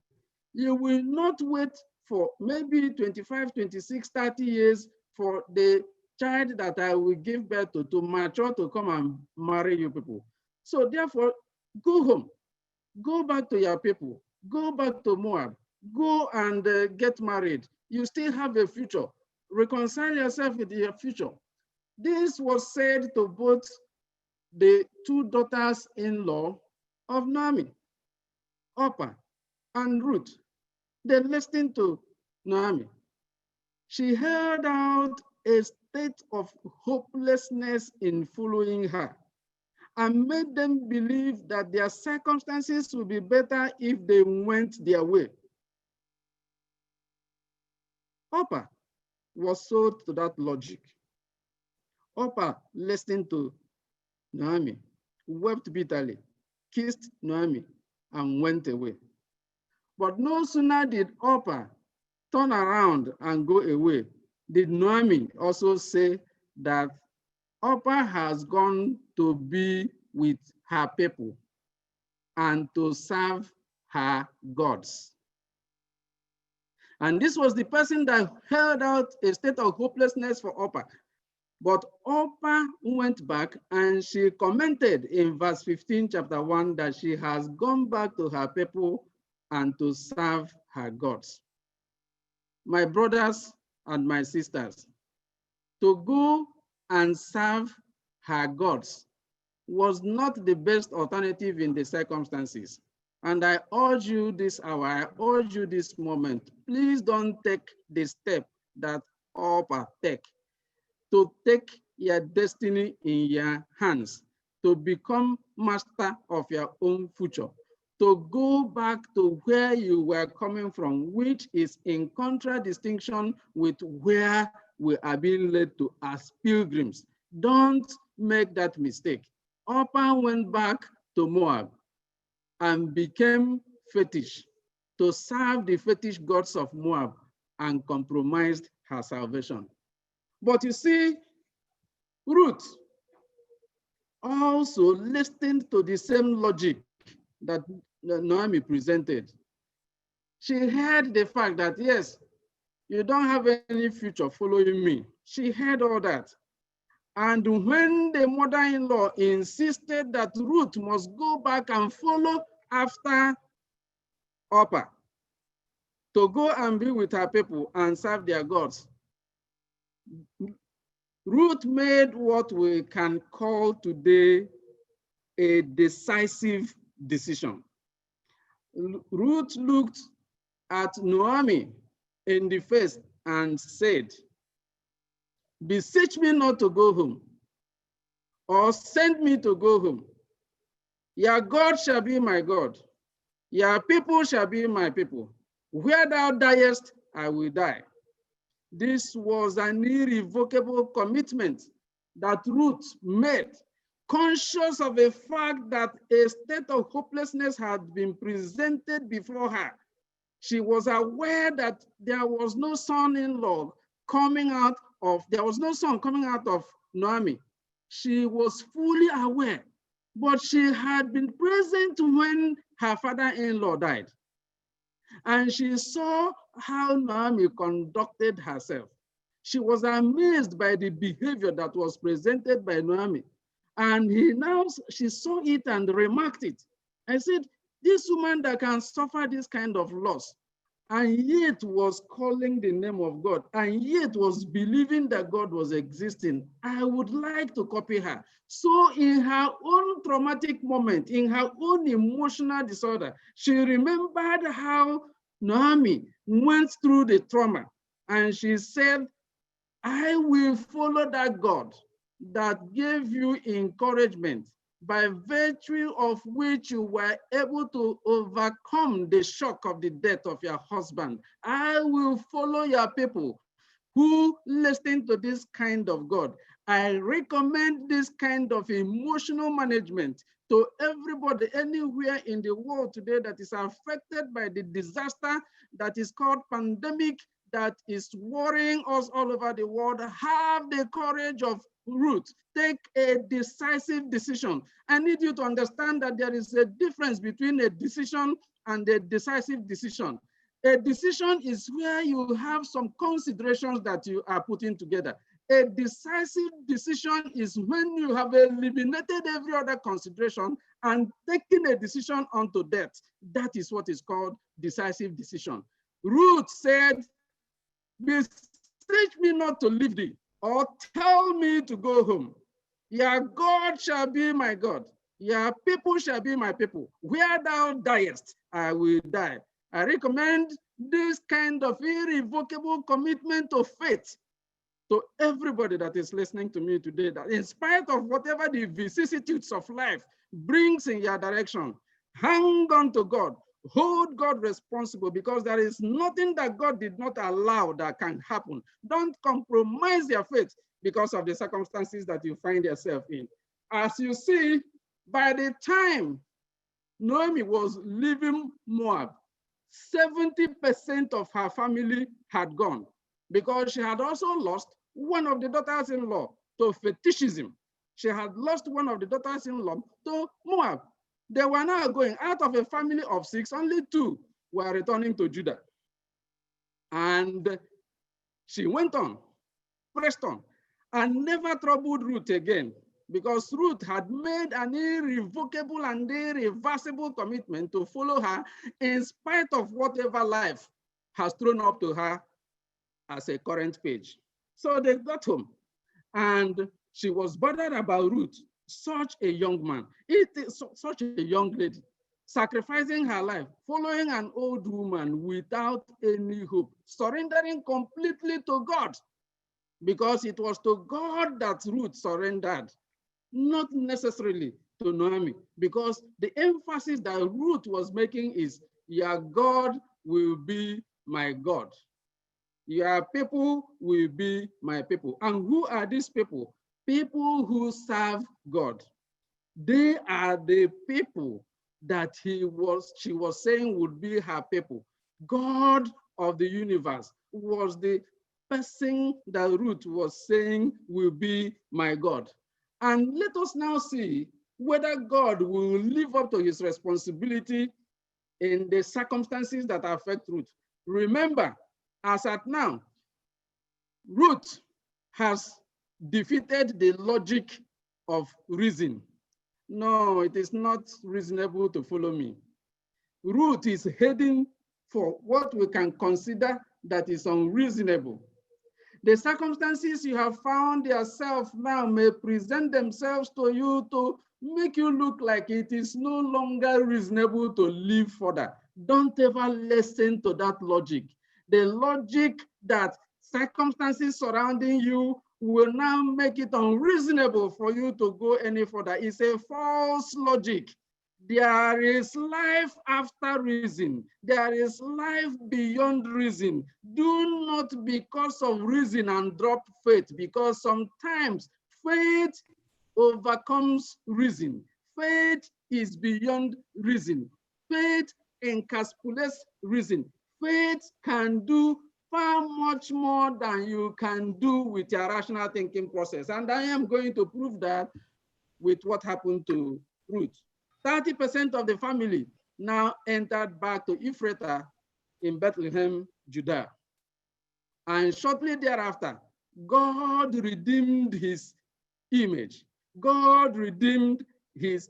you will not wait for maybe 25, 26, 30 years for the child that I will give birth to mature to come and marry you people. So therefore, go home, go back to your people, go back to Moab, go and get married. You still have a future. Reconcile yourself with your future. This was said to both the two daughters-in-law of Naomi, Orpah and Ruth. They listened to Naomi. She held out a state of hopelessness in following her and made them believe that their circumstances would be better if they went their way. Orpah was sold to that logic. Orpah listened to Naomi, wept bitterly, kissed Naomi, and went away. But no sooner did Orpah turn around and go away, did Naomi also say that Orpah has gone to be with her people and to serve her gods. And this was the person that held out a state of hopelessness for Orpah. But Orpah went back and she commented in verse 15, chapter 1, that she has gone back to her people and to serve her gods. My brothers and my sisters, to go and serve her gods was not the best alternative in the circumstances. And I urge you this hour, I urge you this moment, please don't take the step that Orpah took, to take your destiny in your hands, to become master of your own future, to go back to where you were coming from, which is in contradistinction with where we are being led to as pilgrims. Don't make that mistake. Orpah went back to Moab and became fetish, to serve the fetish gods of Moab, and compromised her salvation. But you see, Ruth also listened to the same logic that Naomi presented. She heard the fact that, yes, you don't have any future following me. She heard all that. And when the mother-in-law insisted that Ruth must go back and follow after Orpah to go and be with her people and serve their gods, Ruth made what we can call today a decisive decision. Ruth looked at Naomi in the face and said, "Beseech me not to go home, or send me to go home. Your God shall be my God. Your people shall be my people. Where thou diest, I will die." This was an irrevocable commitment that Ruth made, conscious of the fact that a state of hopelessness had been presented before her. She was aware that there was no son-in-law coming out of, there was no son coming out of Naomi. She was fully aware, but she had been present when her father-in-law died. And she saw how Naomi conducted herself. She was amazed by the behavior that was presented by Naomi. And she saw it and remarked it. I said, this woman that can suffer this kind of loss, and yet was calling the name of God, and yet was believing that God was existing, I would like to copy her. So in her own traumatic moment, in her own emotional disorder, she remembered how Naomi went through the trauma, and she said, I will follow that God that gave you encouragement, by virtue of which you were able to overcome the shock of the death of your husband. I will follow your people who listen to this kind of God. I recommend this kind of emotional management to everybody anywhere in the world today that is affected by the disaster that is called pandemic, that is worrying us all over the world. Have the courage of Ruth. Take a decisive decision. I need you to understand that there is a difference between a decision and a decisive decision. A decision is where you have some considerations that you are putting together. A decisive decision is when you have eliminated every other consideration and taken a decision unto death. That is what is called decisive decision. Ruth said, beseech me not to leave thee, or tell me to go home. Your God shall be my God. Your people shall be my people. Where thou diest, I will die. I recommend this kind of irrevocable commitment of faith to everybody that is listening to me today, that in spite of whatever the vicissitudes of life brings in your direction, hang on to God. Hold God responsible, because there is nothing that God did not allow that can happen. Don't compromise your faith because of the circumstances that you find yourself in. As you see, by the time Naomi was leaving Moab, 70% of her family had gone, because she had also lost one of the daughters-in-law to fetishism. She had lost one of the daughters-in-law to Moab. They were now going out of a family of 6, only 2 were returning to Judah. And she went on, pressed on, and never troubled Ruth again, because Ruth had made an irrevocable and irreversible commitment to follow her in spite of whatever life has thrown up to her as a current page. So they got home, and she was bothered about Ruth, such a young man, such a young lady, sacrificing her life, following an old woman without any hope, surrendering completely to God, because it was to God that Ruth surrendered, not necessarily to Naomi, because the emphasis that Ruth was making is, your God will be my God. Your people will be my people. And who are these people? People who serve God. They are the people that she was saying would be her people. God of the universe was the person that Ruth was saying will be my God. And let us now see whether God will live up to his responsibility in the circumstances that affect Ruth. Remember, As at now, Ruth has defeated the logic of reason. No, it is not reasonable to follow me. Ruth is heading for what we can consider that is unreasonable. The circumstances you have found yourself now may present themselves to you to make you look like it is no longer reasonable to live further. Don't ever listen to that logic. The logic that circumstances surrounding you will now make it unreasonable for you to go any further is a false logic. There is life after reason. There is life beyond reason. Do not because of reason and drop faith, because sometimes faith overcomes reason. Faith is beyond reason. Faith encapsulates reason. Faith can do far much more than you can do with your rational thinking process. And I am going to prove that with what happened to Ruth. 30% of the family now entered back to Ephrathah in Bethlehem, Judah. And shortly thereafter, God redeemed his image. God redeemed his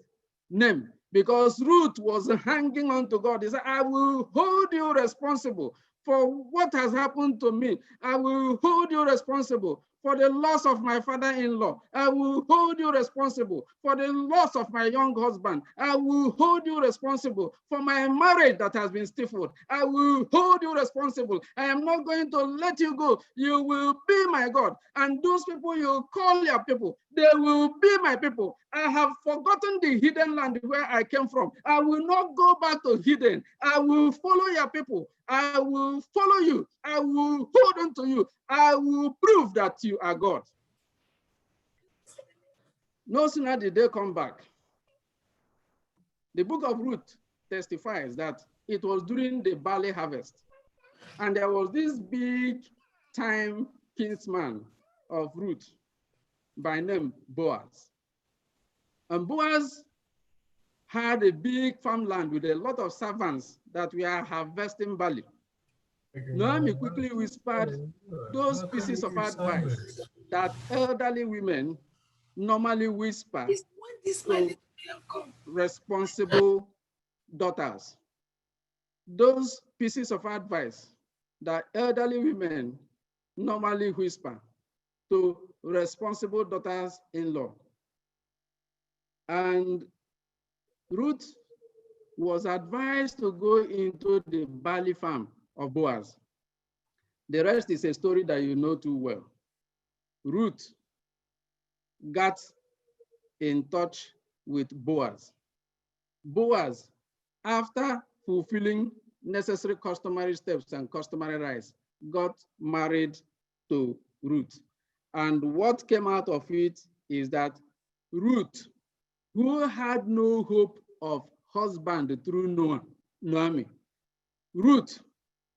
name because Ruth was hanging on to God. He said, I will hold you responsible for what has happened to me. I will hold you responsible for the loss of my father-in-law. I will hold you responsible for the loss of my young husband. I will hold you responsible for my marriage that has been stifled. I will hold you responsible. I am not going to let you go. You will be my God. And those people you call your people, they will be my people. I have forgotten the hidden land where I came from. I will not go back to hidden. I will follow your people. I will follow you. I will hold on to you. I will prove that you are God. No sooner did they come back. The book of Ruth testifies that it was during the barley harvest. And there was this big time kinsman of Ruth by name Boaz. And Boaz had a big farmland with a lot of servants that were harvesting barley. Naomi quickly whispered those pieces of advice that elderly women normally whisper to responsible daughters. Those pieces of advice that elderly women normally whisper to responsible daughters-in-law. And Ruth was advised to go into the barley farm of Boaz. The rest is a story that you know too well. Ruth got in touch with Boaz. Boaz, after fulfilling necessary customary steps and customary rites, got married to Ruth. And what came out of it is that Ruth, who had no hope of husband through Naomi, Ruth,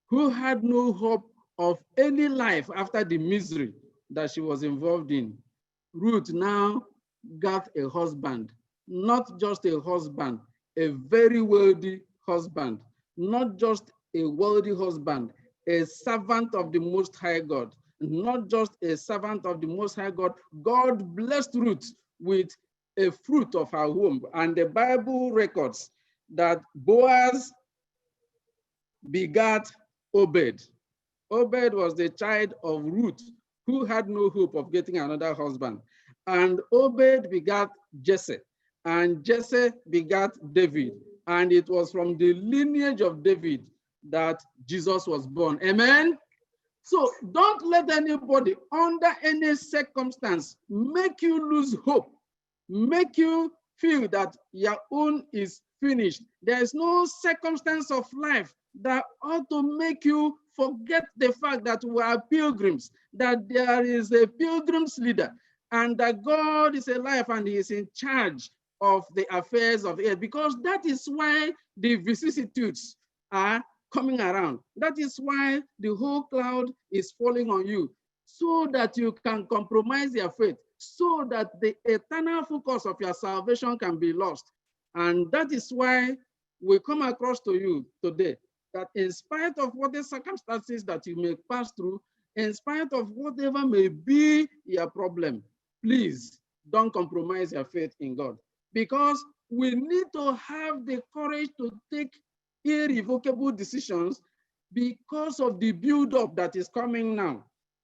who had no hope of any life after the misery that she was involved in, Ruth now got a husband, not just a husband, a very wealthy husband, not just a wealthy husband, a servant of the Most High God, not just a servant of the Most High God. God blessed Ruth with a fruit of her womb. And the Bible records that Boaz begat Obed. Obed was the child of Ruth, who had no hope of getting another husband. And Obed begat Jesse, and Jesse begat David. And it was from the lineage of David that Jesus was born. Amen? So don't let anybody under any circumstance make you lose hope, make you feel that your own is finished. There is no circumstance of life that ought to make you forget the fact that we are pilgrims, that there is a pilgrim's leader, and that God is alive and he is in charge of the affairs of the earth, because that is why the vicissitudes are coming around. That is why the whole cloud is falling on you, so that you can compromise your faith, so that the eternal focus of your salvation can be lost. And that is why we come across to you today that in spite of what the circumstances that you may pass through, in spite of whatever may be your problem, please don't compromise your faith in God, because we need to have the courage to take irrevocable decisions because of the build-up that is coming now.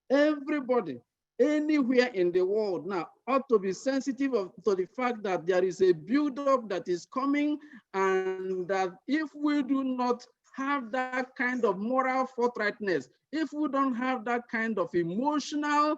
Everybody, anywhere in the world now ought to be sensitive to the fact that there is a build-up that is coming, and that if we do not have that kind of moral forthrightness, if we don't have that kind of emotional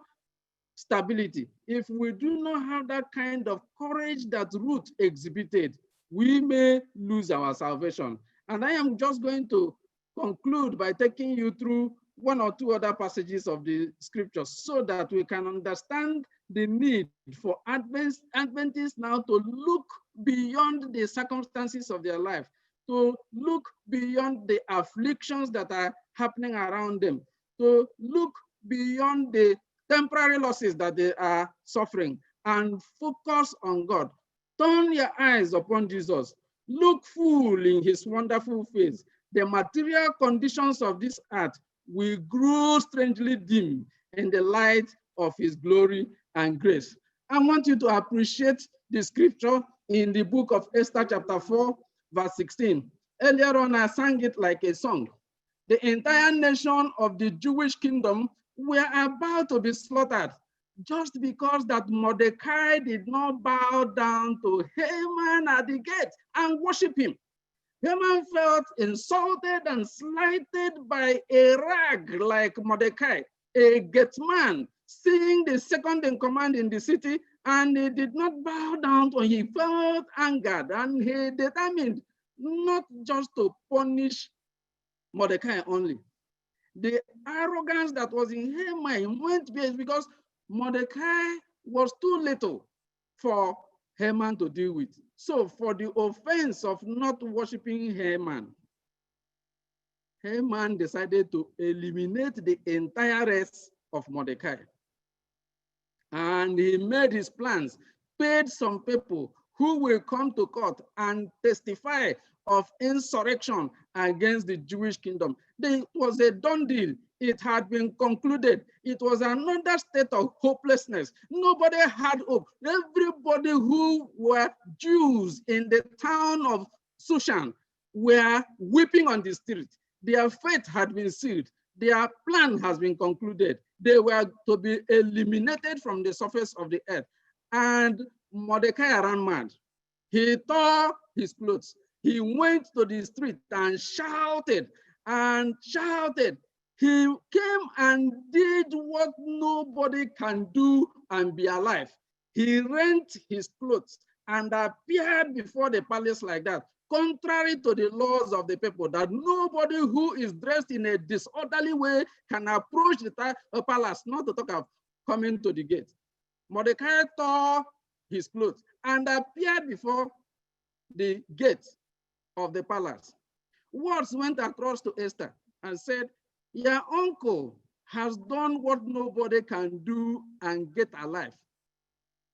stability, if we do not have that kind of courage that Ruth exhibited, we may lose our salvation. And I am just going to conclude by taking you through one or two other passages of the scriptures so that we can understand the need for Adventists now to look beyond the circumstances of their life, to look beyond the afflictions that are happening around them, to look beyond the temporary losses that they are suffering, and focus on God. Turn your eyes upon Jesus. Look full in his wonderful face. The material conditions of this earth will grow strangely dim in the light of his glory and grace. I want you to appreciate the scripture in the book of Esther chapter 4, verse 16. Earlier on, I sang it like a song. The entire nation of the Jewish kingdom were about to be slaughtered just because that Mordecai did not bow down to Haman at the gate and worship him. Haman felt insulted and slighted by a rag like Mordecai, a gate man, seeing the second in command in the city, and he did not bow down to him. He felt angered, and he determined not just to punish Mordecai only. The arrogance that was in Haman went base because Mordecai was too little for Haman to deal with. So for the offense of not worshiping Haman, Haman decided to eliminate the entire race of Mordecai. And he made his plans, paid some people who will come to court and testify of insurrection against the Jewish kingdom. It was a done deal. It had been concluded. It was another state of hopelessness. Nobody had hope. Everybody who were Jews in the town of Shushan were weeping on the street. Their fate had been sealed. Their plan has been concluded. They were to be eliminated from the surface of the earth. And Mordecai ran mad. He tore his clothes. He went to the street and shouted and shouted. He came and did what nobody can do and be alive. He rent his clothes and appeared before the palace like that, contrary to the laws of the people, that nobody who is dressed in a disorderly way can approach the palace, not to talk of coming to the gate. Mordecai tore his clothes and appeared before the gate of the palace. Words went across to Esther and said, your uncle has done what nobody can do and get alive.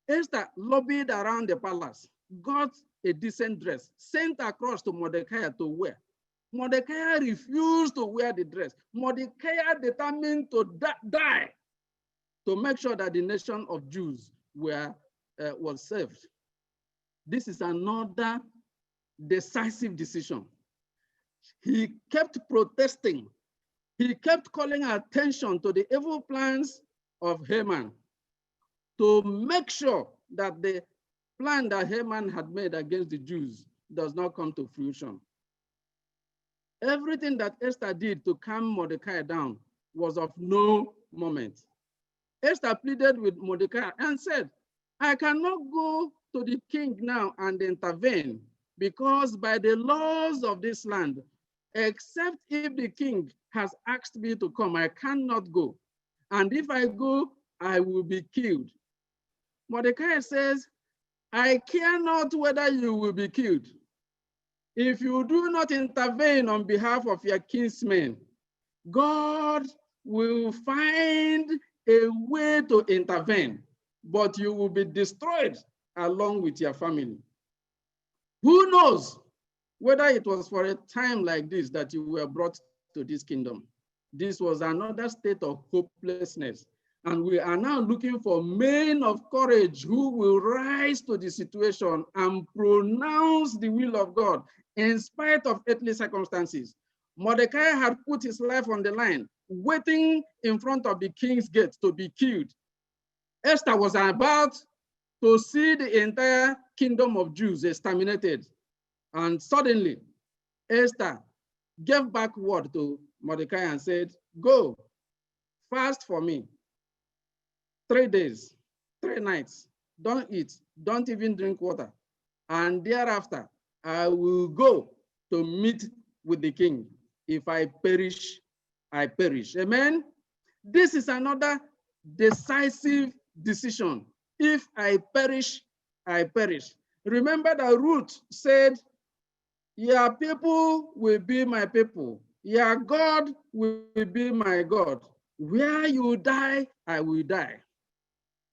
Esther lobbied around the palace, got a decent dress, sent across to Mordecai to wear. Mordecai refused to wear the dress. Mordecai determined to die to make sure that the nation of Jews was saved. This is another decisive decision. He kept protesting. He kept calling attention to the evil plans of Haman to make sure that the plan that Haman had made against the Jews does not come to fruition. Everything that Esther did to calm Mordecai down was of no moment. Esther pleaded with Mordecai and said, I cannot go to the king now and intervene, because by the laws of this land, except if the king has asked me to come, I cannot go. And if I go, I will be killed. Mordecai says, I care not whether you will be killed. If you do not intervene on behalf of your kinsmen, God will find a way to intervene, but you will be destroyed along with your family. Who knows whether it was for a time like this that you were brought to this kingdom. This was another state of hopelessness. And we are now looking for men of courage who will rise to the situation and pronounce the will of God in spite of earthly circumstances. Mordecai had put his life on the line, waiting in front of the king's gate to be killed. Esther was about to see the entire kingdom of Jews exterminated. And suddenly, Esther gave back word to Mordecai and said, go, fast for me. 3 days, 3 nights, don't eat, don't even drink water. And thereafter, I will go to meet with the king. If I perish, I perish. Amen? This is another decisive decision. If I perish, I perish. Remember that Ruth said, your people will be my people. Your God will be my God. Where you die, I will die.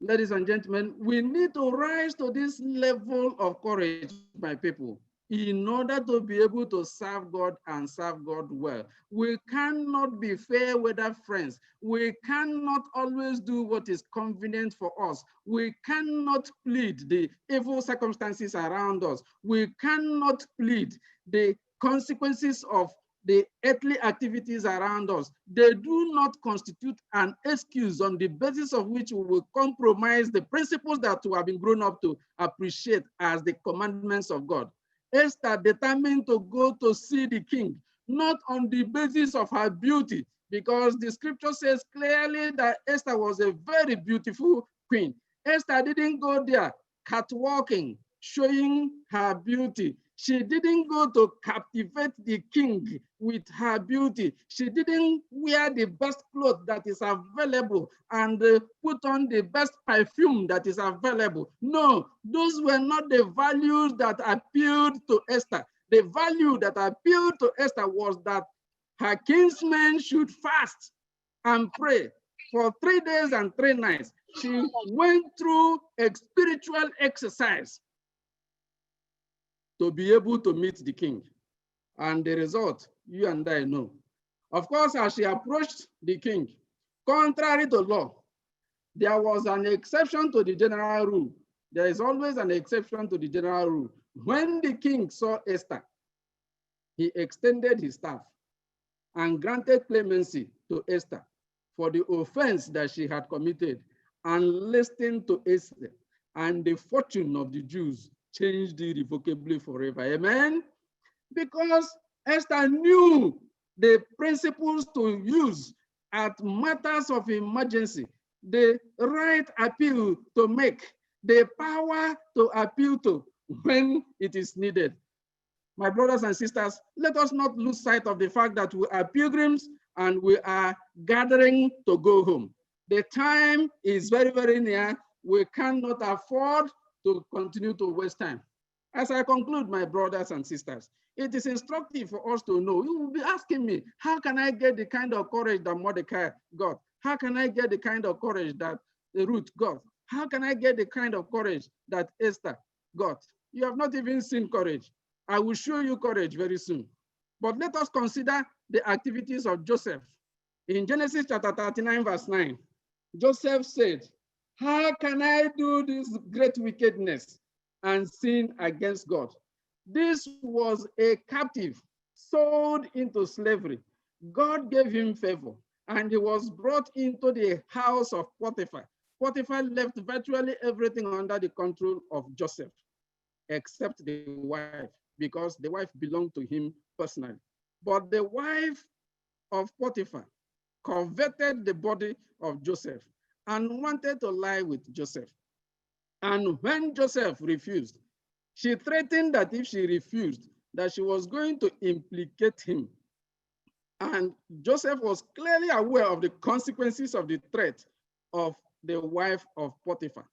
Ladies and gentlemen, we need to rise to this level of courage, my people, in order to be able to serve God and serve God well. We cannot be fair weather friends. We cannot always do what is convenient for us. We cannot plead the evil circumstances around us. We cannot plead the consequences of the earthly activities around us. They do not constitute an excuse on the basis of which we will compromise the principles that we have been grown up to appreciate as the commandments of God. Esther determined to go to see the king, not on the basis of her beauty, because the scripture says clearly that Esther was a very beautiful queen. Esther didn't go there catwalking, showing her beauty. She didn't go to captivate the king with her beauty. She didn't wear the best clothes that is available and put on the best perfume that is available. No, those were not the values that appealed to Esther. The value that appealed to Esther was that her kinsmen should fast and pray for 3 days and 3 nights. She went through a spiritual exercise to be able to meet the king. And the result, you and I know. Of course, as she approached the king, contrary to law, there was an exception to the general rule. There is always an exception to the general rule. When the king saw Esther, he extended his staff and granted clemency to Esther for the offense that she had committed and listened to Esther, and the fortune of the Jews changed irrevocably forever. Amen? Because Esther knew the principles to use at matters of emergency, the right appeal to make, the power to appeal to when it is needed. My brothers and sisters, let us not lose sight of the fact that we are pilgrims and we are gathering to go home. The time is very, very near. We cannot afford to continue to waste time. As I conclude, my brothers and sisters, it is instructive for us to know. You will be asking me, how can I get the kind of courage that Mordecai got? How can I get the kind of courage that Ruth got? How can I get the kind of courage that Esther got? You have not even seen courage. I will show you courage very soon. But let us consider the activities of Joseph. In Genesis chapter 39, verse 9, Joseph said, how can I do this great wickedness and sin against God? This was a captive sold into slavery. God gave him favor and he was brought into the house of Potiphar. Potiphar left virtually everything under the control of Joseph, except the wife, because the wife belonged to him personally. But the wife of Potiphar coveted the body of Joseph and wanted to lie with Joseph. And when Joseph refused, she threatened that if she refused, that she was going to implicate him. And Joseph was clearly aware of the consequences of the threat of the wife of Potiphar.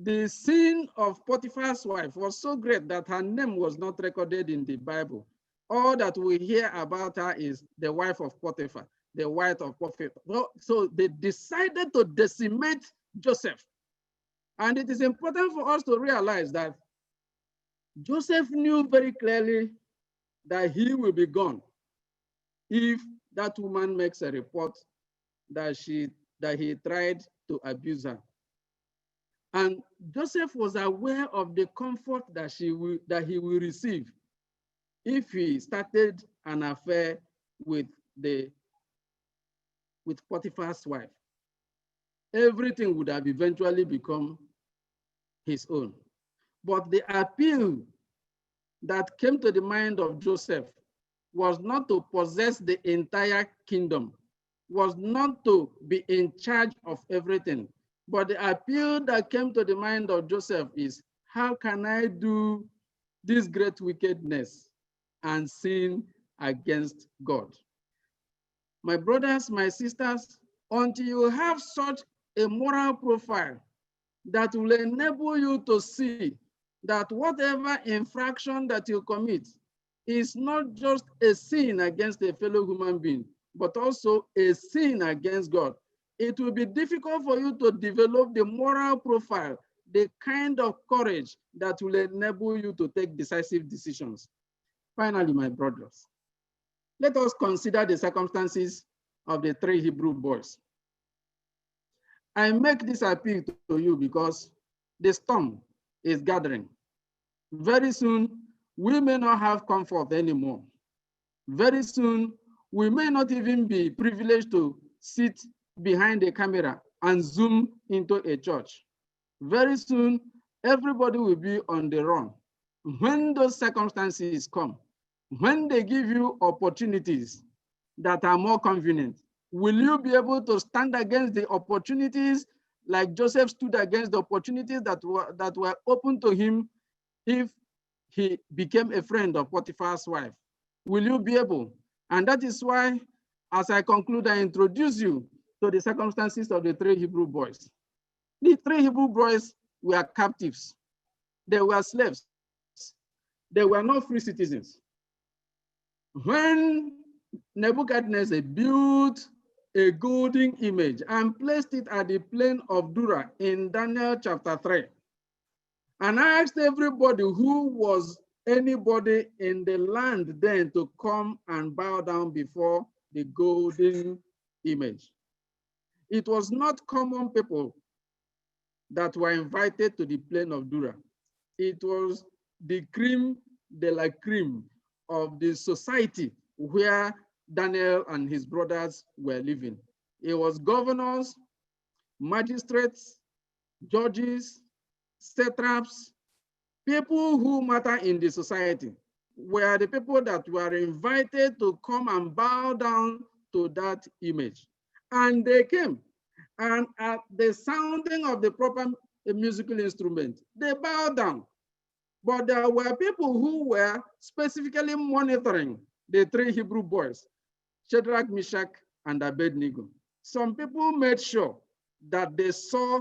The sin of Potiphar's wife was so great that her name was not recorded in the Bible. All that we hear about her is the wife of Potiphar, the wife of Potiphar. So they decided to decimate Joseph. And it is important for us to realize that Joseph knew very clearly that he will be gone if that woman makes a report that he tried to abuse her. And Joseph was aware of the comfort that he will receive if he started an affair with Potiphar's wife. Everything would have eventually become his own. But the appeal that came to the mind of Joseph was not to possess the entire kingdom, was not to be in charge of everything. But the appeal that came to the mind of Joseph is, how can I do this great wickedness and sin against God? My brothers, my sisters, until you have such a moral profile that will enable you to see that whatever infraction that you commit is not just a sin against a fellow human being, but also a sin against God, it will be difficult for you to develop the moral profile, the kind of courage that will enable you to take decisive decisions. Finally, my brothers, let us consider the circumstances of the 3 Hebrew boys. I make this appeal to you because the storm is gathering. Very soon, we may not have comfort anymore. Very soon, we may not even be privileged to sit behind a camera and zoom into a church. Very soon, everybody will be on the run. When those circumstances come, when they give you opportunities that are more convenient, will you be able to stand against the opportunities like Joseph stood against the opportunities that were open to him if he became a friend of Potiphar's wife? Will you be able? And that is why, as I conclude, I introduce you to the circumstances of the 3 Hebrew boys. The 3 Hebrew boys were captives. They were slaves. They were not free citizens. When Nebuchadnezzar built a golden image and placed it at the plain of Dura in Daniel chapter 3, and asked everybody who was anybody in the land then to come and bow down before the golden image. It was not common people that were invited to the plain of Dura. It was the creme de la creme of the society where Daniel and his brothers were living. It was governors, magistrates, judges, satraps, people who matter in the society were the people that were invited to come and bow down to that image. And they came, and at the sounding of the proper musical instrument, they bowed down. But there were people who were specifically monitoring the 3 Hebrew boys, Shadrach, Meshach, and Abednego. Some people made sure that they saw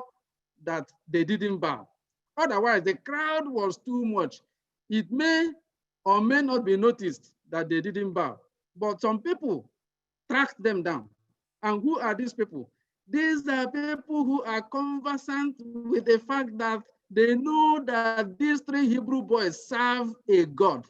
that they didn't bow. Otherwise, the crowd was too much. It may or may not be noticed that they didn't bow. But some people tracked them down. And who are these people? These are people who are conversant with the fact that they know that these 3 Hebrew boys serve a God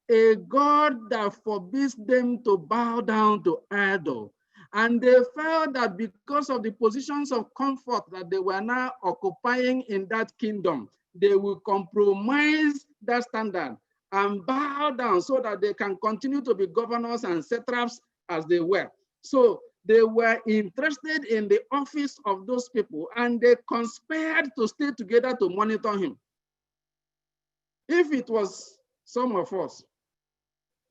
that forbids them to bow down to idol. And they felt that because of the positions of comfort that they were now occupying in that kingdom, they will compromise that standard and bow down so that they can continue to be governors and satraps as they were. So they were interested in the office of those people, and they conspired to stay together to monitor him. If it was some of us,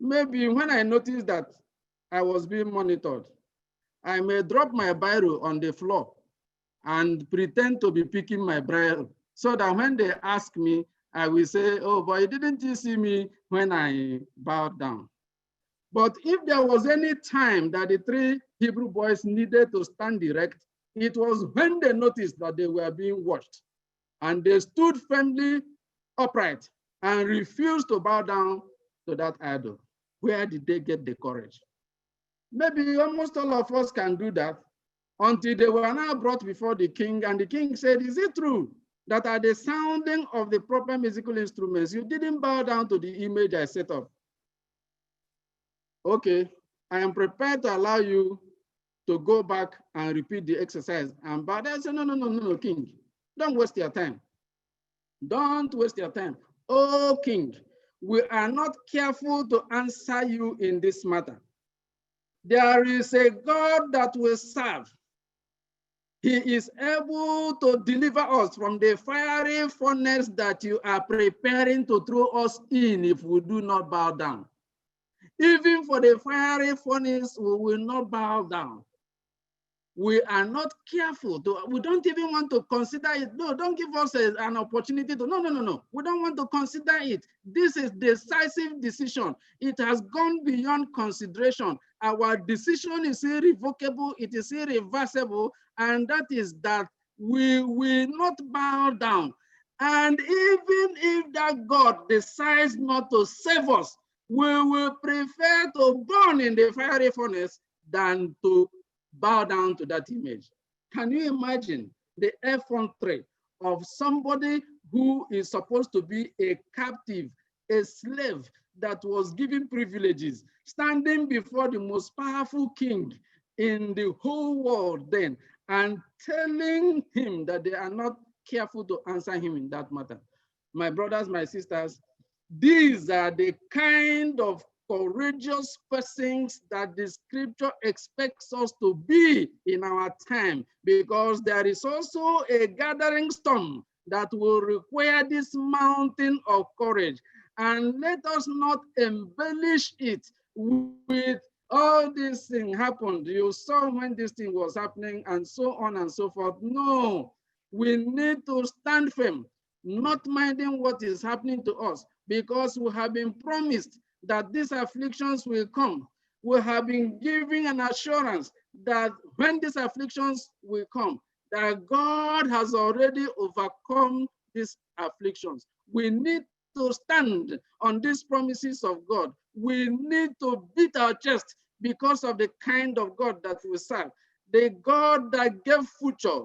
maybe when I noticed that I was being monitored, I may drop my biro on the floor and pretend to be picking my braille so that when they ask me, I will say, oh boy, didn't you see me when I bowed down? But if there was any time that the 3 Hebrew boys needed to stand erect, it was when they noticed that they were being watched. And they stood firmly upright and refused to bow down to that idol. Where did they get the courage? Maybe almost all of us can do that until they were now brought before the king, and the king said, is it true that at the sounding of the proper musical instruments, you didn't bow down to the image I set up? okay, I am prepared to allow you to go back and repeat the exercise. And but I said, no, king, don't waste your time. Don't waste your time. Oh, king, we are not careful to answer you in this matter. There is a God that we serve. He is able to deliver us from the fiery furnace that you are preparing to throw us in if we do not bow down. Even for the fiery furnace, we will not bow down. We are not careful. We don't even want to consider it. No, don't give us an opportunity to, no. We don't want to consider it. This is decisive decision. It has gone beyond consideration. Our decision is irrevocable. It is irreversible. And that is that we will not bow down. And even if that God decides not to save us, we will prefer to burn in the fiery furnace than to bow down to that image. Can you imagine the effrontery of somebody who is supposed to be a captive, a slave that was given privileges, standing before the most powerful king in the whole world then, and telling him that they are not careful to answer him in that matter? My brothers, my sisters, these are the kind of courageous persons that the scripture expects us to be in our time, because there is also a gathering storm that will require this mountain of courage. And let us not embellish it with all this thing happened. You saw when this thing was happening and so on and so forth. No, we need to stand firm, not minding what is happening to us, because we have been promised that these afflictions will come. We have been given an assurance that when these afflictions will come, that God has already overcome these afflictions. We need to stand on these promises of God. We need to beat our chest because of the kind of God that we serve. The God that gave future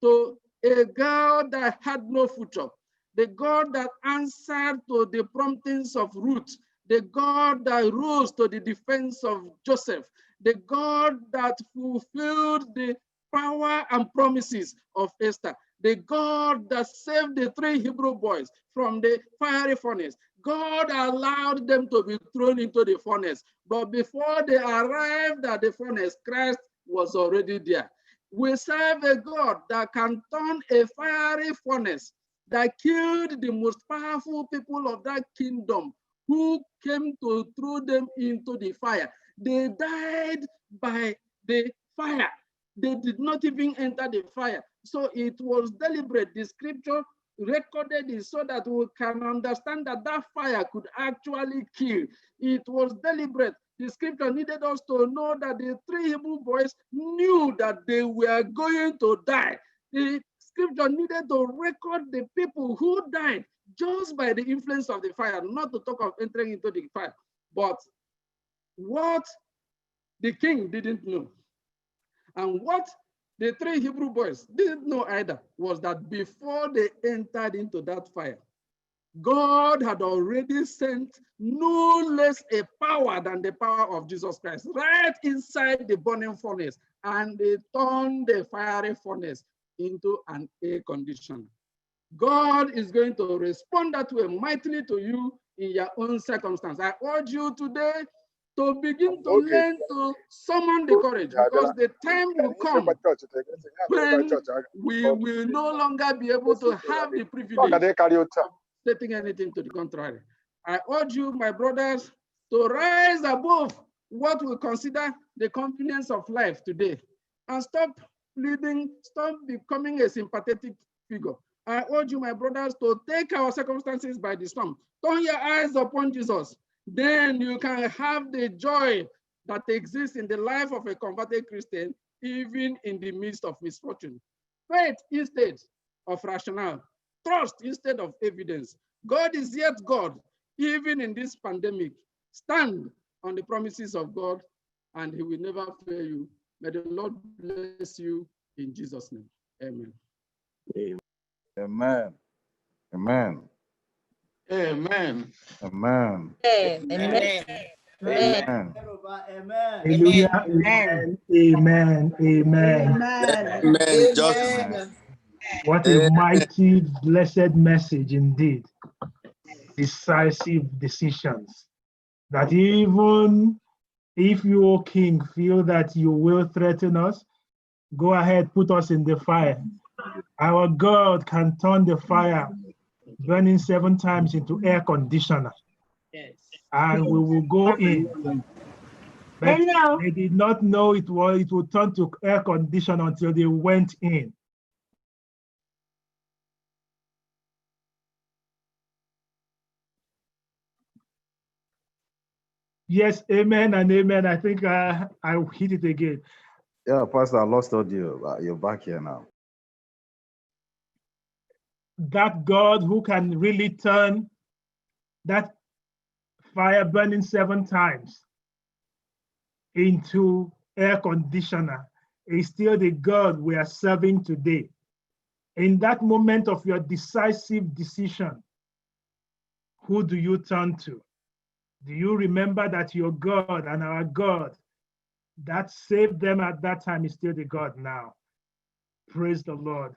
to a girl that had no future. The God that answered to the promptings of Ruth, the God that rose to the defense of Joseph, the God that fulfilled the power and promises of Esther, the God that saved the 3 Hebrew boys from the fiery furnace. God allowed them to be thrown into the furnace, but before they arrived at the furnace, Christ was already there. We serve a God that can turn a fiery furnace that killed the most powerful people of that kingdom, who came to throw them into the fire. They died by the fire. They did not even enter the fire. So it was deliberate. The scripture recorded it so that we can understand that that fire could actually kill. It was deliberate. The scripture needed us to know that the 3 Hebrew boys knew that they were going to die. The scripture needed to record the people who died just by the influence of the fire, not to talk of entering into the fire. But what the king didn't know, and what the 3 Hebrew boys didn't know either, was that before they entered into that fire, God had already sent no less a power than the power of Jesus Christ right inside the burning furnace, and they turned the fiery furnace into an air conditioner. God is going to respond that way mightily to you in your own circumstance. I urge you today to begin to learn to summon the courage, because the time will come when we will no longer be able to have the privilege of stating anything to the contrary. I urge you, my brothers, to rise above what we consider the convenience of life today and stop pleading, stop becoming a sympathetic figure. I urge you, my brothers, to take our circumstances by the storm. Turn your eyes upon Jesus. Then you can have the joy that exists in the life of a converted Christian, even in the midst of misfortune. Faith instead of rationale. Trust instead of evidence. God is yet God, even in this pandemic. Stand on the promises of God, and he will never fail you. May the Lord bless you in Jesus' name. Amen. Amen. Amen. Amen. Amen. Amen. Amen. Hallelujah. Amen. Amen. Amen. Amen. Just What a mighty, blessed message indeed. Decisive decisions. That even if you, O King, feel that you will threaten us, go ahead, put us in the fire. Our God can turn the fire burning 7 times into air conditioner. Yes. And we will go in. But they did not know it would turn to air conditioner until they went in. Yes, amen and amen. I think I hit it again. Yeah, Pastor, I lost audio. You're back here now. That God who can really turn that fire burning 7 times into air conditioner is still the God we are serving today. In that moment of your decisive decision, who do you turn to? Do you remember that your God and our God that saved them at that time is still the God now? Praise the Lord.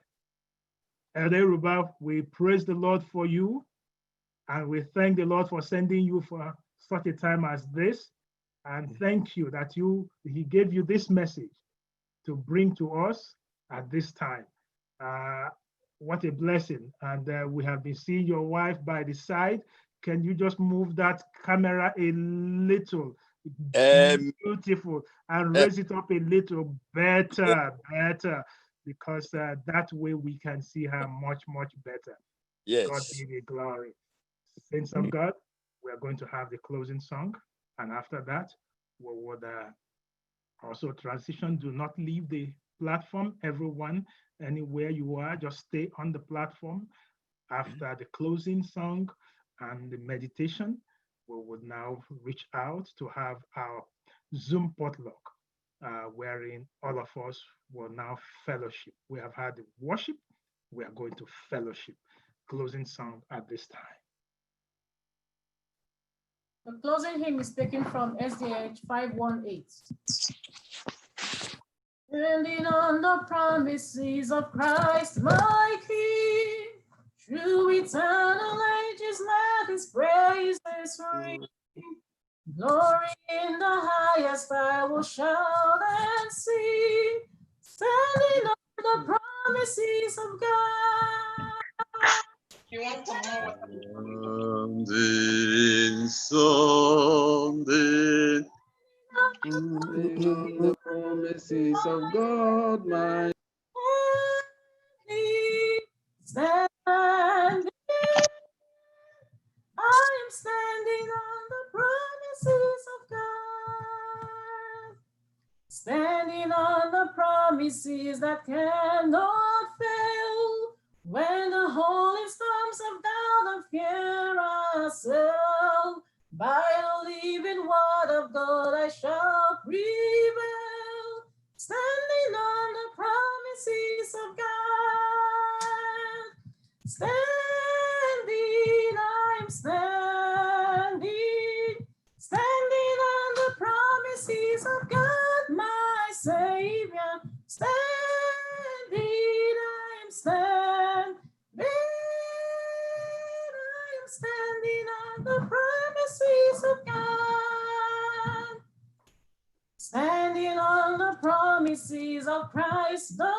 Eruba, we praise the Lord for you, and we thank the Lord for sending you for such a time as this. And thank you that He gave you this message to bring to us at this time. What a blessing. And we have been seeing your wife by the side. Can you just move that camera a little? Beautiful. And raise it up a little better, because that way we can see her much, much better. Yes. God be the glory. Saints of God, we are going to have the closing song. And after that, we would also transition. Do not leave the platform. Everyone, anywhere you are, just stay on the platform. After the closing song and the meditation, we would now reach out to have our Zoom potluck, wherein all of us will now fellowship. We have had the worship. We are going to fellowship. Closing song at this time. The closing hymn is taken from SDH 518. Standing on the promises of Christ, my King, through eternal ages, let His praises ring. Glory in the highest, I will shout and sing, standing on the promises of God. You want some more? Someday, the promises of God, my standing, I am standing on the promises of God, standing on the promises that cannot fail. When the holy storms of doubt and fear assail, by the living word of God I shall prevail. Standing on the promises of God, standing, I'm standing, standing on the promises of God, my Savior. Standing, I'm standing, I'm standing on the promises of God. Standing on the promises of Christ the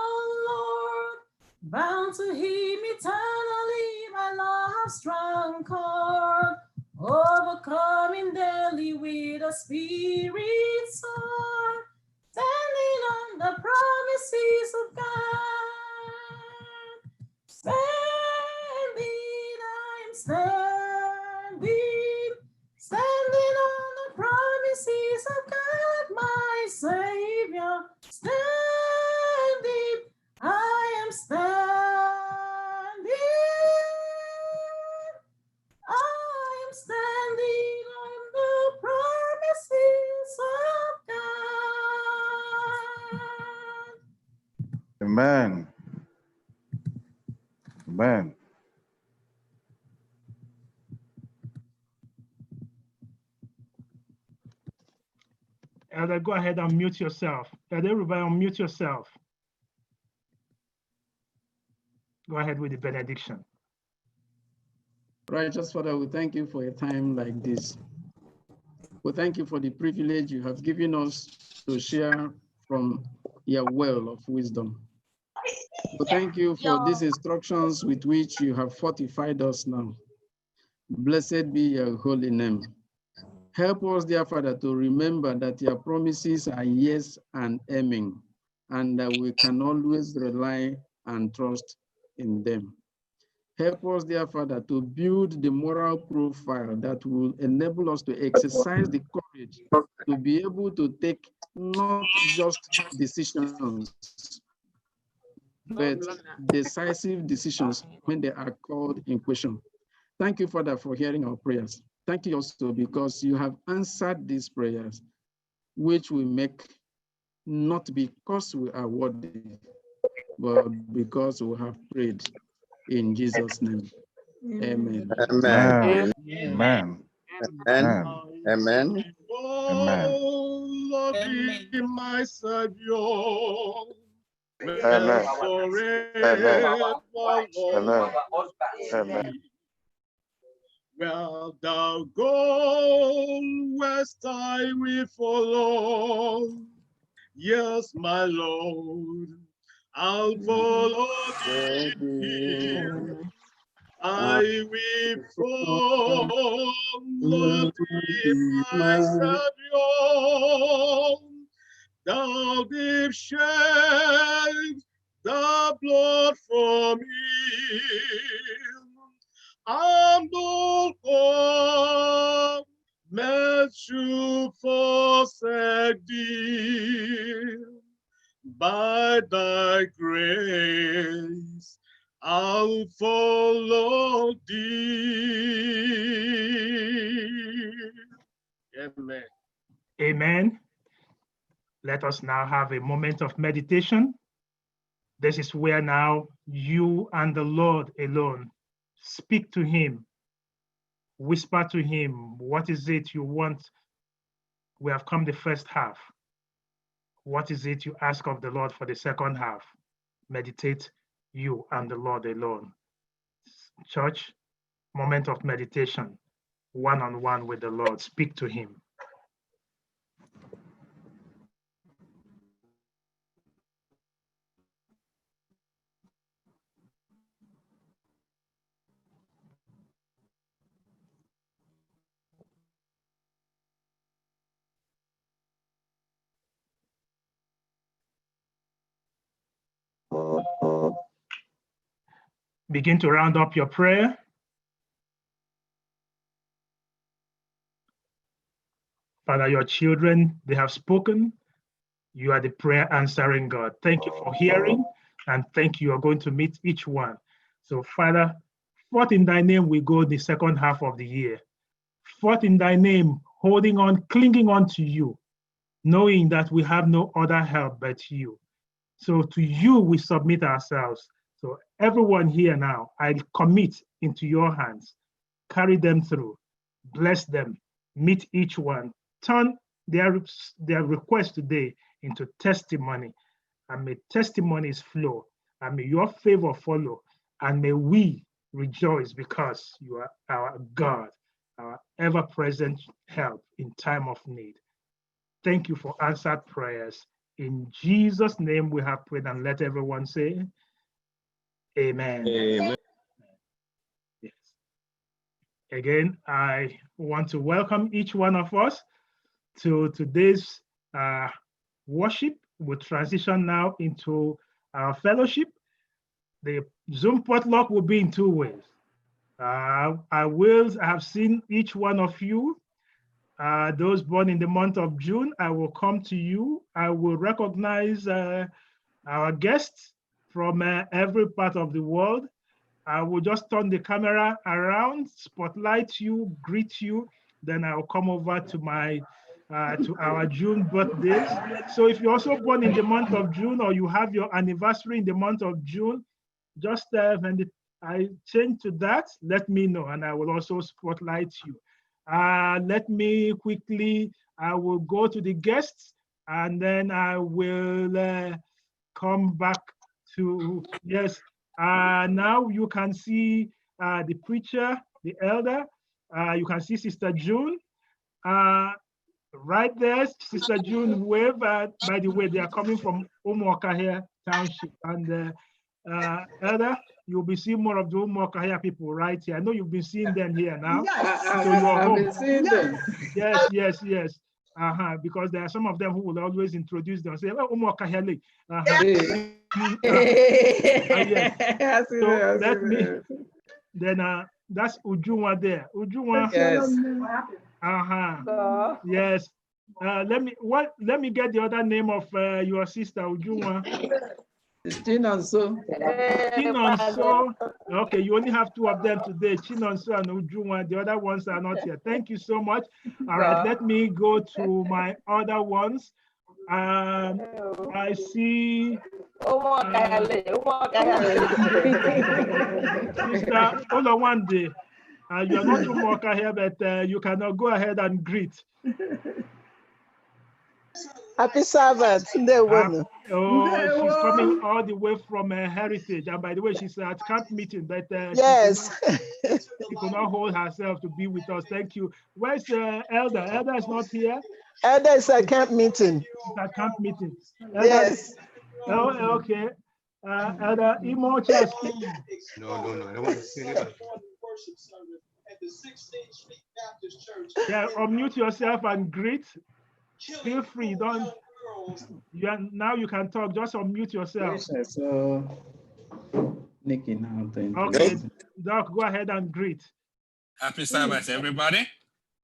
Lord, bound to Him eternally by love's strong cord, overcoming daily with a spirit sword, standing on the promises of God. Standing, I'm standing, standing on the promises of God, my Savior. Standing, I am standing, I am standing on the promises of God. Amen. Amen. Father, go ahead and mute yourself. Eruba, unmute yourself. Go ahead with the benediction. Righteous Father, we thank you for a time like this. We thank you for the privilege you have given us to share from your well of wisdom. We thank you for these instructions with which you have fortified us now. Blessed be your holy name. Help us, dear Father, to remember that your promises are yes and amen, and that we can always rely and trust in them. Help us, dear Father, to build the moral profile that will enable us to exercise the courage to be able to take not just decisions, but decisive decisions when they are called in question. Thank you, Father, for hearing our prayers. Thank you also because you have answered these prayers, which we make not because we are worthy, but because we have prayed in Jesus' name. Amen. Amen. Amen. Amen. Amen. Amen. Lord, be my Savior. Amen. Forever, Amen. Amen. Where thou goest, I will follow. Yes, my Lord, I'll follow thee. I will follow thee, my Savior. Thou didst shed the blood for me, and no man should forsake thee. By thy grace, I'll follow thee. Amen. Amen. Let us now have a moment of meditation. This is where now you and the Lord alone speak to him, whisper to him, what is it you want? We have come the first half. What is it you ask of the Lord for the second half? Meditate, you and the Lord alone. Church, moment of meditation, one-on-one with the Lord. Speak to him. Begin to round up your prayer. Father, your children, they have spoken. You are the prayer answering God. Thank you for hearing, and thank you. You are going to meet each one. So, Father, forth in thy name we go the second half of the year. Forth in thy name, holding on, clinging on to you, knowing that we have no other help but you. So to you we submit ourselves. So everyone here now, I commit into your hands. Carry them through. Bless them. Meet each one. Turn their request today into testimony. And may testimonies flow. And may your favor follow. And may we rejoice because you are our God, our ever-present help in time of need. Thank you for answered prayers. In Jesus' name we have prayed, and let everyone say, Amen. Amen. Yes. Again, I want to welcome each one of us to today's worship. We'll transition now into our fellowship. The Zoom potluck will be in 2 ways. I have seen each one of you. Those born in the month of June, I will come to you. I will recognize our guests from every part of the world. I will just turn the camera around, spotlight you, greet you. Then I'll come over to to our June birthdays. So if you're also born in the month of June, or you have your anniversary in the month of June, just when I change to that, let me know, and I will also spotlight you. Let me quickly, I will go to the guests. and then I will come back to, yes. Now you can see the preacher, the elder. You can see Sister June. Right there, Sister June, wave. By the way, they are coming from Umuokahia Township. And Elder, you'll be seeing more of the Umuokahia people right here. I know you've been seeing them here now. Yes. So you're I've home. been seeing them. Yes, yes, yes. Because there are some of them who will always introduce them. Say, oh, Umuokahia. Yes. So let me, then that's Ujunwa there. Ujunwa. Yes. Yes. Let me get the other name of your sister Ujunwa. Chinonso. Chinonso. Okay, you only have two of them today, Chinonso and Ujunwa. The other ones are not here. Thank you so much. All right, let me go to my other ones. I see Sister Olawande. You are not Umuoka here, but you cannot go ahead and greet. Happy Sabbath. Oh, she's coming all the way from Heritage. And by the way, she's at camp meeting, but yes, she could not hold herself to be with us. Thank you. Where's Elder? Elder is not here. Elder is at camp meeting. She's at camp meeting. Elder, yes. Oh, okay. Elder Imo Church. No. I don't want to say that. Yeah, unmute yourself and greet. Feel free. Don't. Now you can talk. Just unmute yourself. So, Nikki now. Okay, Doc, go ahead and greet. Happy Sabbath, everybody.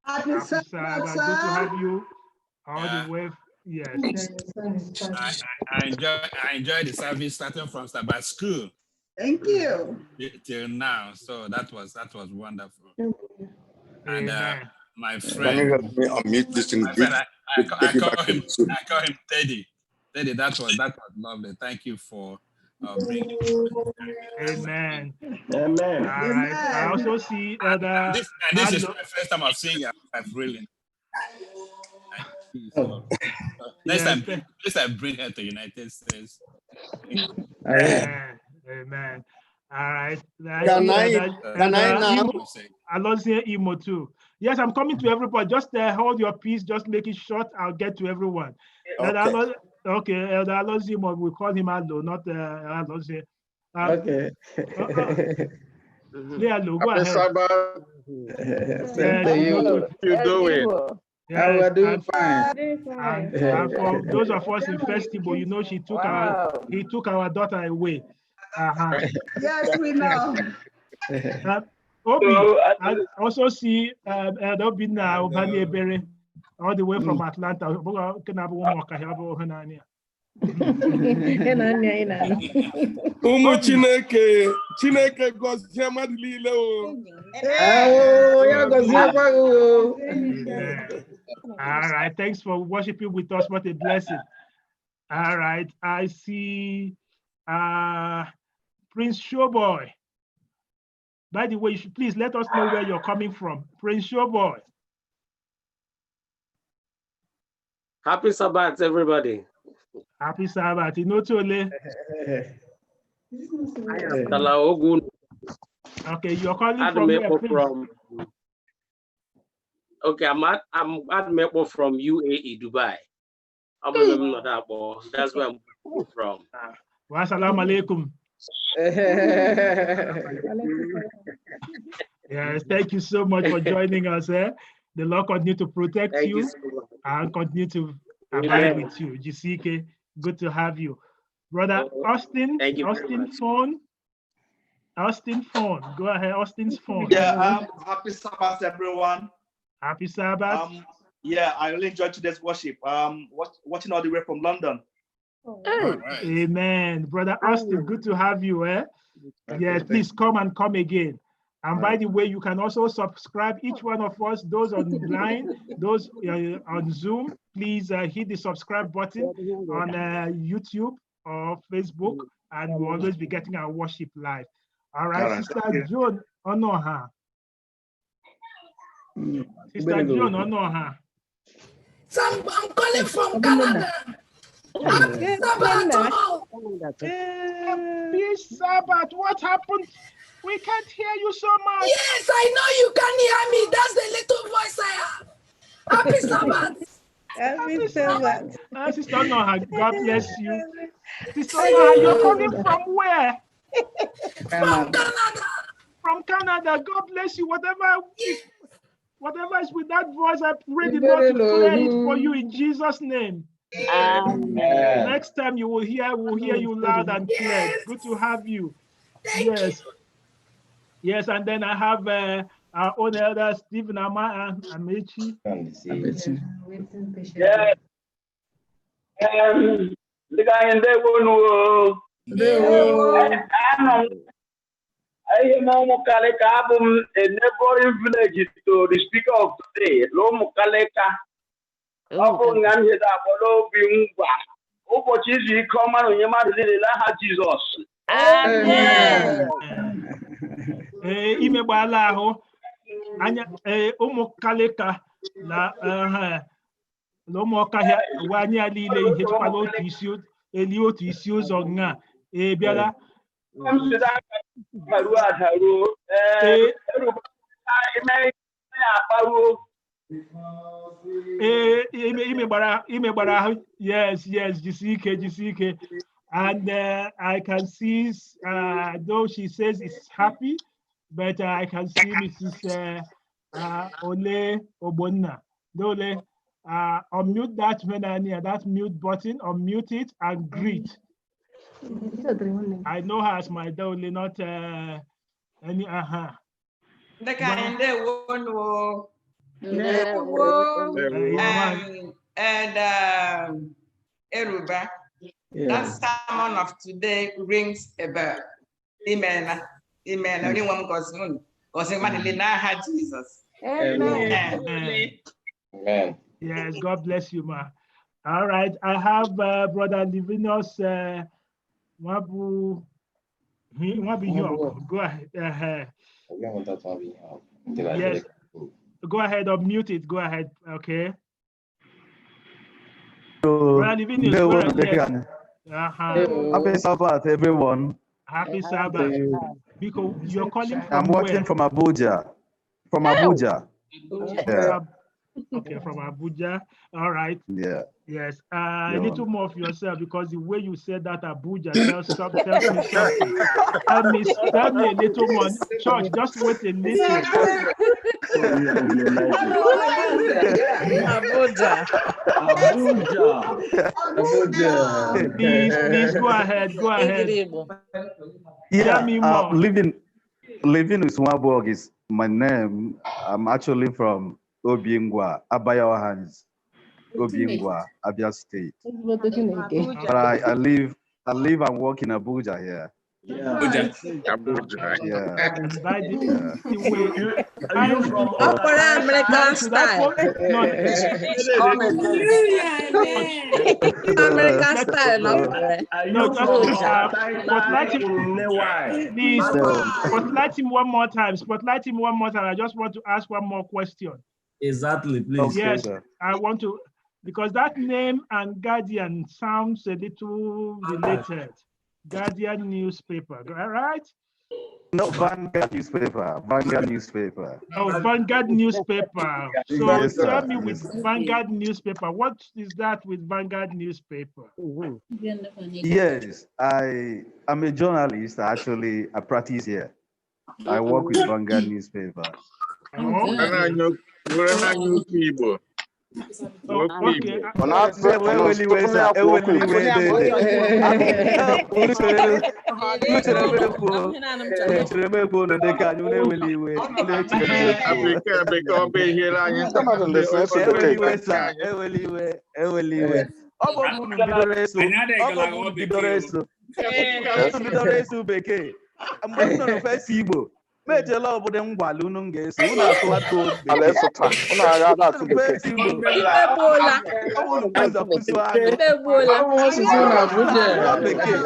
Happy Sabbath. Good to have you all the way. Yes. I enjoyed the service starting from Sabbath school. Thank you. Till now, so that was wonderful. And my Can you friend, help me unmute this thing? I call him Teddy. Teddy, that was lovely. Thank you for bringing. Amen. Amen. All right. I also see this is my first time of seeing you. Really. So, next time bring her to United States. Amen. All right. Can I now? I lost here Imo too. Yes, I'm coming to everybody. Just hold your peace. Just make it short. I'll get to everyone. Okay. Elder Alozimo, we call him Aldo, not Alozie. Okay. Yeah, Aldo, go ahead. Same to you. How you doing? Yes, we're doing fine. And for those of us in festival, you know, he took our daughter away. Yes, we know. Obi, I also see Obi now, all the way from Atlanta. Ụmụ Chineke gọzie mmadụ niile o. All right, thanks for worshiping with us. What a blessing. All right, I see Prince Showboy. By the way, you should please let us know where you're coming from. Prince Showboy. Happy Sabbath, everybody. Happy Sabbath. Inotole. I am Talaogun. Okay, you're calling from where, Prince? Okay, I'm at Mepo from UAE, Dubai. That's where I'm from. Wassalamu alaikum. Yes, thank you so much for joining us. The Lord continue to protect you and continue to abide with you. GCK, good to have you. Brother Austin, Austin phone. Go ahead, Austin's phone. Yeah, happy Sabbath, everyone. Happy Sabbath. Yeah, I really enjoyed today's worship. Watching all the way from London. Right. Amen. Brother Austin, good to have you. Yes, please come again. And by the way, you can also subscribe, each one of us, those online, those on Zoom, please hit the subscribe button on YouTube or Facebook, and we'll always be getting our worship live. All right, Sister Joan Onoha. Sister Joan Onoha. I'm calling from Canada. Happy Sabbath all. Happy Sabbath. What happened? We can't hear you so much. Yes, I know you can hear me. That's the little voice I have. Happy Sabbath. Happy Sabbath. Sister Noha, God bless you. Sister Noha, you're calling from where? From Canada. From Canada. God bless you. Whatever is with that voice, I pray the Lord to clear it for you in Jesus' name. Amen. Next time we'll hear you loud and clear. Good to have you. Yes. Yes, and then I have our own elder Stephen Amechi. Yes. The guy in there I am Mukaleka, a neighboring village to the speaker of today. Lo Mukaleka. Jesus. Amen. Imegbala ahụ anya ụmụ kalịka na ụmụ ọkahịa uwe anya niile ihe tụkwala otu isi ụzọ nga bịara imegbara ahụ yes jisike and I can see though she says it's happy, but I can see Mrs. Ole Obonna. Dole, unmute that when that mute button, unmute it and greet. I know her as my Dole, not any The kind of one and Eruba. That sermon of today rings a bell. Amen. Amen. Anyone goes on. Because had Jesus. Amen. Amen. Yes, God bless you, ma. All right, I have Brother Livinus Wabu. Go ahead. Yes. Go ahead, unmute it. Go ahead. Okay. Happy Sabbath, everyone. Happy Sabbath. Because you're calling from I'm watching where? from Abuja. From Abuja. Yeah. Okay, from Abuja. All right. Yeah. Yes. A little more of yourself, because the way you said that Abuja tells me something. Tell me a little more. Church, just wait a little. Abuja. Please go ahead. Yeah, me more. living with Swaborg is my name. I'm actually from Obiengwa, Abayawa Hands, Obiengwa, Abia State. But I live and work in Abuja here. Yeah. Abuja. Yeah. By the way, are you from American style? No. American style, no, just spotlight him one more time. Spotlight him one more time. I just want to ask one more question. Exactly, please. Yes, I want to, because that name and Guardian sounds a little related. Guardian newspaper, all right? No, Vanguard newspaper. Oh, Vanguard newspaper. So yes, tell me with Vanguard newspaper, what is that with Vanguard newspaper? Yes, I am a journalist. Actually, I practice here. I work with Vanguard newspaper. Okay. mejela obodo ngwala unu ga-eso unu atụata obe ala ịsụta unu agha na-atụ bekee Imegbuola. ọ bụrụ nke ụzọ kwụsị agụ Imegbuola. bekee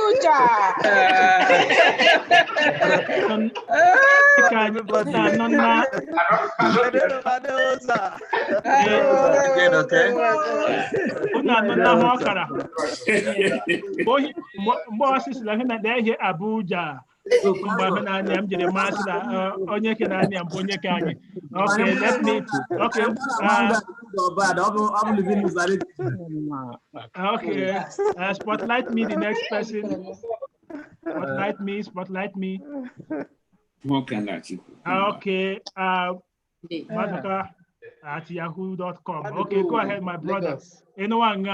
Uja. Abuja. Okay, let me. Okay. Okay. Spotlight me, the next person. Spotlight me. Okay. Maduka at yahoo.com. Okay, go ahead, my brother. Anyone?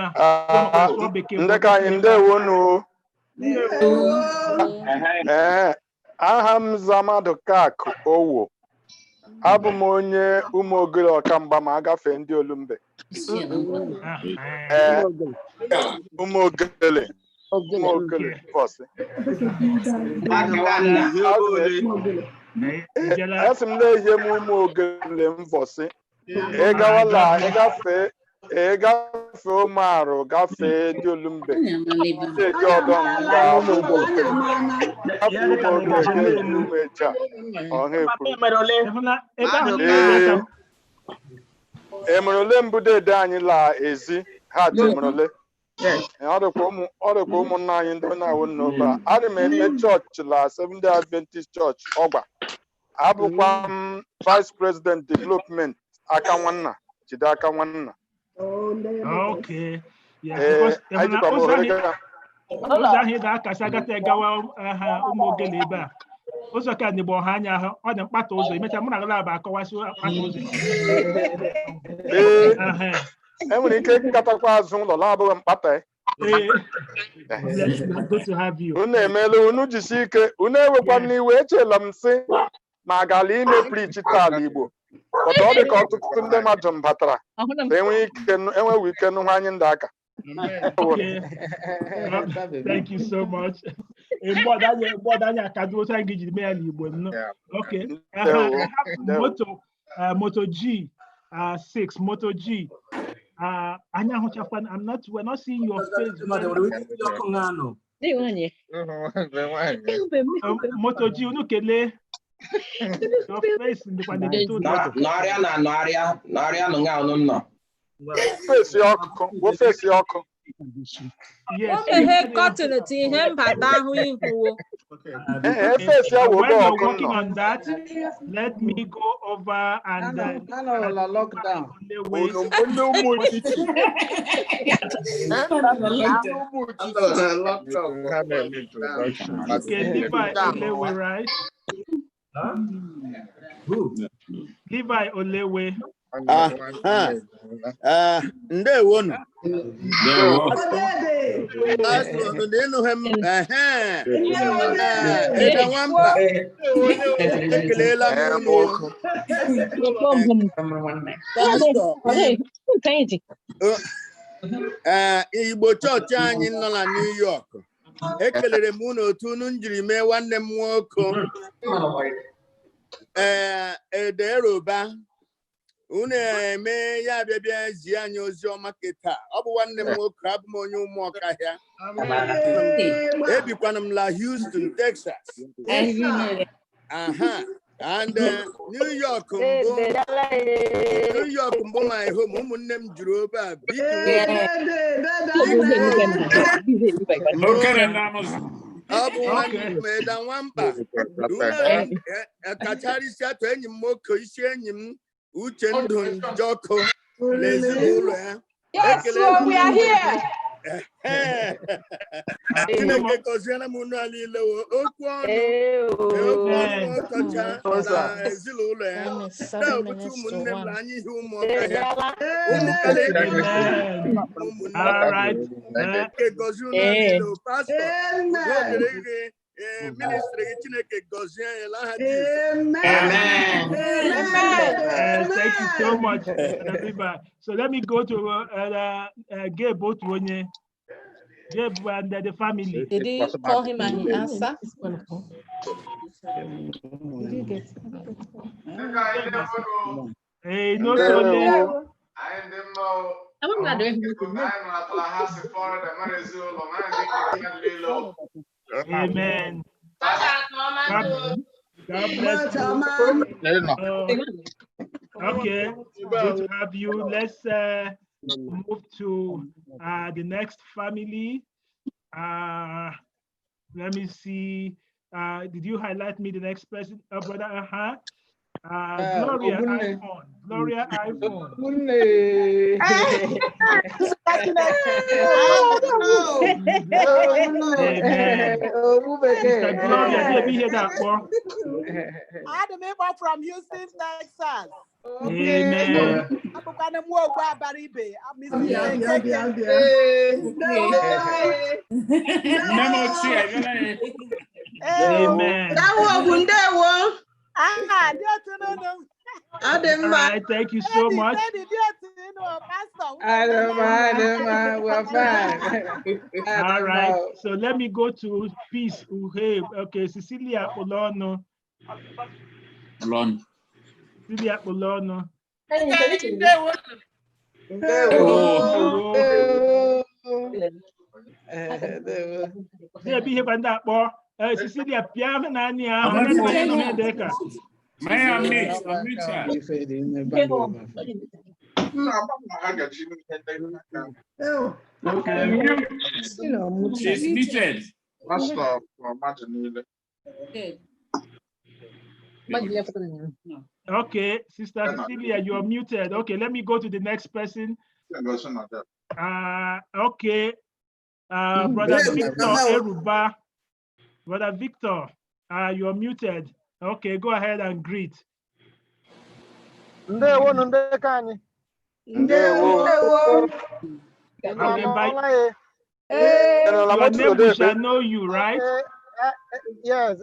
Aha m Zamaduka Owo. Abụ m onye ụmụ ogele ọkamgba ma agafe ndị Olumbe. Ụmụ ogele bọsị. Asị m na-eje m ụmụ ogele mbọsị. Ịgafe ụmụarụ gafee ndị Olumbe. Eji ọdọ nga ụmụ ogele. Emerole mbudede anyị la ezi ha dị emerole ọ dịkwa ụmụnna anyị ndị na-awụ n'obe adị m eme chọọchị la Seventh-day Adventist Church Ọgba abụkwa m Vice President Development aka nwanna jide aka nwanna. Okay. Yes, ụzọ ahụ ị ga-akasị agata gawa aha ụmụ ogele ebe a ụzọ ka ndị bụ ọha anya ahụ ọ dị mkpata ụzọ imecha mụ na agala abụ akọwasị mkpata ụzọ enwere ike ịkatakwa azụ ụlọ na-abụghị mkpata unu emeela unu jisi ike unu ewekwa n'iwe echela m sị ma agala ime prichi taa ala Igbo ọtọ ọ dị ka ọtụtụ ndị mmadụ batara enweghị ike nụ anyị ndị aka. Thank you so much. Okay. Moto G 6 Moto G. We're not seeing your face. Moto G, your face in the face ọkụ. Yes. When we're working on that, let me go over and lockdown. Okay, Levi right? Levi Olewe. Ndewonu. Igbo chọọchị anyị nọ na New York. Ekelere m unu otu unu njiri mee nwanne m nwoke. Eruba. Unu eme ya bịa zi anyị ozi ọma keta ọ bụ nwanne m nwoke abụ m onye ụmụ ọkahịa ebikwana m la Houston, Texas. And New York mbụ my home ụmụnne m juru obe a ọ bụ nwanne m Eda Nwamba kacharịsịa atụ enyi m nwoke isi enyi m Uchendu Njọkụ n'ezinụlọ ya. Yes, so we are here. Chineke gọziere m unu niile okwu ọnụ ọkọcha na ezinụlọ ya na-ebute ụmụnne m na anyị ihe ụmụ ọka ya ụmụnne gọzie unu niile pastọ ohere ihe ministry Chineke gọzie ya n'aha Jizọs. Thank you so much. So let me go to Gabe Otuonye. Gabe under the family. Did he call him and he answered? Did you get Hey, no Tole. Amen. God bless you. Okay, good to have you. Let's move to the next family. Let me see. Did you highlight me the next person? Brother, Gloria iPhone. Gloria iPhone. Amen. Sister Gloria, did you hear that? Adam from Houston, Texas. Amen. Amen. All right, thank you so much. All right, so let me go to Peace. Okay, Cecilia Polono. Cecilia Polono. Cecilia piano nani Medeka. She's muted. Okay, Sister Cecilia, you're muted. Okay, let me go to the next person. Okay, Brother Victor Eruba. Brother Victor, you're muted. Okay, go ahead and greet. Okay, your name we shall know you, right? Yes.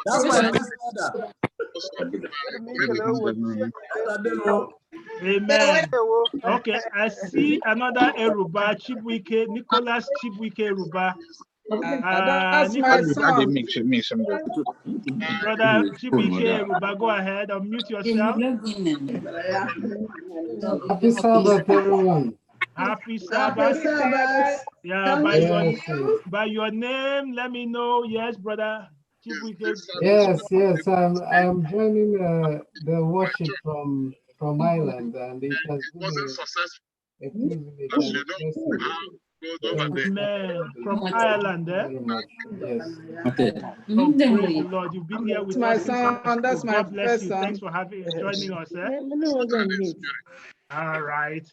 That's my grandmother. Amen. Okay, I see another Eruba, Chibwike, Nicholas Chibwike Eruba. That's my son. Brother Chibwike Eruba, go ahead, unmute yourself. Happy Sabbath, everyone. Happy Sabbath. Happy Sabbath. Yeah, by your name, let me know. Yes, brother. Yes, I'm joining the worship from Ireland, and it has been a privilege. Amen. From Ireland, eh? Yes. Okay. Oh, praise the Lord. You've been here with us. That's my God bless you. son. Thanks for joining us. Eh? All right.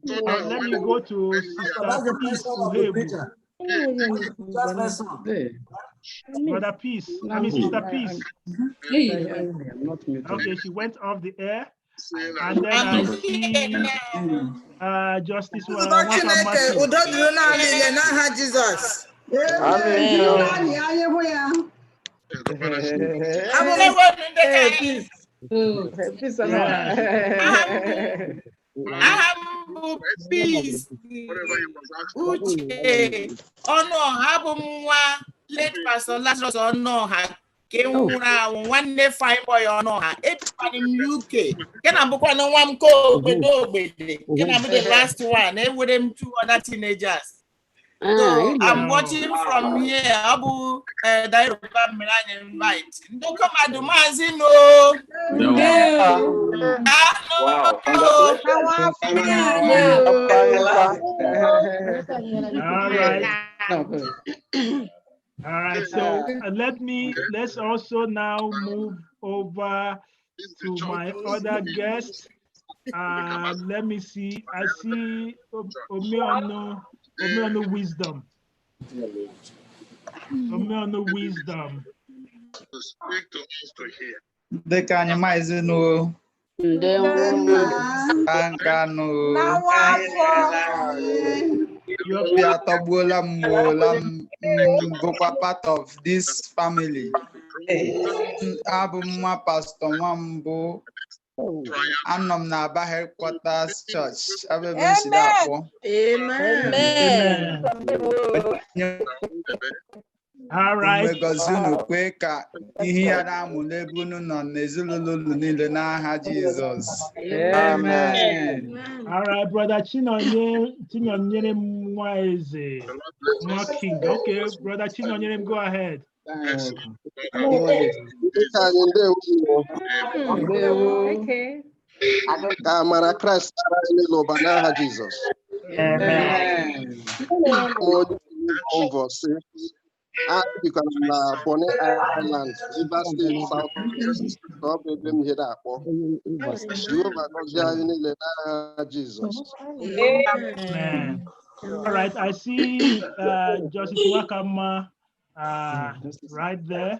Let me go to Sister Peace Uhebu. Brother Peace. I mean, Sister Peace. Okay, she went off the air. And then I see Justice Jesus. Peace. Uche. Oh no, Habumwa, late Pastor Lazarus, oh no, one day fine boy or no, UK. Can I book one go, but no, can I be the last one? With them two other teenagers. So I'm watching from here. Abu Dairoba Milan light. Don't come at the Mazino. Wow. All right. So let's also now move over to my other guest. Let me see. I see Omeono Wisdom. Omeono Wisdom. To speak to us to hear. Dịka anyị maazị nụ. Nkanu. Obi atọgbuola m gbuola m bụkwa part of this family. Abụ m nwa pastọ Nwambụ. Anọ m na Aba Headquarters Church. Abebe m si akpọ. Amen. All right. Gozie unu kwe ka ihe ya na-amụ n'ebe unu nọ n'ezinụlọ unu niile n'aha Jizọs. Amen. All right, brother Chinonyere Mwaeze, Mwa King. Okay, brother Chinonyere, go ahead. Okay. Amara Christ n'ụba n'aha Jizọs. Amen. Because na Bonny Island, River State, South West, top of them here akpọ. Jehovah gọzie anyị niile n'aha Jizọs. Amen. All right, I see Justice Wakama right there.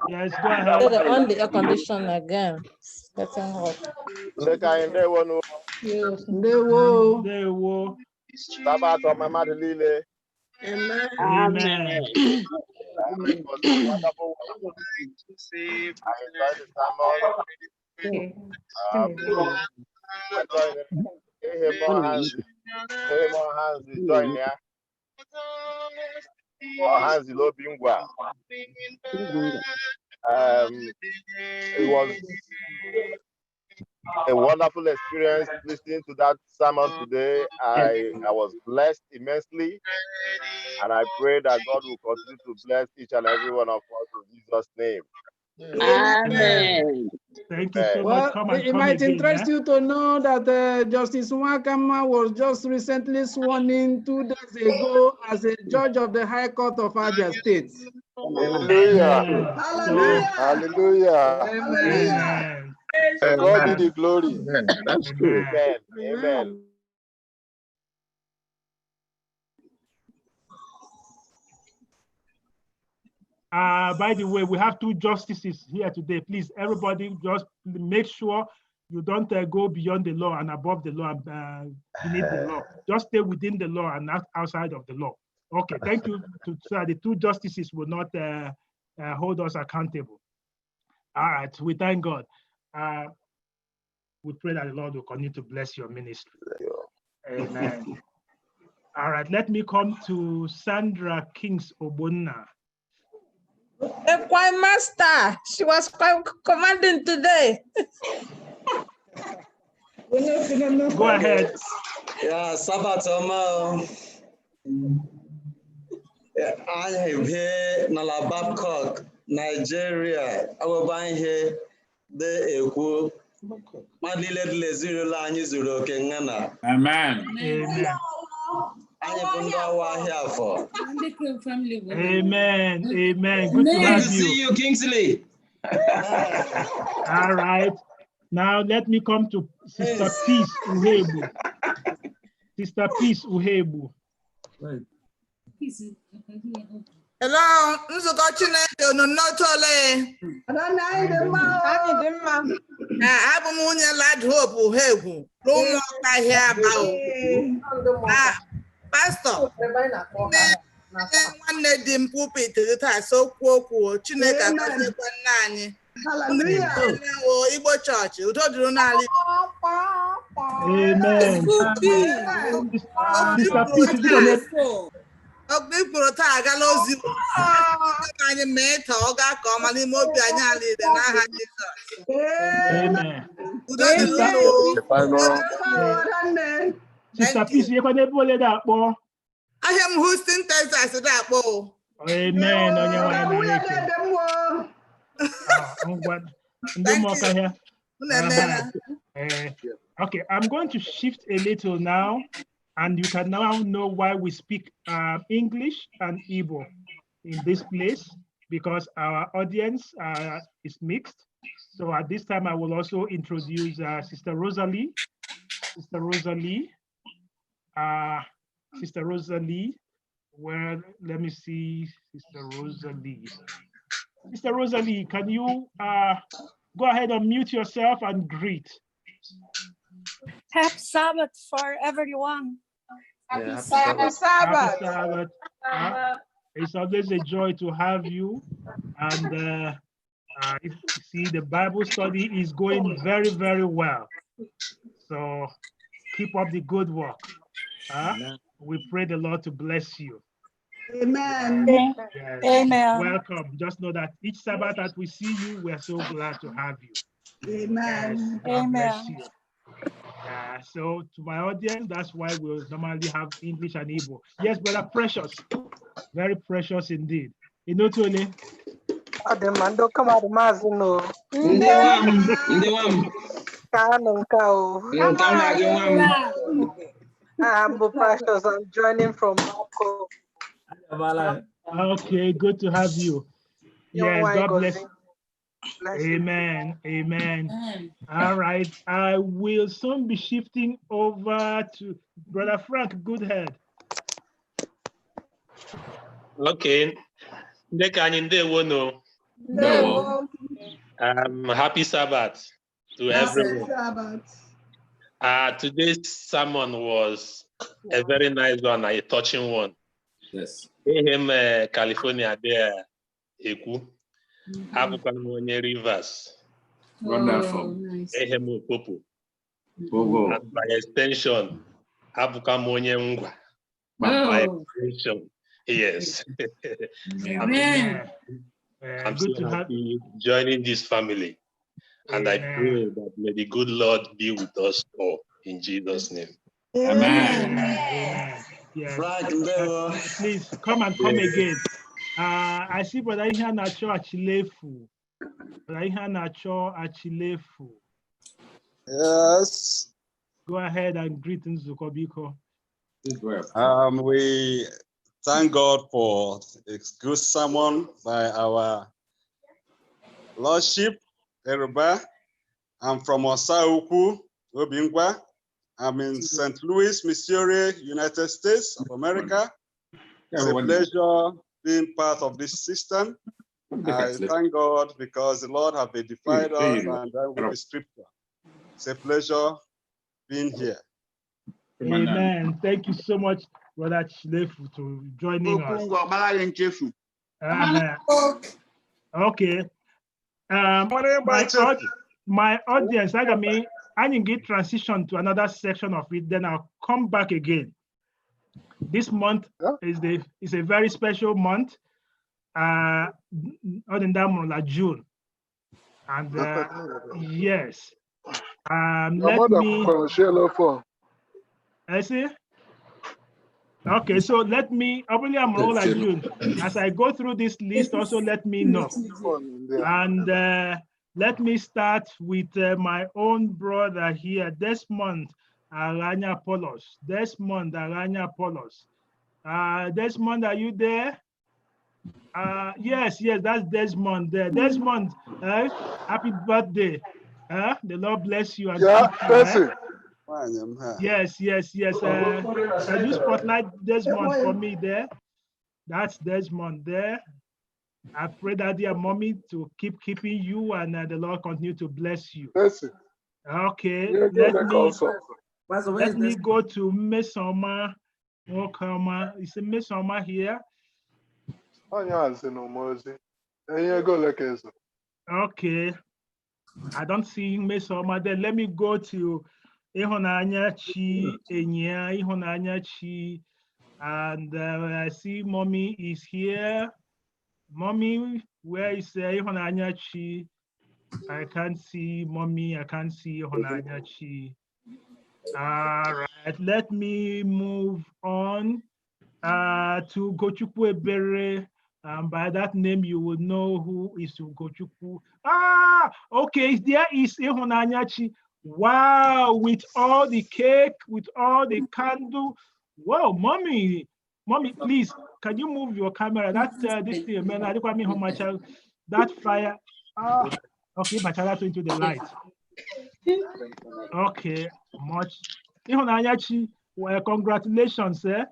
Yes, go ahead. On the air condition again. It's getting hot. Sabat of my mother Lile. Amen. It was wonderful. I enjoyed the sermon. More hands join here. More hands low bingwa. It was a wonderful experience listening to that sermon today. I was blessed immensely, and I pray that God will continue to bless each and every one of us in Jesus' name. Amen. Thank you so much. It might interest you to know that Justice Nwakama was just recently sworn in 2 days ago as a judge of the High Court of Abia State. Hallelujah. Hallelujah. Hallelujah. Amen. God be the glory. That's good. Amen. By the way, we have 2 justices here today. Please, everybody, just make sure you don't go beyond the law and above the law and beneath the law. Just stay within the law and not outside of the law. Okay, thank you. The 2 justices will not hold us accountable. All right, we thank God. We pray that the Lord will continue to bless your ministry. Amen. All right, let me come to Sandra Kings Obonna. The choir master, she was commanding today. Go ahead. Yeah, Sabbath Omo. I am here in Babcock, Nigeria. I will buy here the Eku. Amen. Amen. Amen. Amen. Good to have you. See you, Kingsley. All right. Now let me come to Sister Peace Uhebu. Sister Peace Uhebu. Hello, nzukọ Chineke unu n'otole. Abụ m nwunye Lad Hope Uhegwu n'ụmụ ọkahịa Aba. Pastọ, nwanne di m pulpit taa so kwuo okwu Chineke agọziekwa nna anyị. Igbo chọọchị udo dịrị n'ala Igbo. Amen. Sister Peace, is it Ikpụrụ taa agala ozi anyị mee ka ọ gaa ka ọma n'ime obi anyị ala ire n'aha Jizọs. Amen. Udo dịrị unu. Sister Peace, you can never let that go. Ahịa m Houston, Texas dị akpọ. Amen. Okay, I'm going to shift a little now, and you can now know why we speak English and Igbo in this place, because our audience is mixed. So at this time, I will also introduce Sister Rosalie. Sister Rosalie, well, let me see, Sister Rosalie. Sister Rosalie, can you go ahead and mute yourself and greet? Happy Sabbath for everyone. Happy Sabbath. Happy Sabbath. It's always a joy to have you. And if you see, the Bible study is going very, very well. So keep up the good work. We pray the Lord to bless you. Amen. Yes. Amen. Welcome. Just know that each Sabbath that we see you, we're so glad to have you. Amen. Yes, God bless you. So to my audience, that's why we normally have English and Igbo. Yes, brother Precious. Very precious indeed. You know, Tony? I'm Precious. I'm joining from Bako. Okay, good to have you. Yes, God bless. Amen. Amen. All right. I will soon be shifting over to Brother Frank Goodhead. Okay. Happy Sabbath to everyone. Today's sermon was a very nice one, a touching one. Yes. California there, Eku. Rivers. Wonderful. Popo. And by extension, Ngwa. By extension, yes. I'm good so to happy joining this family. And I pray that may the good Lord be with us all in Jesus' name. Amen. Amen. Yes. Please come and come again. I see Brother Ihe Nacho Achilefu. Brother Ihe Nacho Achilefu. Yes. Go ahead and greet Nzukobiko. We thank God for a good sermon by our Lordship, Eruba. I'm from Osauku, Obingwa. I'm in St. Louis, Missouri, United States of America. It's a pleasure being part of this system. I thank God because the Lord has edified us and with the scripture. It's a pleasure being here. Amen. Thank you so much, Brother Chilefu, for joining us. Okay. My audience, I can get transition to another section of it, then I'll come back again. This month is a very special month. Other than that month, like June. And yes. Let me. I see. Okay, so let me. Obviously, I'm all like June. As I go through this list, also let me know. And let me start with my own brother here, Desmond Aranya Polos. Desmond Aranya Polos. Desmond, are you there? Yes, that's Desmond there. Desmond, happy birthday. The Lord bless you and keep you. Yes. Can you spotlight Desmond for me there? That's Desmond there. I pray that dear mommy to keep keeping you and the Lord continue to bless you. Okay, let me go to Miss Oma. Is it Miss Oma here? Okay, I don't see Miss Oma there. Let me go to Ihonanya Chi Enya, Ihonanya Chi, and I see mommy is here. Mommy, where is Ihonanya Chi? I can't see mommy. I can't see Ihonanya Chi. All right, let me move on to Gochukwu Ebere. By that name, you will know who is Gochukwu. Okay, there is Ihonanya Chi. Wow, with all the cake, with all the candle. Wow, mommy, please, can you move your camera? That this thing, man, I don't know how much that fire. Okay, but I have to into the light. Okay, much. Ihonanya Chi, well, congratulations, sir.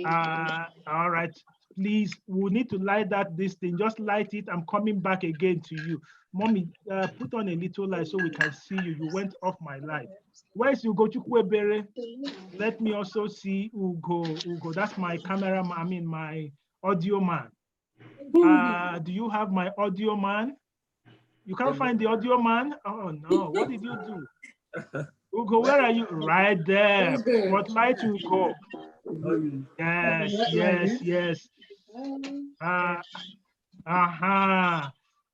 All right. Please, we need to light this thing. Just light it. I'm coming back again to you. Mommy, put on a little light so we can see you. You went off my light. Where's Ugo Chukwebere? Let me also see Ugo. Ugo, that's my camera, I mean my audio man. Do you have my audio man? You can't find the audio man? Oh no, what did you do? Ugo, where are you? Right there. Spotlight Ugo. Yes, yes, yes.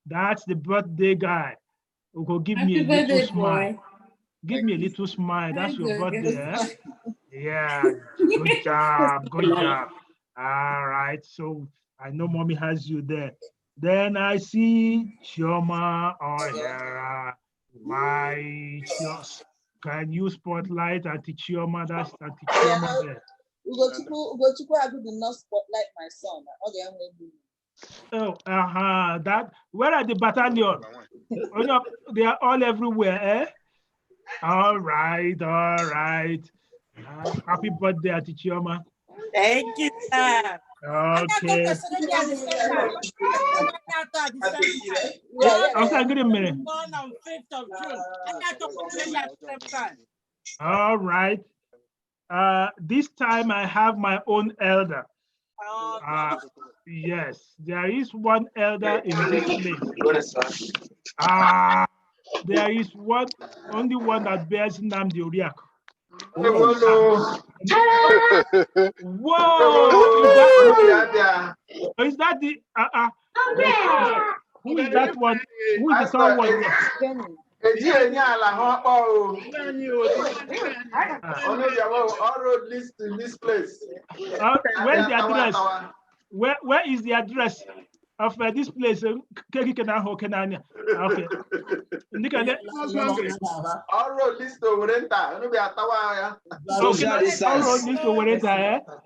That's the birthday guy. Ugo, give me a little smile. Give me a little smile. That's your birthday, eh? Yeah, good job, good job. All right, so I know mommy has you there. Then I see Chioma O'Hara. My just can you spotlight Auntie Chioma? That's Auntie Chioma there. Ugochukwu Agu did not spotlight my son. Oh, that where are the battalion? Oh, no, they are all everywhere, eh? All right, all right. Happy birthday, Auntie Chioma. Thank you, sir. Okay. Good a minute. On 5th of June. All right. This time I have my own elder. Yes, there is one elder in this place. There is only one that bears Nnamdi Oriakụ. Whoa! Is that the who is that one? Who is the tall one? All road leads to this place. Where's the address? Where is the address of this place? Okay. All road leads to Orenta. Social distance.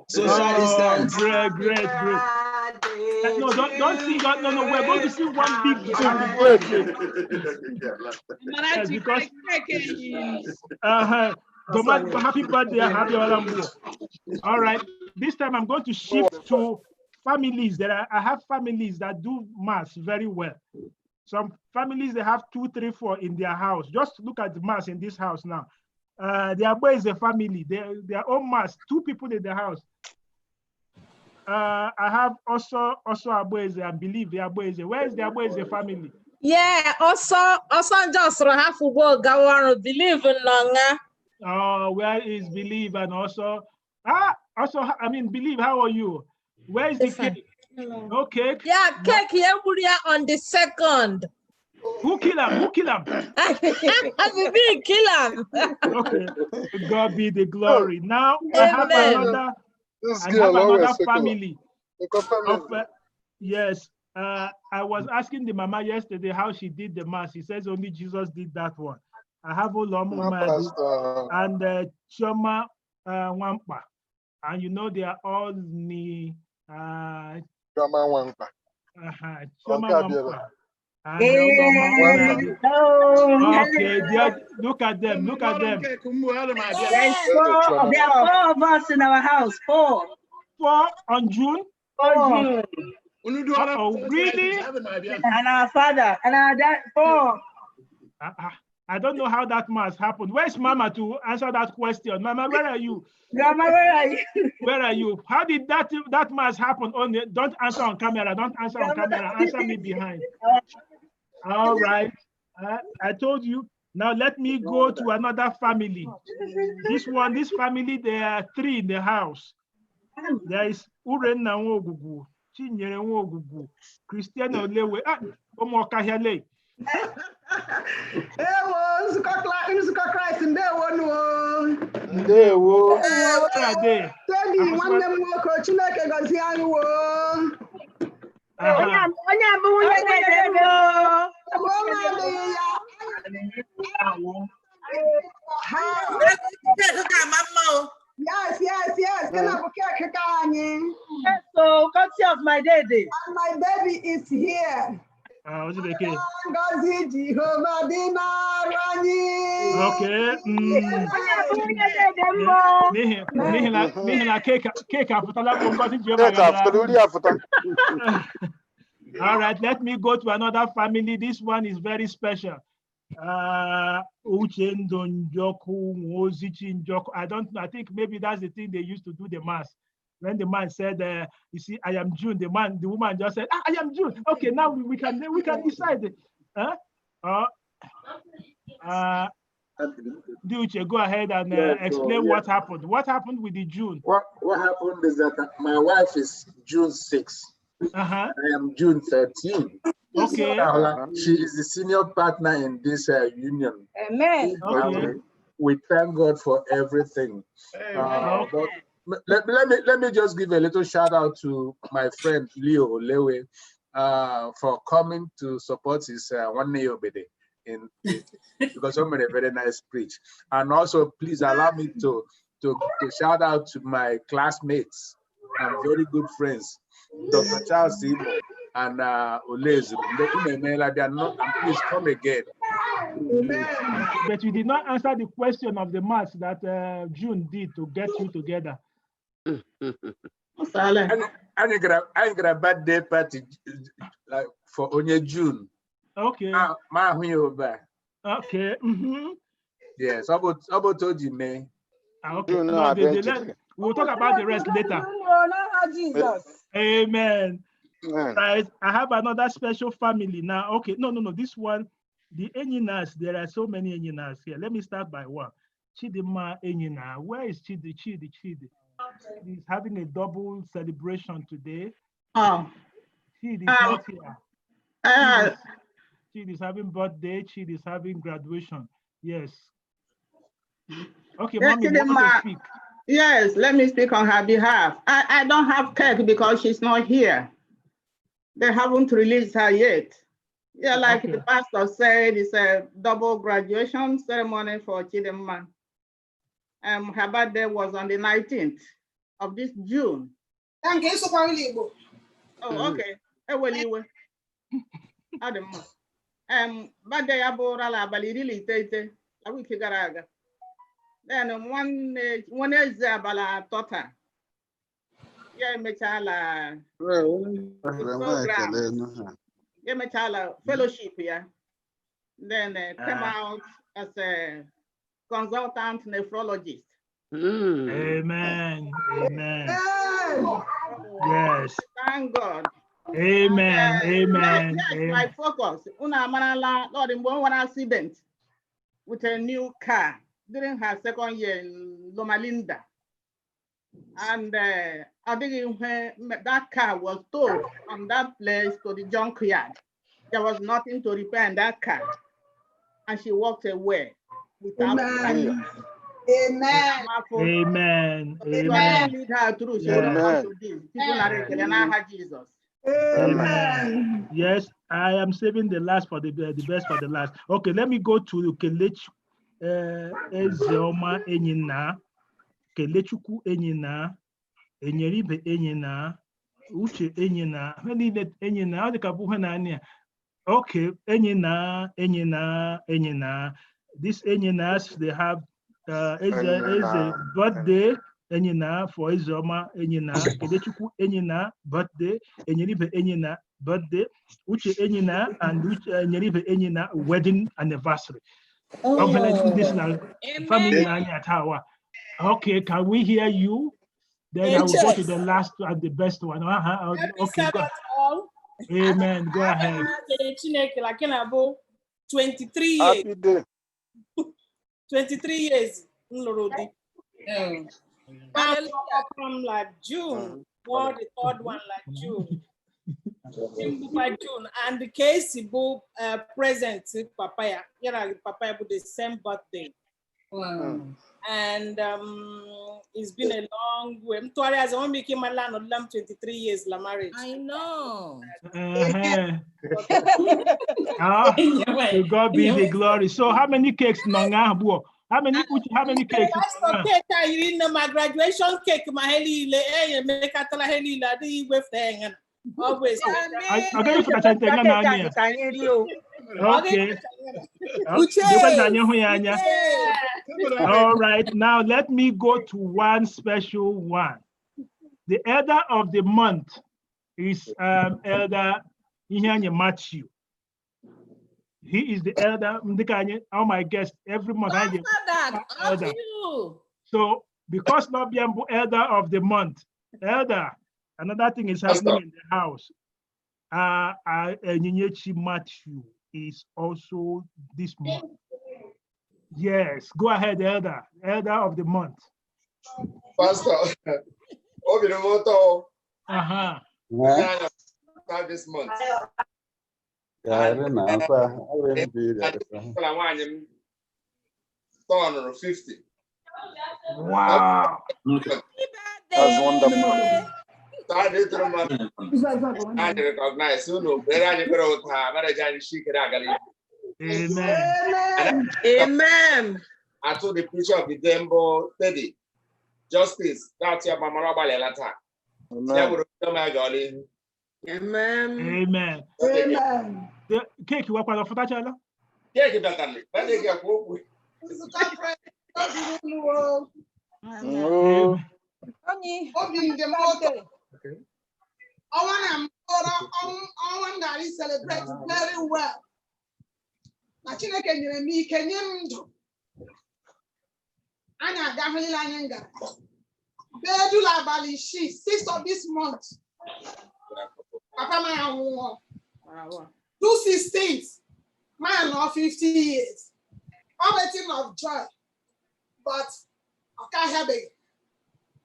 Social distance. Great. No, don't see that. No, we're going to see one big yes, because happy birthday, happy Olambo. All right, this time I'm going to shift to families. I have families that do mass very well. Some families, they have 2, 3, 4 in their house. Just look at the mass in this house now. Their boy is a family. Their own mass, 2 people in the house. I have also Aboeze and believe the Aboeze. Where is the Aboeze family? Yeah, also just half work go believe in Longa. Oh, where is believe and also I mean believe, how are you? Where is the cake? No cake? Yeah, cake here on the 2nd. Who kill him? I will kill him. Okay, God be the glory. Now I have another family. Yes, I was asking the mama yesterday how she did the mass. She says only Jesus did that one. I have Olomu and Chioma Wampa, and you know they are all me. Chioma Wampa. Okay, look at them. There's 4 of us in our house. 4 on June? 4 June. Oh, really? And our father and our dad 4. I don't know how that must happen. Where's Mama to answer that question? Mama, where are you? Grandma, where are you? Where are you? How did that must happen? Don't answer on camera. Don't answer on camera. Answer me behind. All right. I told you. Now let me go to another family. This family, there are 3 in the house. There is Urenna Nwogugu, Chinyere Nwogugu, Christiana Olewe, Omokahele. Yes. So, courtesy of my daddy. And my baby is here. What's it okay? Ngozi Jehovah dị n'arụ anyị. Okay. N'ihi na cake afụtala bụ Ngozi Jehovah gara. All right, let me go to another family. This one is very special. Uchendo Njoku, Mozichi Njoku. I don't know. I think maybe that's the thing they used to do the mass. When the man said, "You see, I am June," the woman just said, "I am June." Okay, now we can decide. Duce, go ahead and explain what happened. What happened with the June? What happened is that my wife is June 6. I am June 13. Okay. She is the senior partner in this union. Amen. Okay. We thank God for everything. But let me just give a little shout out to my friend Leo Lewe for coming to support his 1 year obede because I'm a very nice preach. And also, please allow me to shout out to my classmates and very good friends, Dr. Charles Simo and Olezu. Please come again. But you did not answer the question of the mass that June did to get you together. I got a birthday party like for only June. Okay. Okay. Yes. How about told you, man? Okay. We'll talk about the rest later. Amen. Right. I have another special family now. Okay. No. This one, the Enyinas. There are so many Enyinas here. Let me start by one. Chidima Enyina. Where is Chidi? Chidi. He's having a double celebration today. Oh. Chidi is not here. Chidi is having birthday. Chidi is having graduation. Yes. Okay, Yes, Mommy, you want to speak? Yes, let me speak on her behalf. I don't have cake because she's not here. They haven't released her yet. Yeah, like the pastor said, it's a double graduation ceremony for Chidema. Her birthday was on the 19th of this June. Oh, okay. Birthday abụrụla abalị iri na iteghete a wiki gara aga. Then one eze abalị atọ taa. Ya emechala program. Ya emechala fellowship ya. Then came out as a consultant nephrologist. Amen. Yes. Thank God. Amen. Amen. Yes, my focus. Una manala Lord in one accident with a new car during her second year in Loma Linda. And I think when that car was towed from that place to the junkyard, there was nothing to repair in that car. And she walked away without Amen. Amen. Amen. Lead her through. She wouldn't come to this. People are Jesus. Amen. Yes, I am saving the last for the best for the last. Okay, let me go to Kelechi Ezeoma Enyina, Kelechukwu Enyina, Enyeribe Enyina, Uche Enyina. Enyina, how the kapu Hanania? Okay, Enyina. These Enyinas, they have is a birthday. Enyina for Ezeoma Enyina, Kelechukwu Enyina birthday, Enyeribe Enyina birthday, Uche Enyina and Enyeribe Enyina wedding anniversary. This family at Hawa. Okay, can we hear you? Then I will go to the last and the best one. Okay, go. Amen. Go ahead. 23 years. Happy day. 23 years. From like June, or the third one like June. June, and the case present papaya, papaya with the same birthday. And it's been a long way. I'm sorry, as I became my land of 23 years la marriage. I know. To God be the glory. So how many cakes nonga? How many cakes? Okay, you know my graduation cake, my heli make a heli with thing. Okay. All right. Now let me go to one special one. The elder of the month is Elder Ihanye Matthew. He is the elder. All my guests every month. Elder. So because Nobiambu elder of the month, elder, another thing is happening in the house. Nyenyechi Matthew is also this month. Yes, go ahead, elder. Elder of the month. Pastor, Obinomoto. This month. Son 50. Wow. That's wonderful. I recognize Amen. Amen. I told the preacher of the Dembo Teddy, justice, that's your Mamara Balelata. Amen. Amen. Amen. The cake you up on the child? Cake that I celebrate very well. Chineke nyere m ike nye m ndụ. Anyị agahụlila anyị nga. Bedula abalị 6th of this month. Papa m anwụọ. 2/16, man of 50 years. I'm a thing of joy, but I can't help it.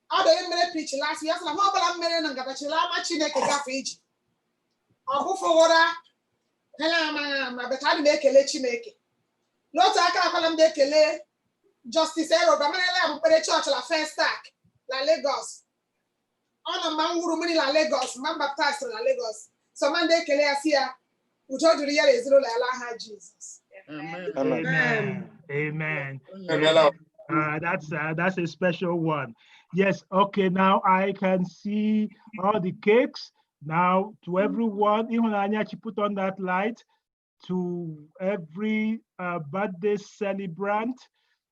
I don't even preach last year. I'm not going to marry and get a chilama chineke gafage. I'll go for water. But I didn't make a lechimeke. Not I can't call them de Justice Eruba. I'm going to church la first stack, la Lagos. On a man who money la Lagos, man baptized la Lagos. So man de kele asia. We told you the year is rule Allah Jesus. Amen. Amen. Amen. That's a special one. Yes. Okay. Now I can see all the cakes. Now to everyone, even Anyachi put on that light. To every birthday celebrant,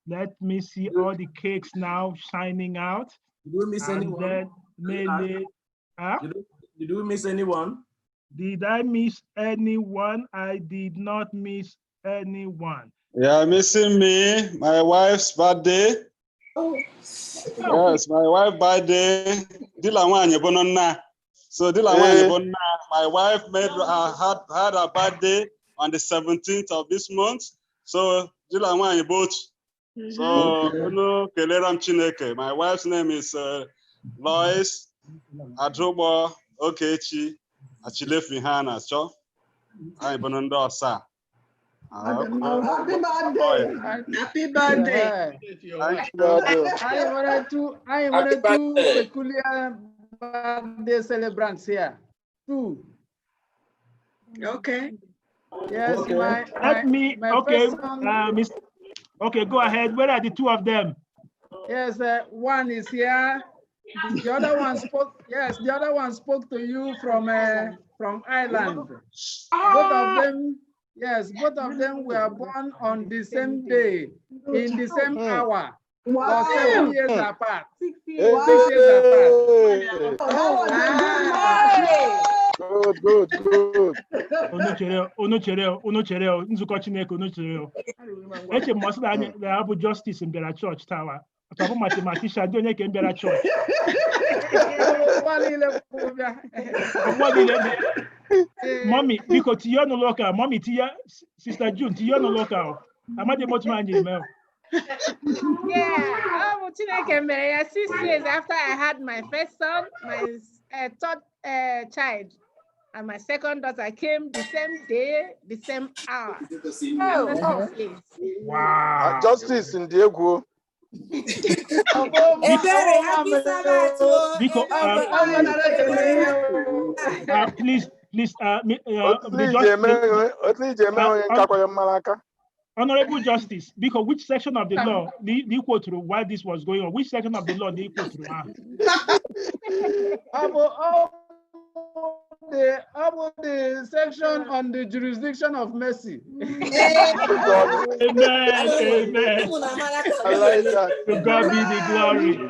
let me see all the cakes now shining out. Did we miss anyone? Then maybe, did we miss anyone? Did I miss anyone? I did not miss anyone. Yeah, missing me, my wife's birthday. Oh. Yes, my wife's birthday. So my wife had her birthday on the 17th of this month. So my wife's name is Lois Adrobo Okechi Achilefi Hana. So I'm Bonondosa. Happy birthday! Happy birthday! I wanted two peculiar birthday celebrants here. Two. Okay. Yes, okay. Okay, go ahead. Where are the two of them? Yes, one is here. The other one spoke. Yes, the other one spoke to you from Ireland. Both of them. Yes, both of them were born on the same day, in the same hour, but 7 years apart. 6 years apart. Good. Eche must be justice in Bella Church Tower. Top mathematician, don't make Bella Church. Mommy, because you're no local. Mommy, Tia, Sister June, you're no local. I'm at the bottom of the email. Yeah, I'm 6 years after I had my first son, my third child, and my second daughter came the same day, the same hour. Oh, wow. Justice in Diego. Please, Honorable Justice, because which section of the law the equal to why this was going on? Which section of the law the equal to? the section on the jurisdiction of mercy. Amen. Amen. I like that. To God be the glory.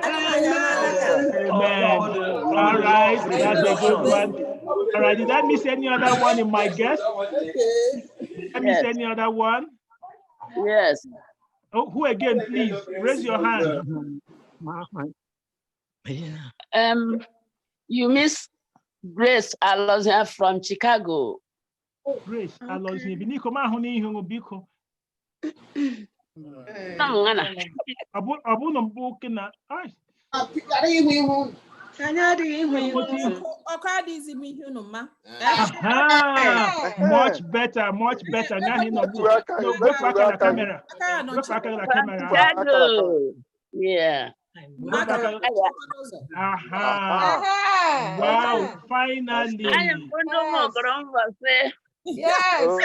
Amen. All right, that's a good one. All right, did I miss any other one in my guess? Did I miss any other one? Yes. Oh, who again, please? Raise your hand. You miss Grace Alozia from Chicago. Grace Alozia. Biniko mahuni hungu biko. Abu no book na. Ay. Much better, much better. No, go back to the camera. Go back to the camera. Yeah. Wow, finally. I am going to Yes.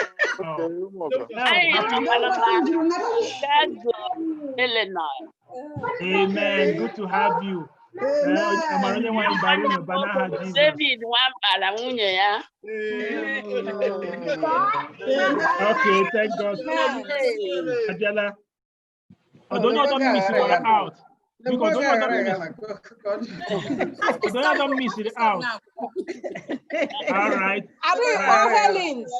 Illinois. Amen. Good to have you. David, okay, thank God. Adela, I don't miss it out. Because don't miss it out. All right. Are we all Helens?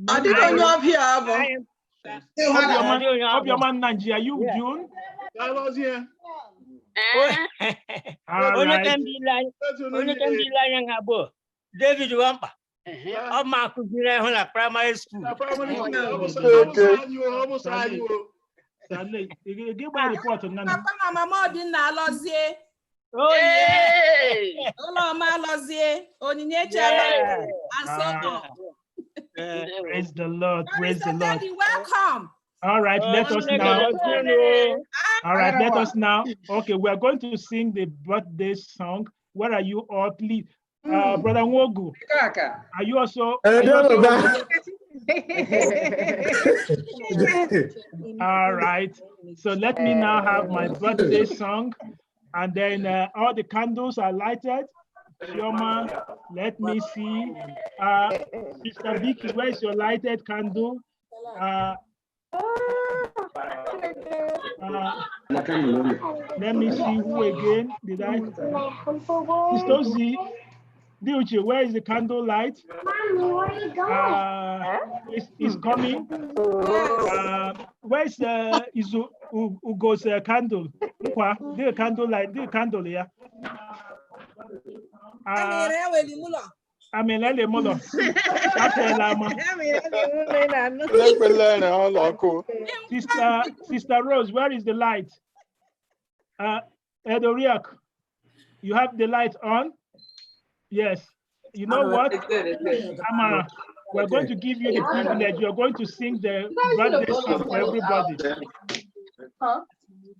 I didn't know of your man Nigeria, you June. I was here. All right. David Wampa. I'm a primary school. Papa mama dị na alọzie. Oh yeah. Ụlọ ma alọzie. Onyinye chere. Asọpọ. Praise the Lord. Praise the Lord. Daddy, welcome. All right, let us now. All right, let us now. Okay, we are going to sing the birthday song. Where are you all, please? Brother Nwogu, are you also? All right. So let me now have my birthday song, and then all the candles are lighted. Chioma, let me see. Sister Vicky, where's your lighted candle? Let me see who again. Did I? Sister Ozzy, Diuchi, where is the candle light? It's coming. Where's Ugo's candle? The candle light, the candle here. Sister Rose, where is the light? Edoriak, you have the light on? Yes. You know what? Amara, we're going to give you the privilege. You're going to sing the birthday song for everybody.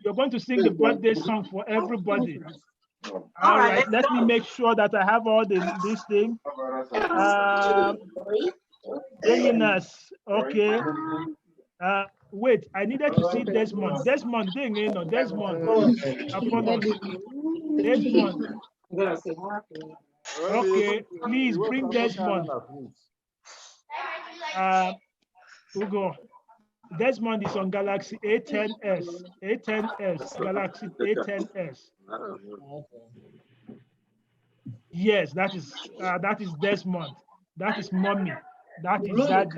You're going to sing the birthday song for everybody. All right, let me make sure that I have all this thing. Okay. Wait, I needed to see Desmond. Desmond, Desmond. Desmond. Okay, please bring Desmond. Ugo. Desmond is on Galaxy A10s. A10s, Galaxy A10s. Yes, that is Desmond. That is mommy. That is daddy.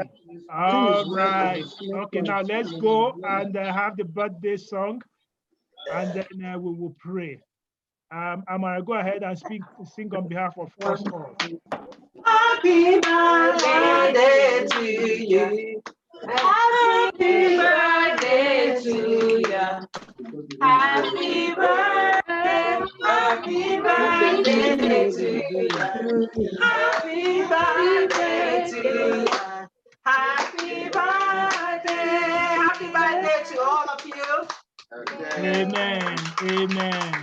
All right. Okay, now let's go and have the birthday song, and then we will pray. I'm gonna go ahead and sing on behalf of us all. Happy birthday to you. Happy birthday to you. Happy birthday. Happy birthday to you. Happy birthday to you. Happy birthday. Happy birthday to all of you. Amen. Amen.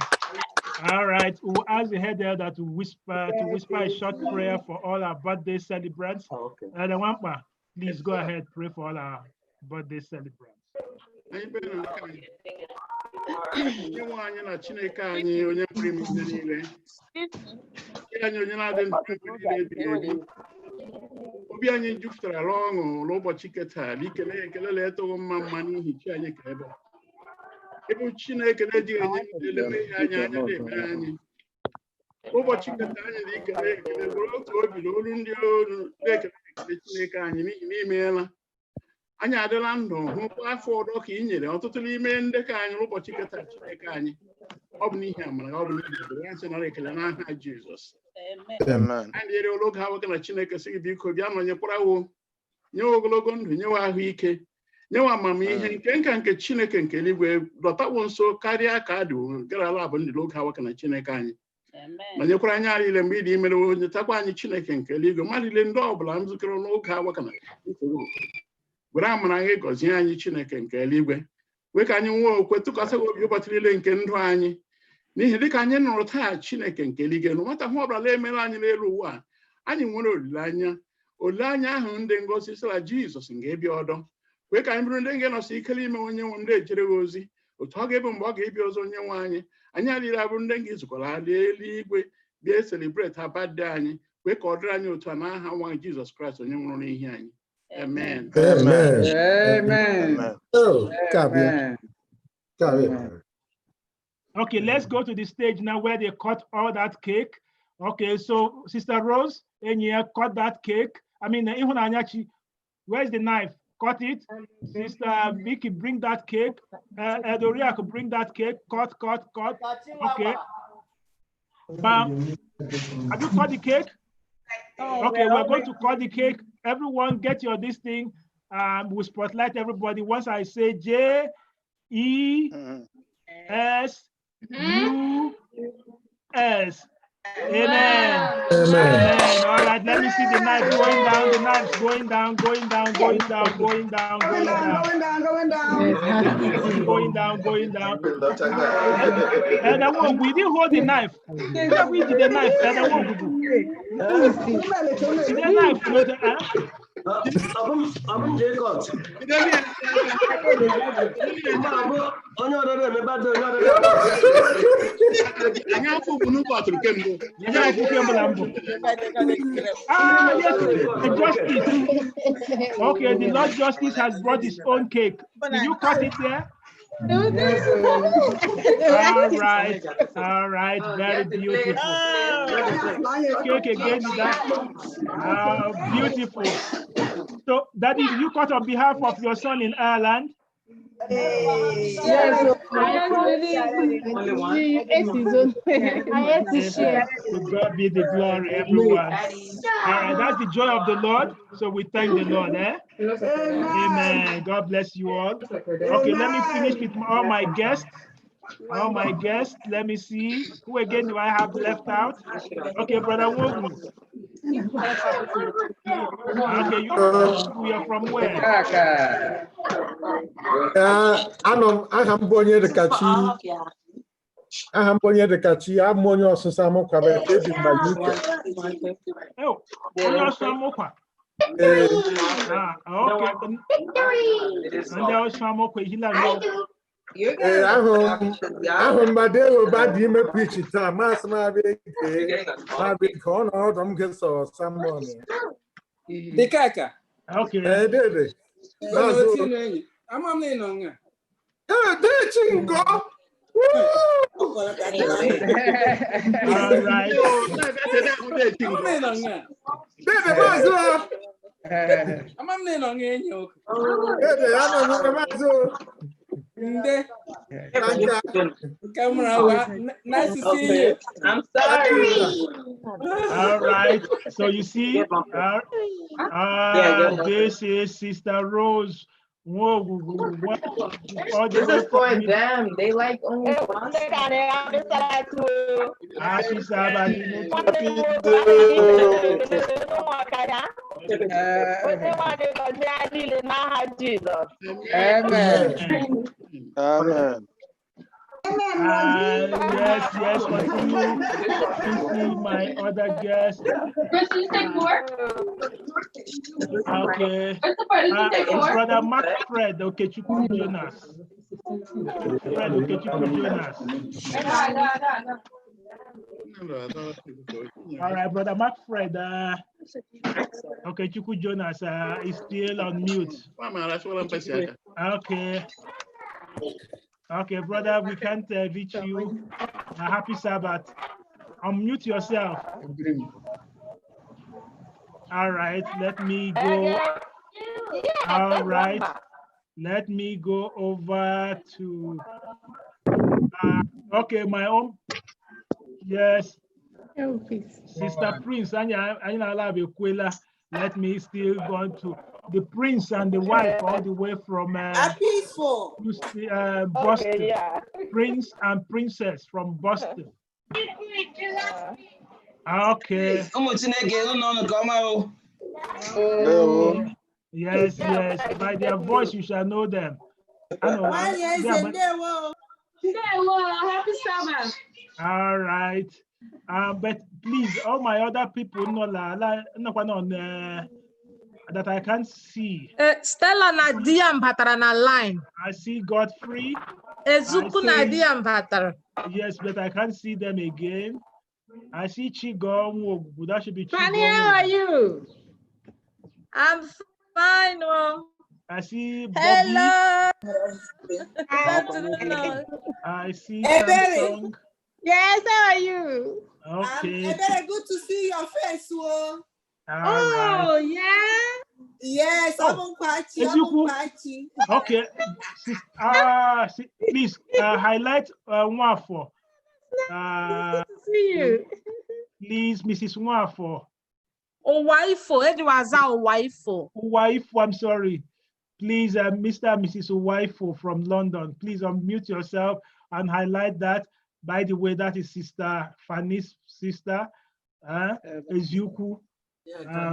All right, we'll ask the head elder to whisper a short prayer for all our birthday celebrants. Okay. Elder Wampa, please go ahead, pray for all our birthday celebrants. Onye anyị na Chineke anyị onye pụrụ ime ihe niile. Anyị onye na-adị ndụ niile ebighị ebi. Obi anyị jupụtara ọṅụ n'ụbọchị taa ikele ekele etogho mma n'ihi chi anyị ka ebe. Ebe Chineke na-ejighị enye eleme ihe anya na-emere anyị. Ụbọchị nketa anyị dị ikele ekele bụrụ otu obi na olu ndị olu na-ekele Chineke anyị n'ihi n'imeela. Anyị adịla ndụ hụkwa afọ ọdọ ka ị nyere ọtụtụ n'ime ndekọ anyị n'ụbọchị nketa Chineke anyị. Ọ bụ n'ihi amara, ọ bụ n'ihi ebere ya nsị nara ekele n'aha Jizọs. Anyị dịrị oge ha nwoke na Chineke sị gị biko bịa nọnyekwara wo, nyewe ogologo ndụ, nyewe ahụike, nyewe amamihe nke Chineke nke eluigwe dọtawo nso karịa ka adị gara ala bụ ndị oge ha nwoke na Chineke anyị. Nọnyekwara anyị niile mgbe ị dị imere onye takwa anyị Chineke nke eluigwe mmadụ niile ndị ọbụla m zukọrọ n'oge ha nwoke na were amara anyị gọzie anyị Chineke nke eluigwe wee ka anyị nwee okwe tụkwasị obi ụbọchị niile nke ndụ anyị n'ihi dịka anyị nụrụ taa Chineke nke eluigwe na nwata hụ ọbụla emere anyị n'elu ụwa anyị nwere olileanya ahụ ndị ngosi sịla Jizọs ga-ebịa ọdọ wee ka anyị bụrụ ndị ga-enọsi ikele ime onye nwe ndị ejere gị ozi otu ọ ga-ebu mgbe ọ ga-ebịa ọzọ onye nwe anyị adịghị abụrụ ndị ga-ezukwara ala eluigwe bịa celebrate abadde anyị wee ka ọ dịrị anyị otu a n'aha nwa Jizọs Kraịst onye nwụrụ n'ihi anyị. Amen. Amen. Amen. Oh, Amen. Okay, let's go to the stage now where they cut all that cake. Okay, so Sister Rose, cut that cake. I mean, where's the knife? Cut it. Sister Vicky, bring that cake. Edoria, bring that cake. Cut. Okay. Bam. Have you cut the cake? Okay, we're going to cut the cake. Everyone get your this thing. We'll spotlight everybody. Once I say J-E-S-U-S. Amen. Amen. All right, let me see the knife going down. The knife's going down. Going down. And I won't. We didn't hold the knife. Where we did the knife? And I won't. The knife. I'm Jacob. Okay, the Lord Justice has brought his own cake. Did you cut it there? All right, very beautiful. Cake again, beautiful. So, Daddy, you cut on behalf of your son in Ireland? Yes, only one. To God be the glory, everyone. All right, that's the joy of the Lord. So we thank the Lord. Amen. God bless you all. Okay, let me finish with all my guests. Let me see. Who again do I have left out? Okay, Brother Wogu. Okay, we are from where? I'm Bonye de Kachi. I'm Bonye de Kachi. I'm Monyo Sasamo Kabe in my UK. Oh, Monyo Samokwa. Okay. And there was Samokwa Hila. I'm Badeo Badim preach it. Mass my big corner, don't get so someone. The Kaka. Okay. I'm on the longer. Go. All Nice to see you. I'm sorry. All right. So you see, this is Sister Rose. This is for them. They like only one. Amen. Amen. Yes, continue to see my other guest. Okay. Brother Mark Fred, okay, Chukwu Jonas. Fred Okechukwu Jonas. All right, brother Mark Fred. Okechukwu Jonas is still on mute. Okay. Okay, brother, we can't reach you. Happy Sabbath. Unmute yourself. All right, let me go. All right, let me go over to. Okay, my own. Yes. Sister Prince, let me still go to the prince and the wife all the way from Boston. Okay, yeah. Prince and princess from Boston. Okay. Yes, yes. By their voice, you shall know them. I know. Happy Sabbath. All right. But please, all my other people that I can't see. Stella Nadia Mbatara line. I see Godfrey. Ezuku Nadia Mbatara. Yes, but I can't see them again. I see Chigom. That should be Chigom. Fanny, how are you? I'm fine. I see Bobby. Hello. I see Samsung. Yes, how are you? Okay. Good to see your face. Oh, right. Yeah. Yes, Okay. Please highlight Nwafo. Good to see you. Please, Mrs. Nwafo. Wifo, I'm sorry. Please, Mr. and Mrs. Wifo from London. Please unmute yourself and highlight that. By the way, that is Sister Fanny's sister, Ezuku.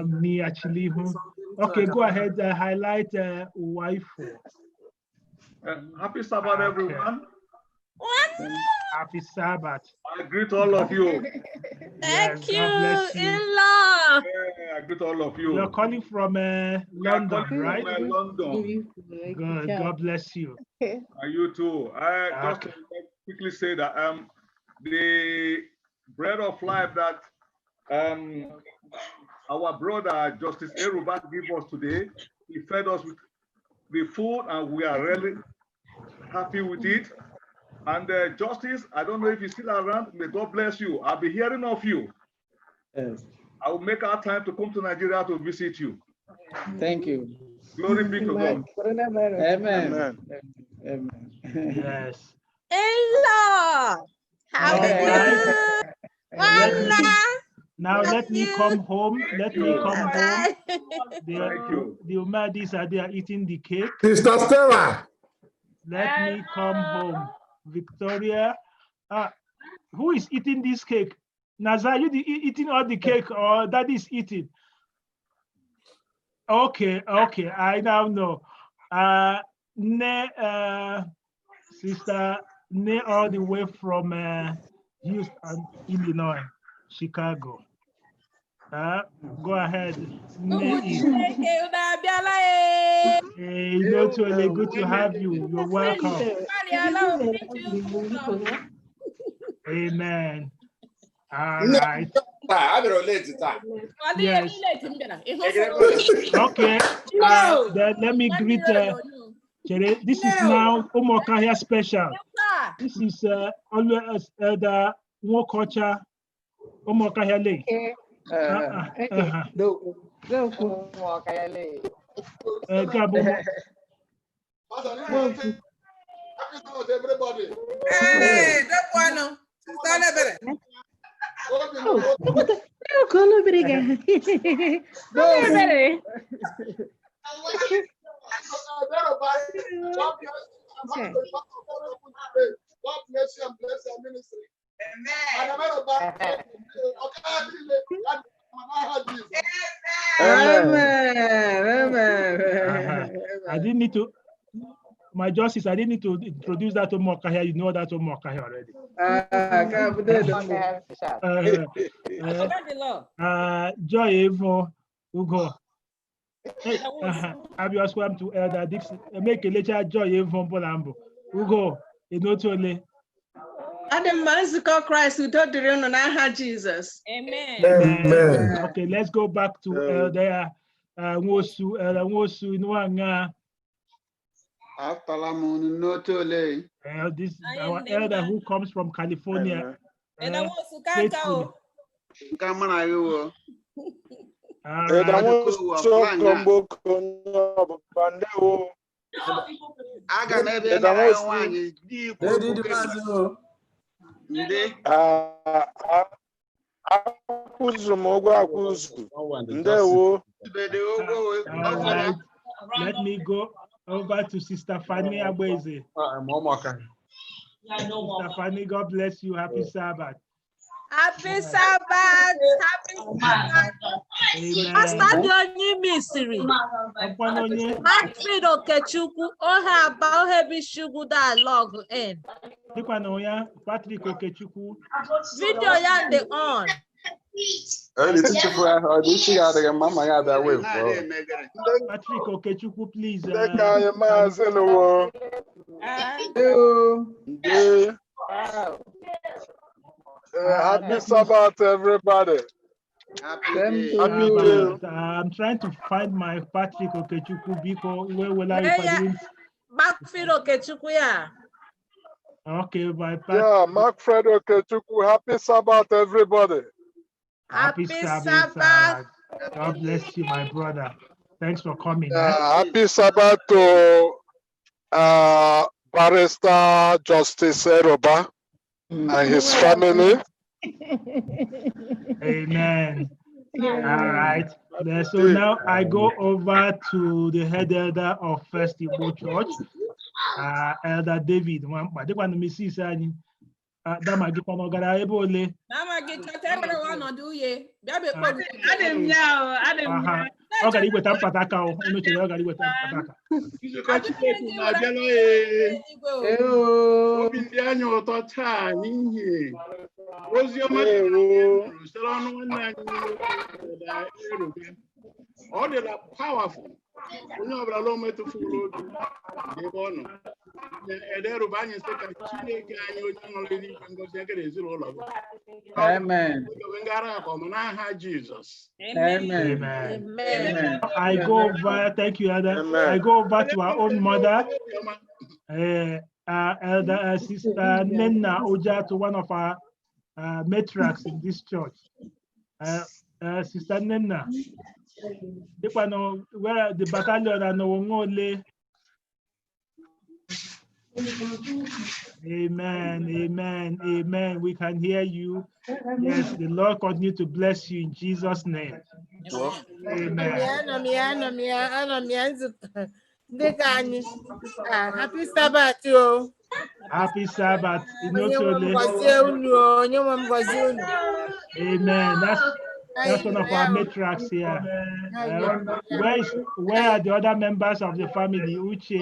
Me actually. Okay, go ahead. Highlight Wifo. Happy Sabbath, everyone. Happy Sabbath. I greet all of you. Thank you, in-law. I greet all of you. You're calling from London, right? From London. Good. God bless you. And you too. I just quickly say that the bread of life that our brother Justice Eruba gave us today, he fed us with the food, and we are really happy with it. And Justice, I don't know if you're still around. May God bless you. I'll be hearing of you. Yes. I will make our time to come to Nigeria to visit you. Thank you. Glory be to God. Amen. Amen. Yes. Hello. How are you? Now let me come home. Let me come home. Thank you. The Umadis are there eating the cake. Sister Stella. Let me come home. Victoria. Who is eating this cake? Nazar, you eating all the cake, or Daddy is eating? Okay, okay, I now know. Sister Ne all the way from Houston, Illinois, Chicago. Go ahead. Hey, good to have you. You're welcome. Amen. All right. Yes. Okay. Then let me greet. This is now Omokahia special. This is always the Wokocha Omokahia Lake. Everybody. Hey, that one. God bless you and bless your ministry. Amen. I didn't need to. My justice, I didn't need to introduce that Omokahia. You know that Omokahia already. Joy Evo Ugo. Have you welcome to Elder Dixon? Make a later Joy Evo Bolambo. Ugo, Inotole. Adam Manzico Christ, we don't know Jesus. Amen. Amen. Okay, let's go back to Elder Nwosu. Elder Nwosu, Nwanga. This is our elder who comes from California. Faithfully. All right. Let me go over to Sister Fanny Abweze. Sister Fanny, God bless you. Happy Sabbath. Happy Sabbath. Happy Sabbath. Pastor Dionye Mystery. Macfield Okechukwu. Oh, about heavy sugar that log in. Patrick Okechukwu. Video yande on. Patrick Okechukwu, please. Happy Sabbath, everybody. Happy day. I'm trying to find my Patrick Okechukwu because where will I Macfield Okechukwu, yeah. Okay, my yeah, Mark Fred Okechukwu. Happy Sabbath, everybody. Happy Sabbath. God bless you, my brother. Thanks for coming. Happy Sabbath to Barrister Justice Eruba and his family. Amen. All right. So now I go over to the head elder of First Igbo Church, Elder David. Ọ gara iweta mpataka unu chere ọ gara iweta mpataka. Nzukọ Chineke na-abịala obi ndị anyị ụtọ taa n'ihi ozi ọma site ọnụ nwanne anyị Eruba. Ọ dịla powerful. Onye ọbụla o metụfuru obi ebe ọ nọ. Eruba anyị sị ka Chineke anyị onye nọ n'eluigwe ngọzi ekere ezinụlọ gị. Amen. Amen. I go over, thank you, Elder. I go over to our own mother, Elder Sister Nenna Oja, to one of our matriarchs in this church. Sister Nenna, where the battalion and Ongole. Amen, amen, amen. We can hear you. Yes, the Lord continue to bless you in Jesus' name. Amen. Happy Sabbath, yo. Happy Sabbath. Amen. That's one of our matriarchs here. Where are the other members of the family? Uche,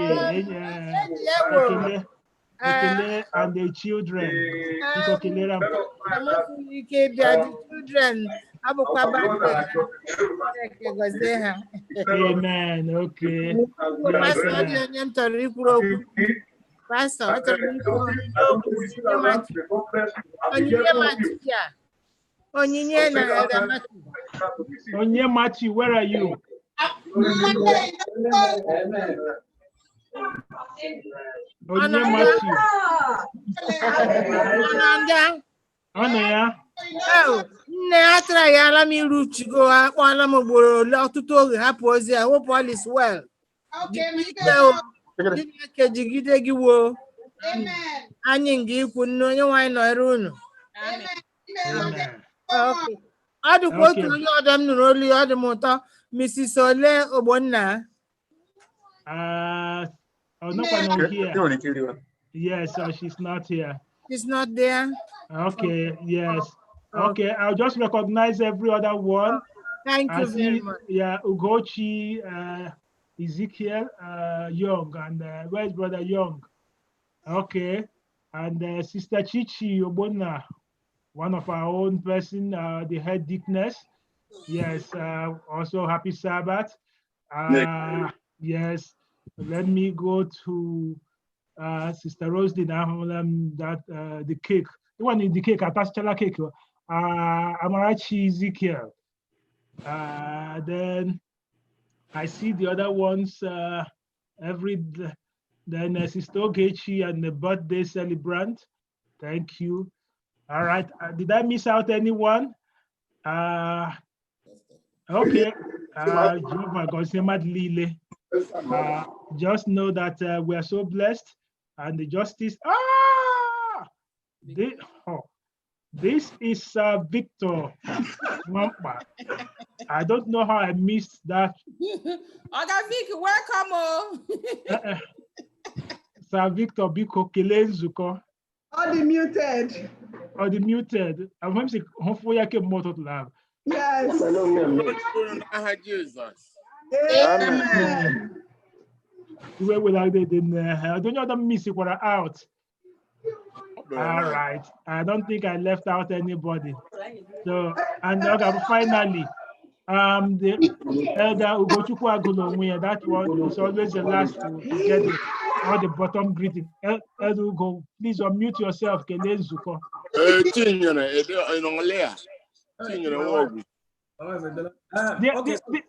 Ekele, and the children. The children. Amen. Okay. Onye Machi, where are you? Onye Machi. Nne atara ya ala m iru chigo akpọla m ugboro ọtụtụ oge hapụ ozi a hope all is well. Chineke jigide gị wo. Anyị nga ikwu nne onye nwanyị nọrọ unu. Ọ dịkwa otu onye ọdọ m nụrụ olu ọ dị m ụtọ Mrs. Ole Ogbonna. Not here. Yes, she's not here. She's not there. Okay, yes. Okay, I'll just recognize every other one. Thank you very much. Yeah, Ugochi, Ezekiel, Young, and where's Brother Young? Okay, and Sister Chichi Obonna, one of our own person, the head deaconess. Yes, also happy Sabbath. Yes, let me go to Sister Roslyn, that the cake, the one in the cake, Atachala cake, Amarachi Ezekiel. Then I see the other ones then Sister Ogechi and the birthday celebrant. Thank you. All right. Did I miss out anyone? Okay. Just know that we are so blessed, and the justice. This is Victor. I don't know how I missed that. Oga Vic, welcome. Sir Victor Biko Kelenzuko. All the muted. Or the muted. I'm going to say, hopefully I can motor to lab. Yes. Jesus. Amen. We will like they didn't. I don't know the music were out. All right. I don't think I left out anybody. So, and okay, finally, the elder Ugochukwu Agulonwe, that one is always the last to get it. Or the bottom greeting. Elder Ugo, please unmute yourself. Okay.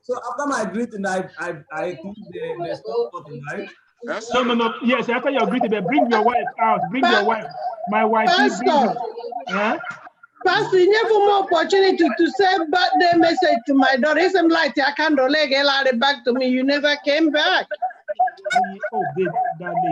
So after my greeting, I think the stop for tonight. No. Yes, after your greeting, bring your wife out. Bring your wife. My wife. Pastor, Pastor, you never more opportunity to say birthday message to my daughter. It's like I can't back to me. You never came back. Oh, that lady.